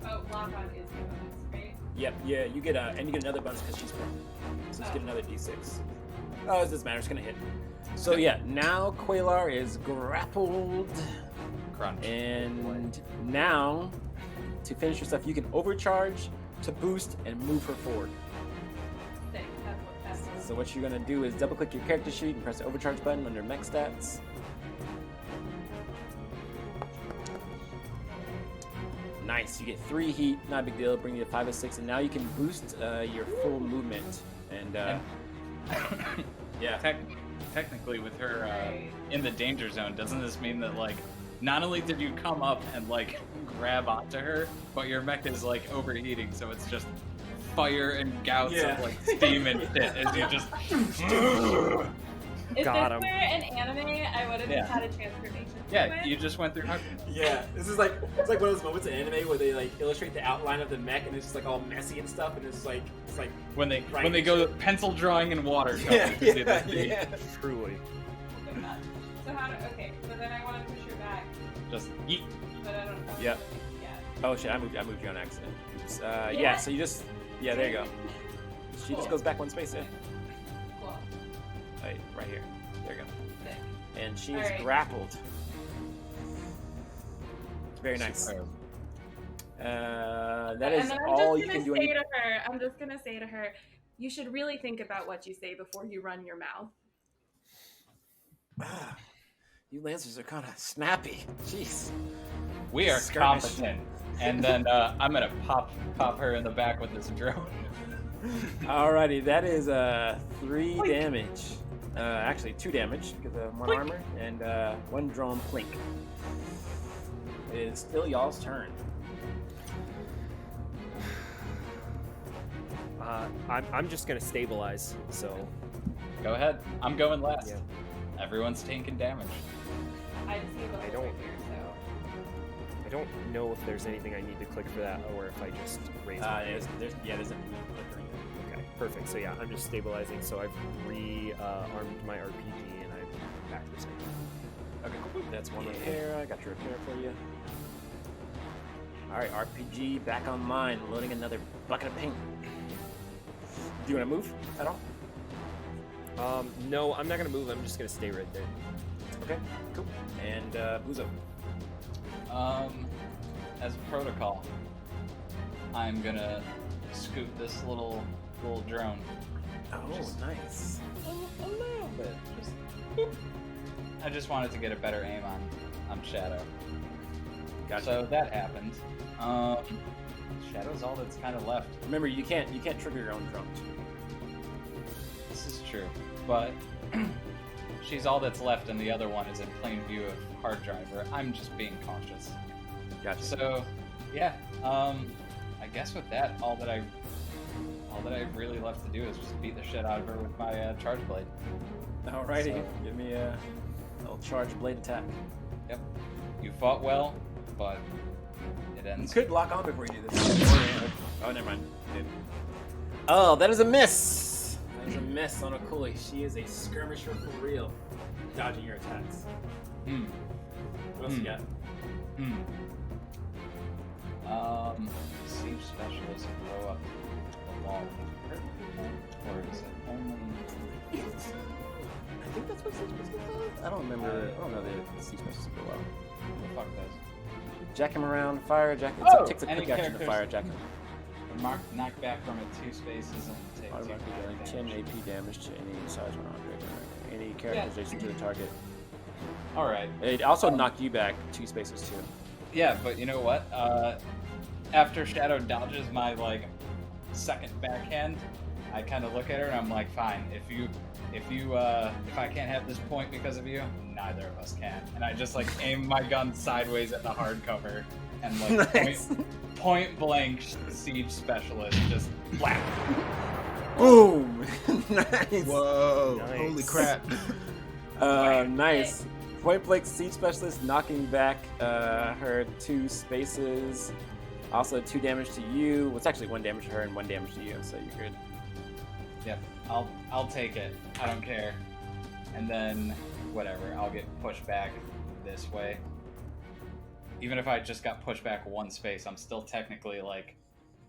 Oh, lock on is the bonus, right? Yep, yeah, you get another bonus because she's prone. So just get another d6. Oh, it doesn't matter, it's gonna hit. So yeah, now Quaylar is grappled. Crunch. And now, to finish your stuff, you can overcharge to boost and move her forward. Sick. That's what So what you're gonna do is double click your character sheet and press the overcharge button under mech stats. Nice, you get 3 heat, not a big deal, bring you to 5 or 6, and now you can boost your full movement. And yeah. Technically, with her in the danger zone, doesn't this mean that, like, not only did you come up and, like, grab onto her, but your mech is, like, overheating, so it's just fire and gouts of, like, steam and shit as you just... If Got this him. were an anime, I would have had a transformation. Yeah, you just went through... Yeah, this is like, it's like one of those moments in anime where they like illustrate the outline of the mech and it's just like all messy and stuff, and it's like When they go pencil drawing in water. yeah. Truly. So how do, okay, so then I want to push her back, Just yeet. but I don't know. Yep. Yeah. Oh shit, I moved you on accident. Oops. Yeah, Yeah. so you just, yeah, there you go. She just goes back one space, yeah. Cool. Right here. There you go. Sick. And she is Alright. grappled. Very nice. Superb. That is and then all you can do. I'm just gonna say to her, you should really think about what you say before you run your mouth. You Lancers are kind of snappy. Jeez. We are Skirmish. competent. And then I'm gonna pop her in the back with this drone. Alrighty, that is 3 damage. Actually 2 damage because of 1 armor and 1 drone plink. It is still y'all's turn. I'm just gonna stabilize. So Go ahead. I'm going last. Yeah. Everyone's taking damage. I just need I a don't- little here, so. I don't know if there's anything I need to click for that, or if I just raise my hand. There's a flickering. Okay, perfect. So yeah, I'm just stabilizing. So I've armed my RPG and I'm back to second. Okay, cool. That's 1 repair. I got your repair for you. Alright, RPG back online, loading another bucket of paint. Do you want to move at all? No, I'm not gonna move. I'm just gonna stay right there. Okay, cool. And Buzo. As a protocol, I'm gonna scoop this little drone. Oh, nice. A little bit. Just boop. I just wanted to get a better aim on Shadow. Gotcha. So that happened. Shadow's all that's kind of left. Remember, you can't trigger your own drones. This is true, but she's all that's left, and the other one is in plain view of hard driver. I'm just being cautious. Gotcha. So, yeah. I guess with that, all that I really left to do is just beat the shit out of her with my charge blade. Alrighty, So- give me a little charge blade attack. Yep. You fought well, but it You ends. could lock on before you do this. Oh, never mind. Dude. Oh, that is a miss. That is a miss on Akuli. She is a skirmisher for real, dodging your attacks. Hmm. What else you got? Siege specialist blow up the wall with hurt people, or is it only? I think that's what Siege Specialist does. I don't remember. I don't know the Siege Specialist go well. Who the fuck does? Jack him around, fire jack. Oh, It takes a any quick action to characters- fire jack him. Knock back from it 2 spaces and take 2 Automatically dealing 10 damage. AP damage to any size 100. Any characterization to the target. All right. It also knocked you back 2 spaces too. Yeah, but you know what? After Shadow dodges my second backhand, I kind of look at her and I'm like, fine. If I can't have this point because of you, neither of us can. And I just aim my gun sideways at the hardcover and Nice. point blank siege specialist just whack. Boom! Nice. Whoa! Nice. Holy crap! Nice. Point blank siege specialist knocking back her 2 spaces. Also 2 damage to you. Well, it's actually 1 damage to her and 1 damage to you, so you're good. Yep, I'll take it. I don't care. And then whatever, I'll get pushed back this way. even if I just got pushed back one space, I'm still technically like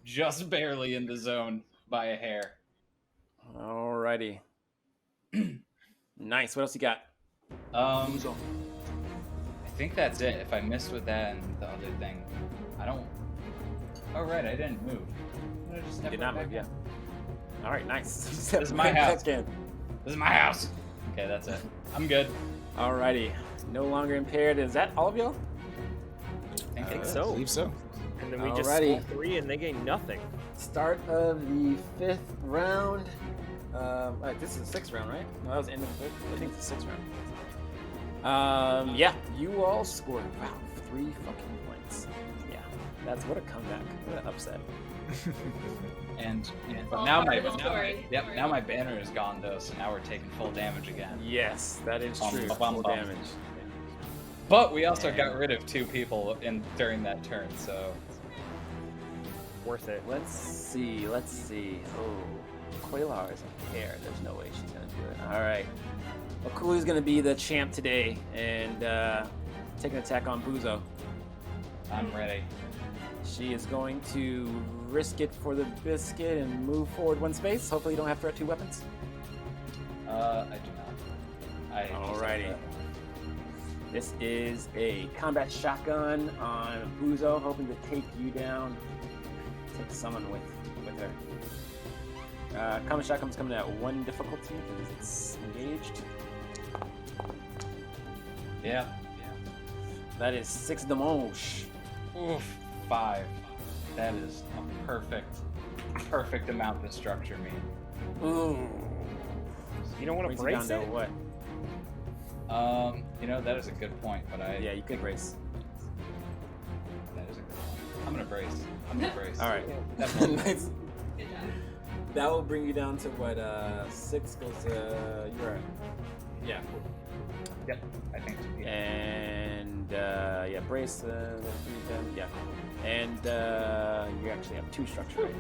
just barely in the zone by a hair. Alrighty. Nice. What else you got? I think that's it. If I missed with that and the other thing, I don't. Oh right, I didn't move. I just Did not move. Yeah. All right. Nice. This is my house. This is my house. Okay, that's it. I'm good. Alrighty. No longer impaired. Is that all of y'all? I think I so. believe so. And then we just Alrighty. score 3 and they gain nothing. Start of the 5th round. This is the 6th round, right? No, that was the end of the 5th. I think it's the 6th round. Yeah, you all scored. Wow, 3 fucking points. Yeah, that's what a comeback. What an upset. But all now part of the story. now my banner is gone though, so now we're taking full damage again. Yes, that is true. Bum. Full damage. But we also got rid of 2 people during that turn, so Worth it. Let's see. Oh, Quaylar is impaired. There's no way she's gonna do it. All right. Okuwa's gonna be the champ today and take an attack on Buzo. I'm ready. She is going to risk it for the biscuit and move forward 1 space. Hopefully you don't have to throw 2 weapons. I do not. Alrighty. This is a combat shotgun on Buzo, hoping to take you down. Take someone with her. Combat shotgun's coming at 1 difficulty because it's engaged. Yeah. That is 6 damage. Oof. 5. That is a perfect amount to structure me. Ooh. You don't want to Brings you brace down it? to what? That is a good point, but Yeah, you could brace. That is a good point. I'm gonna brace. All right. Definitely. Nice. Good job. That will bring you down to what? 6 goes to you're at. Yeah. Yep. I think. Yeah. And brace. Yeah. And you actually have 2 structure, right?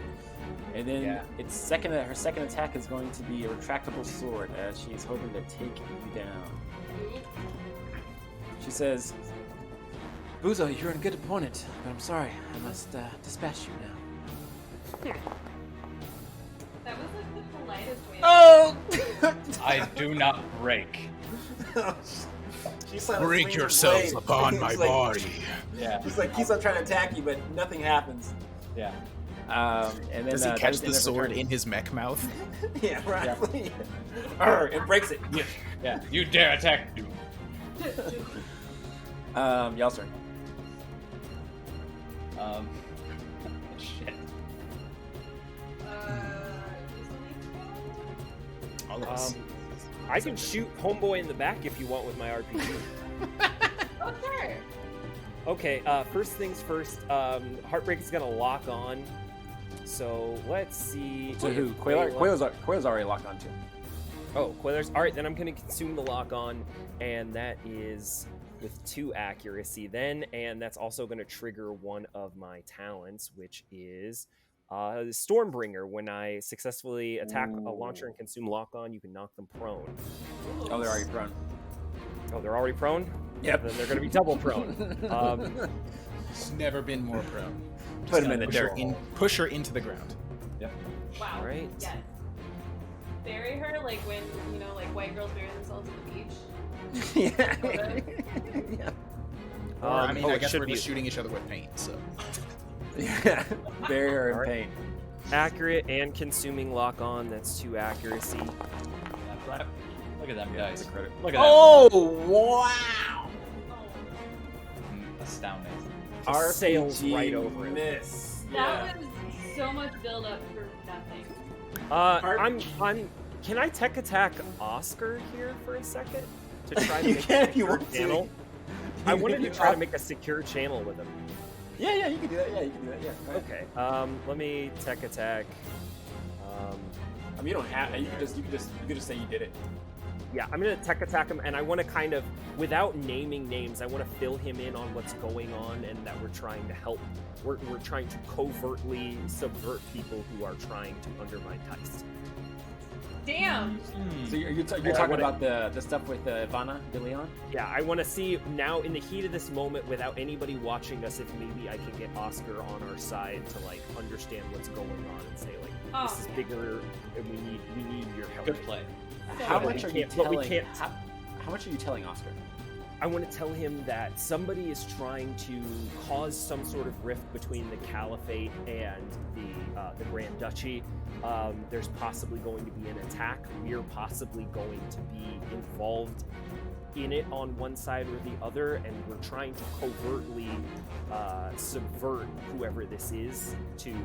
And then her second attack is going to be a retractable sword, as she's hoping to take you down. She says, "Buzo, you're a good opponent, but I'm sorry, I must dispatch you now." That was like the politest way. Oh! I do not break. She's like, Break yourself upon my body. Yeah. She's like, keeps on trying to attack you, but nothing happens. Yeah. And then Does he that catch is the end of her sword turn. in his mech mouth? Yeah, right. And breaks it. Yeah. You dare attack? Y'all's turn. Shit. All of us. I can shoot homeboy in the back if you want with my RPG. Oh, sure. Okay, first things first, Heartbreak is gonna lock on. So let's see. To who? Quaylar's already locked on too. Oh, Quaylar's. All right, then I'm gonna consume the lock on, and that is with 2 accuracy then, and that's also gonna trigger one of my talents, which is Stormbringer. When I successfully attack a launcher and consume lock on, you can knock them prone. Oh, they're already prone. Oh, they're already prone? Yep. Then they're gonna be double prone. It's never been more prone. Put him in the Push her dirt. push her into the ground. Yep. Wow. Right. Yes. Bury her like when, like white girls bury themselves at the beach. Yeah. Or, I mean, I it guess should we're be just shooting each other with paint, so. Yeah. Bury her in Alright. pain. accurate and consuming lock on. That's 2 accuracy. Look at them guys. Look at that. Oh, wow! Astounding. Just sails RPG right over it. miss. That was so much build up for nothing. I'm. Can I tech attack Oscar here for a second to try to You make can a if you secure want to. channel? I wanted to try to make a secure channel with him. Yeah, you can do that. Yeah, you can do that. Yeah. Go ahead. Okay. Let me tech attack. I mean, you don't have. You could just say you did it. Yeah, I'm gonna tech attack him, and I want to kind of, without naming names, I want to fill him in on what's going on, and that we're trying to help. We're trying to covertly subvert people who are trying to undermine T.I.A.S.T. Damn. So you're talking about the stuff with Ivana de Leon? Yeah, I want to see now in the heat of this moment, without anybody watching us, if maybe I can get Oscar on our side to like understand what's going on and say like, this is bigger, and we need your help. Good play. How much are you telling? But we can't. How much are you telling Oscar? I want to tell him that somebody is trying to cause some sort of rift between the Caliphate and the Grand Duchy. There's possibly going to be an attack. We're possibly going to be involved in it on one side or the other, and we're trying to covertly subvert whoever this is to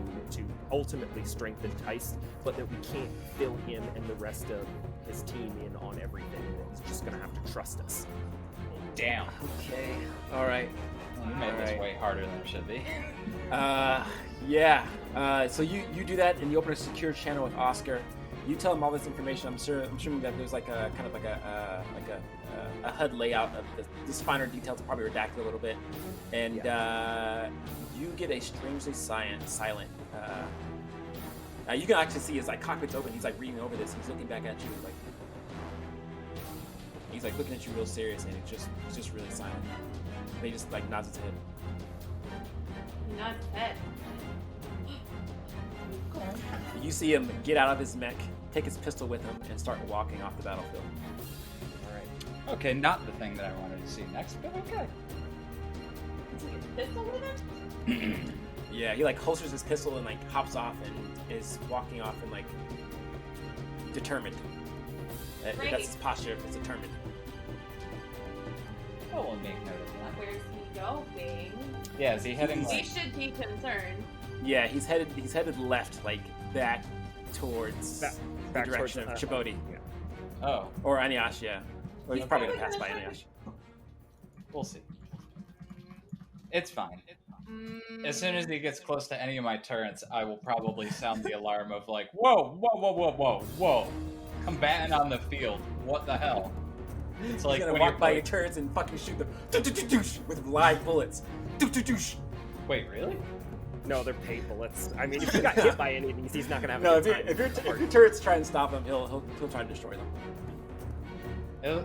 ultimately strengthen T.I.A.S.T, but that we can't fill him and the rest of his team in on everything. He's just going to have to trust us. Damn. Okay. All right. Well, you made this way harder than it should be. Yeah. So you do that, and you open a secure channel with Oscar. You tell him all this information. I'm sure that there's like a kind of like a HUD layout of this finer details, probably redacted a little bit, and you get a strangely silent. You can actually see his like cockpit's open. He's like reading over this. He's looking back at you like. He's like looking at you real serious, and it's just really silent. And he just like nods his head. Nods his head. You see him get out of his mech, take his pistol with him, and start walking off the battlefield. All right. Okay, not the thing that I wanted to see next, but okay. Pistol with him? Yeah, he like holsters his pistol and like hops off and is walking off and like determined. Right. That's his posture. It's determined. Oh, we'll make note of that. Where's he going? Yeah, is he heading He like... should be concerned. Yeah, he's headed left, like back towards the direction towards, of Chibodi. Yeah. Oh, Or Aniash, yeah. Or he's probably gonna pass by Aniash. we'll see. It's fine. As soon as he gets close to any of my turrets, I will probably sound the alarm of like, whoa, whoa, whoa, whoa, whoa, whoa. Combatant on the field. What the hell? It's like He's gonna when walk you're by your turrets and fucking shoot them with live bullets. Wait, really? No, they're paid bullets. I mean, if he got hit by any of these, he's not gonna have No, a good time. if your turrets try and stop him, he'll try to destroy them.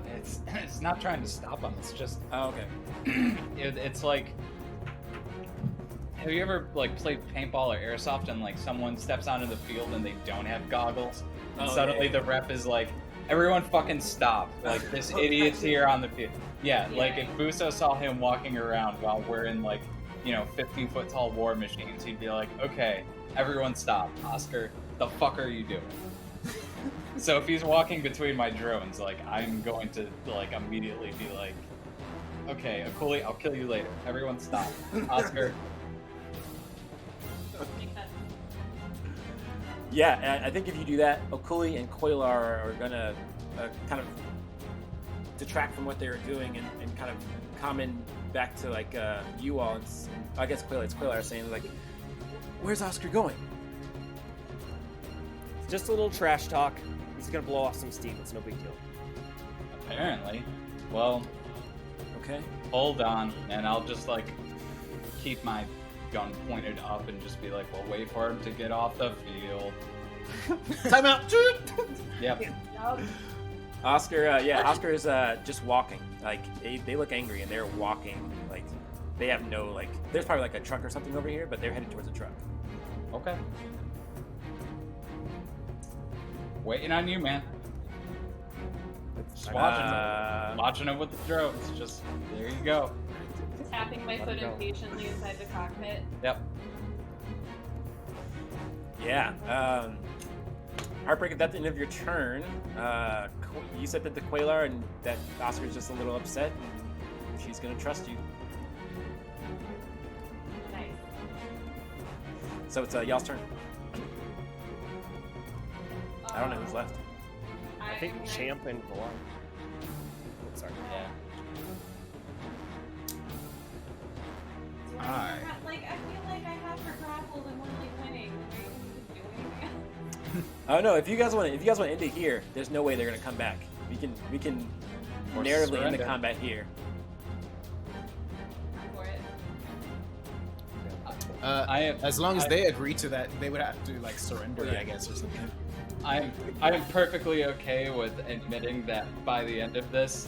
It's not trying to stop him. It's just Oh, okay. it's like. Have you ever like played paintball or airsoft and like someone steps onto the field and they don't have goggles and suddenly the ref is like, everyone fucking stop! Like this idiot's here on the field. Yeah, like if Buso saw him walking around while we're in like 15-foot tall war machines, he'd be like, okay, everyone stop. Oscar, the fuck are you doing? So if he's walking between my drones, like I'm going to like immediately be like, okay, Akuli, I'll kill you later. Everyone stop. Oscar. Yeah, I think if you do that, Okuli and Koilar are gonna kind of detract from what they were doing and kind of come in back to like you all. And I guess Koilar saying like, "Where's Oscar going?" Just a little trash talk. He's gonna blow off some steam. It's no big deal. Apparently. Well, Okay. hold on, and I'll just like keep my gun pointed up and just be like, well, wait for him to get off the field. Time out. Yep. Oscar, Oscar is just walking. Like they look angry and they're walking. Like they have no like. There's probably like a truck or something over here, but they're headed towards a truck. Okay. Waiting on you, man. Just watching it with the drones. Just there you go. Tapping my foot impatiently inside the cockpit. Yep. Yeah. Heartbreak, if that's the end of your turn, you said that the Quailar and that Oscar's just a little upset. And she's gonna trust you. Nice. So it's y'all's turn. I don't know who's left. I think Champ and Golan. Sorry. Yeah. Alright. Like, I feel like I have her grappled and we're like winning. Oh no! If you guys want to end it here, there's no way they're gonna come back. We can Or narratively end the surrender. combat here. I'm for it. As long as they agree to that, they would have to like surrender, I guess, or something. I'm perfectly okay with admitting that by the end of this,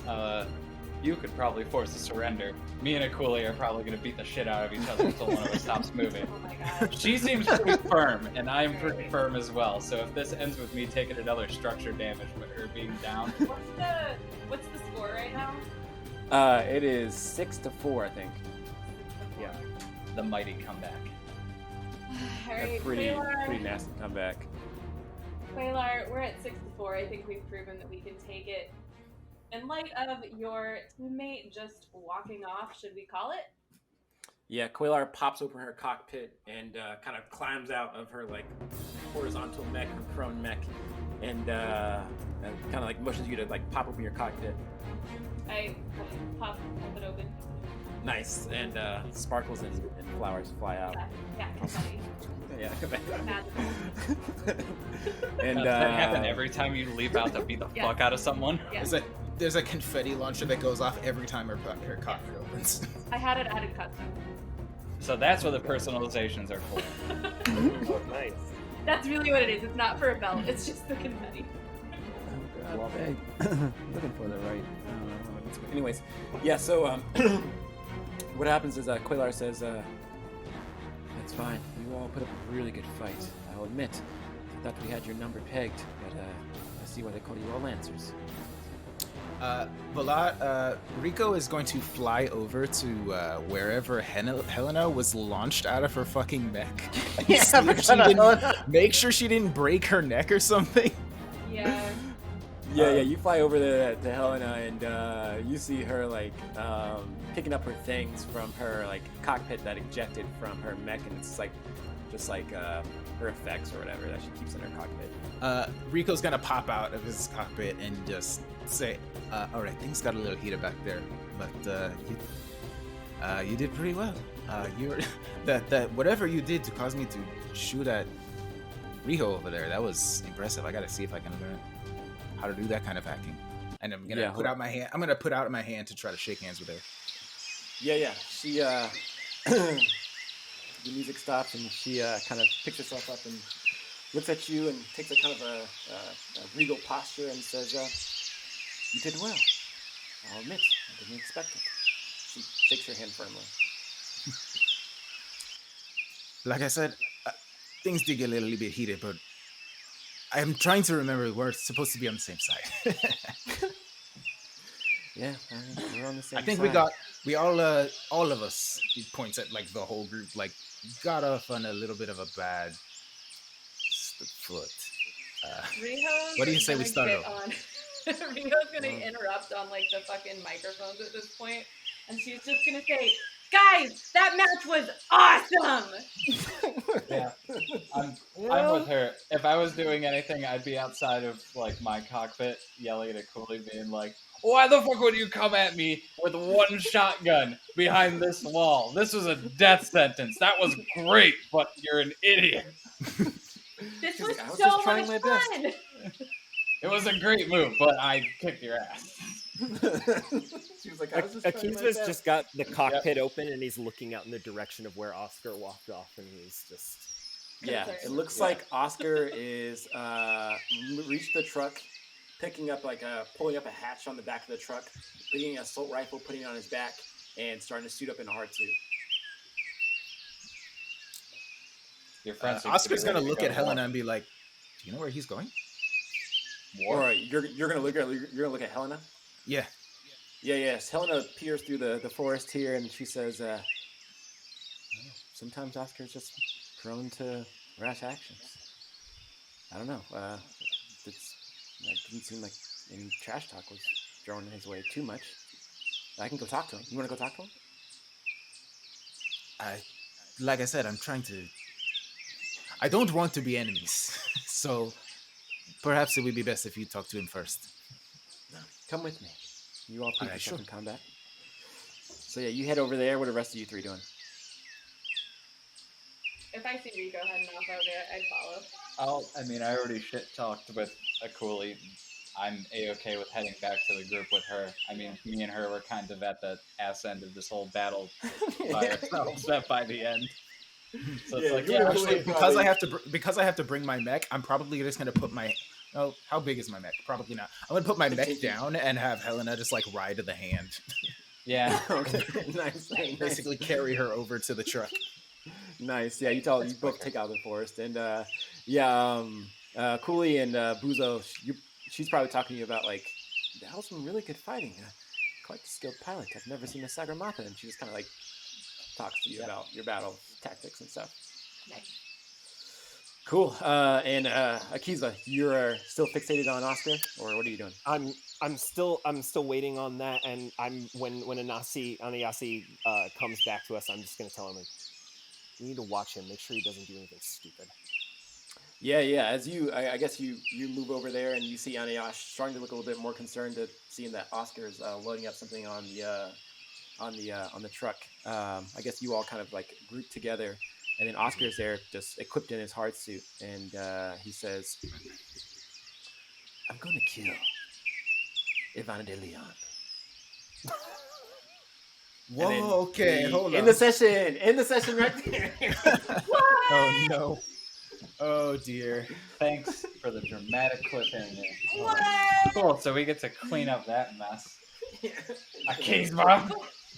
you could probably force a surrender. Me and Akuli are probably going to beat the shit out of each other until one of us stops moving. Oh my god. She seems pretty firm, and I'm pretty firm as well. So if this ends with me taking another structure damage with her being down, What's the score right now? It is 6-4, I think. Yeah, the mighty comeback. All a right, pretty Quaylar. nasty comeback. Quaylar, we're at 6-4. I think we've proven that we can take it. In light of your teammate just walking off, should we call it? Yeah, Quaylar pops open her cockpit and kind of climbs out of her like horizontal mech, her prone mech, and kind of like motions you to like pop open your cockpit. I pop it open. Nice, and sparkles and flowers fly out. Yeah, confetti. Yeah, Magical. and Does that happen every time you leap out to beat the Yeah. fuck out of someone? Yeah. There's a confetti launcher that goes off every time her cockpit opens. I had it added custom. So that's what the personalizations are for. Oh, nice. That's really what it is. It's not for a belt. It's just the confetti. Love it. Looking for the right. Anyways, yeah. So what happens is Quaylar says, "That's fine. You all put up a really good fight. I'll admit. I thought we had your number pegged, but I see why they call you all Lancers." Rico is going to fly over to wherever Helena was launched out of her fucking mech. Make sure she didn't break her neck or something. Yeah. Yeah. You fly over to Helena, and you see her like picking up her things from her like cockpit that ejected from her mech, and it's like just like her effects or whatever that she keeps in her cockpit. Rico's gonna pop out of his cockpit and just say, "All right, things got a little heated back there, but you did pretty well. You're that whatever you did to cause me to shoot at Riho over there, that was impressive. I gotta see if I can learn how to do that kind of hacking." And I'm gonna put out my hand. I'm gonna put out my hand to try to shake hands with her. Yeah. She the music stops, and she kind of picks herself up and looks at you and takes a kind of a regal posture and says, "You did well. I'll admit, I didn't expect it." She shakes her hand firmly. Like I said, things did get a little bit heated, but I'm trying to remember we're supposed to be on the same side. Yeah, we're on the same I think side. we all of us, he points at like the whole group, like got off on a little bit of a bad foot. Riho's What do you say we gonna start get over? on? Riho's gonna interrupt on like the fucking microphones at this point, and she's just gonna say, "Guys, that match was awesome!" Yeah, I'm with her. If I was doing anything, I'd be outside of like my cockpit yelling at Cooley, being like, "Why the fuck would you come at me with one shotgun behind this wall? This was a death sentence. That was great, but you're an idiot." This She's was like, "I was so just trying much my best." fun. It was a great move, but I kicked your ass. She was like, "I was just trying my Akiva's best." just got the cockpit open, and he's looking out in the direction of where Oscar walked off, and he's just... Yeah, it looks like Oscar is reached the truck, picking up pulling up a hatch on the back of the truck, bringing an assault rifle, putting it on his back, and starting to suit up in a hard suit. Your friend Oscar's gonna look at Helena and be like, "Do you know where he's going?" Or you're gonna look at Helena. Yeah. Yes. Helena peers through the forest here, and she says, I don't know, sometimes Oscar's just prone to rash actions. I don't know. It didn't seem like any trash talk was thrown his way too much. I can go talk to him. You want to go talk to him? Like I said, I don't want to be enemies, so perhaps it would be best if you talk to him first. Come with me. You all put Alright, yourself sure. in combat. So yeah, you head over there. What are the rest of you three doing? If I see Rico heading off over it, I'd follow. I already shit talked with a Coolie. I'm a-okay with heading back to the group with her. I mean, me and her were kind of at the ass end of this whole battle by ourselves by the end. So it's like, you yeah, were Actually, Probably- because I have to bring my mech, I'm probably just gonna put my. Oh, how big is my mech? Probably not. I'm gonna put my mech down and have Helena just like ride to the hand, yeah. Okay, nice. basically carry her over to the truck. Nice. Yeah, you That's both quicker. take out of the forest, and Cooley and Buzo, she's probably talking to you about like that was some really good fighting. Quite the skilled pilot. I've never seen a Sagarmatha, and she just kind of like talks to you about your battle tactics and stuff. Nice. Cool. And Akiza, you're still fixated on Oscar, or what are you doing? I'm still waiting on that, and when Anayasi comes back to us, I'm just gonna tell him, like, you need to watch him, make sure he doesn't do anything stupid. Yeah. As I guess you move over there and you see Anayash starting to look a little bit more concerned at seeing that Oscar's loading up something on the truck. I guess you all kind of like group together, and then Oscar's there, just equipped in his hard suit, and he says, "I'm going to kill Ivana de Leon." Whoa. And then Okay. Hold on. in the session right there. Oh no. Oh dear. Thanks for the dramatic cliffhanger. What? Cool. So we get to clean up that mess. Okay,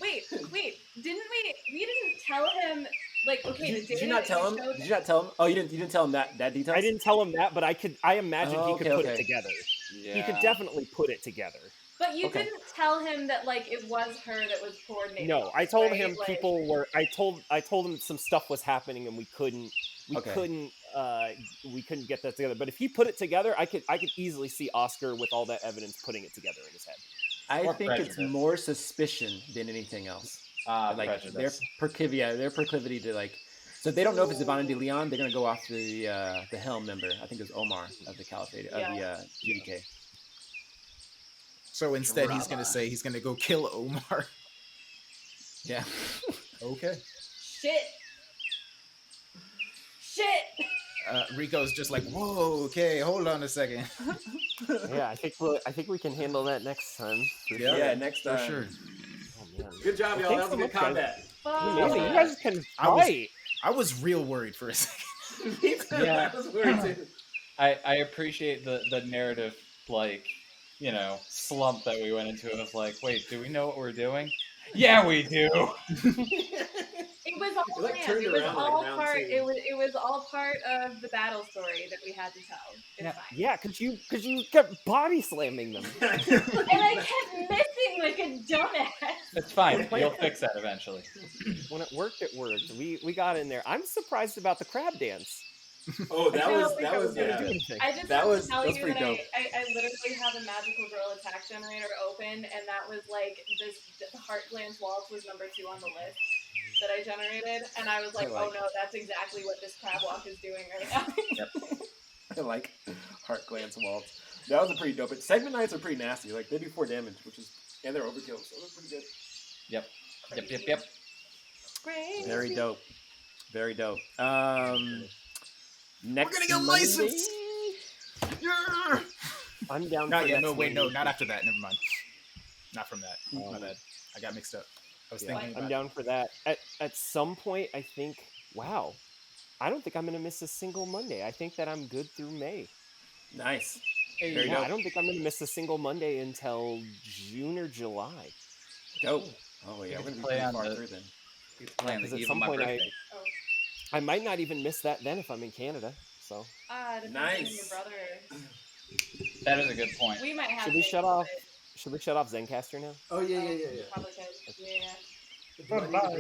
Wait, didn't we didn't tell him, like, okay, the Did day you not that tell him? showed- Did you not tell him? Oh, you didn't tell him that details? I didn't tell him that, but I imagine Oh, he could okay, put okay. it together. Yeah. He could definitely put it together. But you Okay. didn't tell him that, like, it was her that was coordinating. No, all I this, told right? him Like, people were. I told him some stuff was happening and we couldn't get that together. But if he put it together, I could easily see Oscar with all that evidence putting it together in his head. I Or think it's prejudice. more suspicion than anything else. Like their Prejudice. proclivity to like. So if they don't know if it's Ivana de Leon, they're gonna go after the helm member. I think it was Omar of the Caliphate of the GDK. So instead, he's gonna say he's gonna go kill Omar. Yeah. Okay. shit. Rico's just like, whoa. Okay, hold on a second. Yeah, I think we can handle that next time. For Yeah. sure. Yeah. Next For sure. Oh man. Good job, y'all. Thanks That was so a good much, guys. combat. Amazing. You Fuck. guys can I was- fight. I was real worried for a second. Yeah. That was weird too. I appreciate the narrative, like, you know, slump that we went into. Of like, wait, do we know what we're doing? Yeah, we do. It was all It, like, planned. turned It was around, like, all round part. two. It was all part of the battle story that we had to tell. It's Yeah. fine. Yeah, because you kept body slamming them. And I kept missing like a dumbass. It's fine. You'll fix that eventually. When it worked, it worked. We got in there. I'm surprised about the crab dance. Oh, that I was know, that was because- yeah. Anything. I just That want was- to tell that was you pretty that dope. I literally have a magical girl attack generator open, and that was like the Heart Glance Waltz was number 2 on the list that I generated, and I was like, I like oh no, that's exactly what this crab walk is doing right now. I like Heart Glance Waltz. That was a pretty dope. Segment Knights are pretty nasty. Like they do 4 damage, which is and they're overkill, so that's pretty good. Yep. Great. Very dope. Very dope. Next We're gonna get Monday- licensed. Yeah. I'm down. Not for yet. next No, wait, no, Monday. not after that. Never mind. Not from that. My bad. I got mixed up. I was Yeah. thinking I'm about. down for that. At some point, I think. Wow, I don't think I'm gonna miss a single Monday. I think that I'm good through May. Nice. Very Yeah, dope. I don't think I'm gonna miss a single Monday until June or July. Dope. Oh yeah, we're gonna be Play pretty on far the- through then. Playing Because the at eve some of my point birthday. I might not even miss that then if I'm in Canada. So Depends on Nice. your brother. That is a good point. We might have. should we to, shut off? but- Should we shut off Zencaster now? Oh Probably could. Yeah. Bye-bye.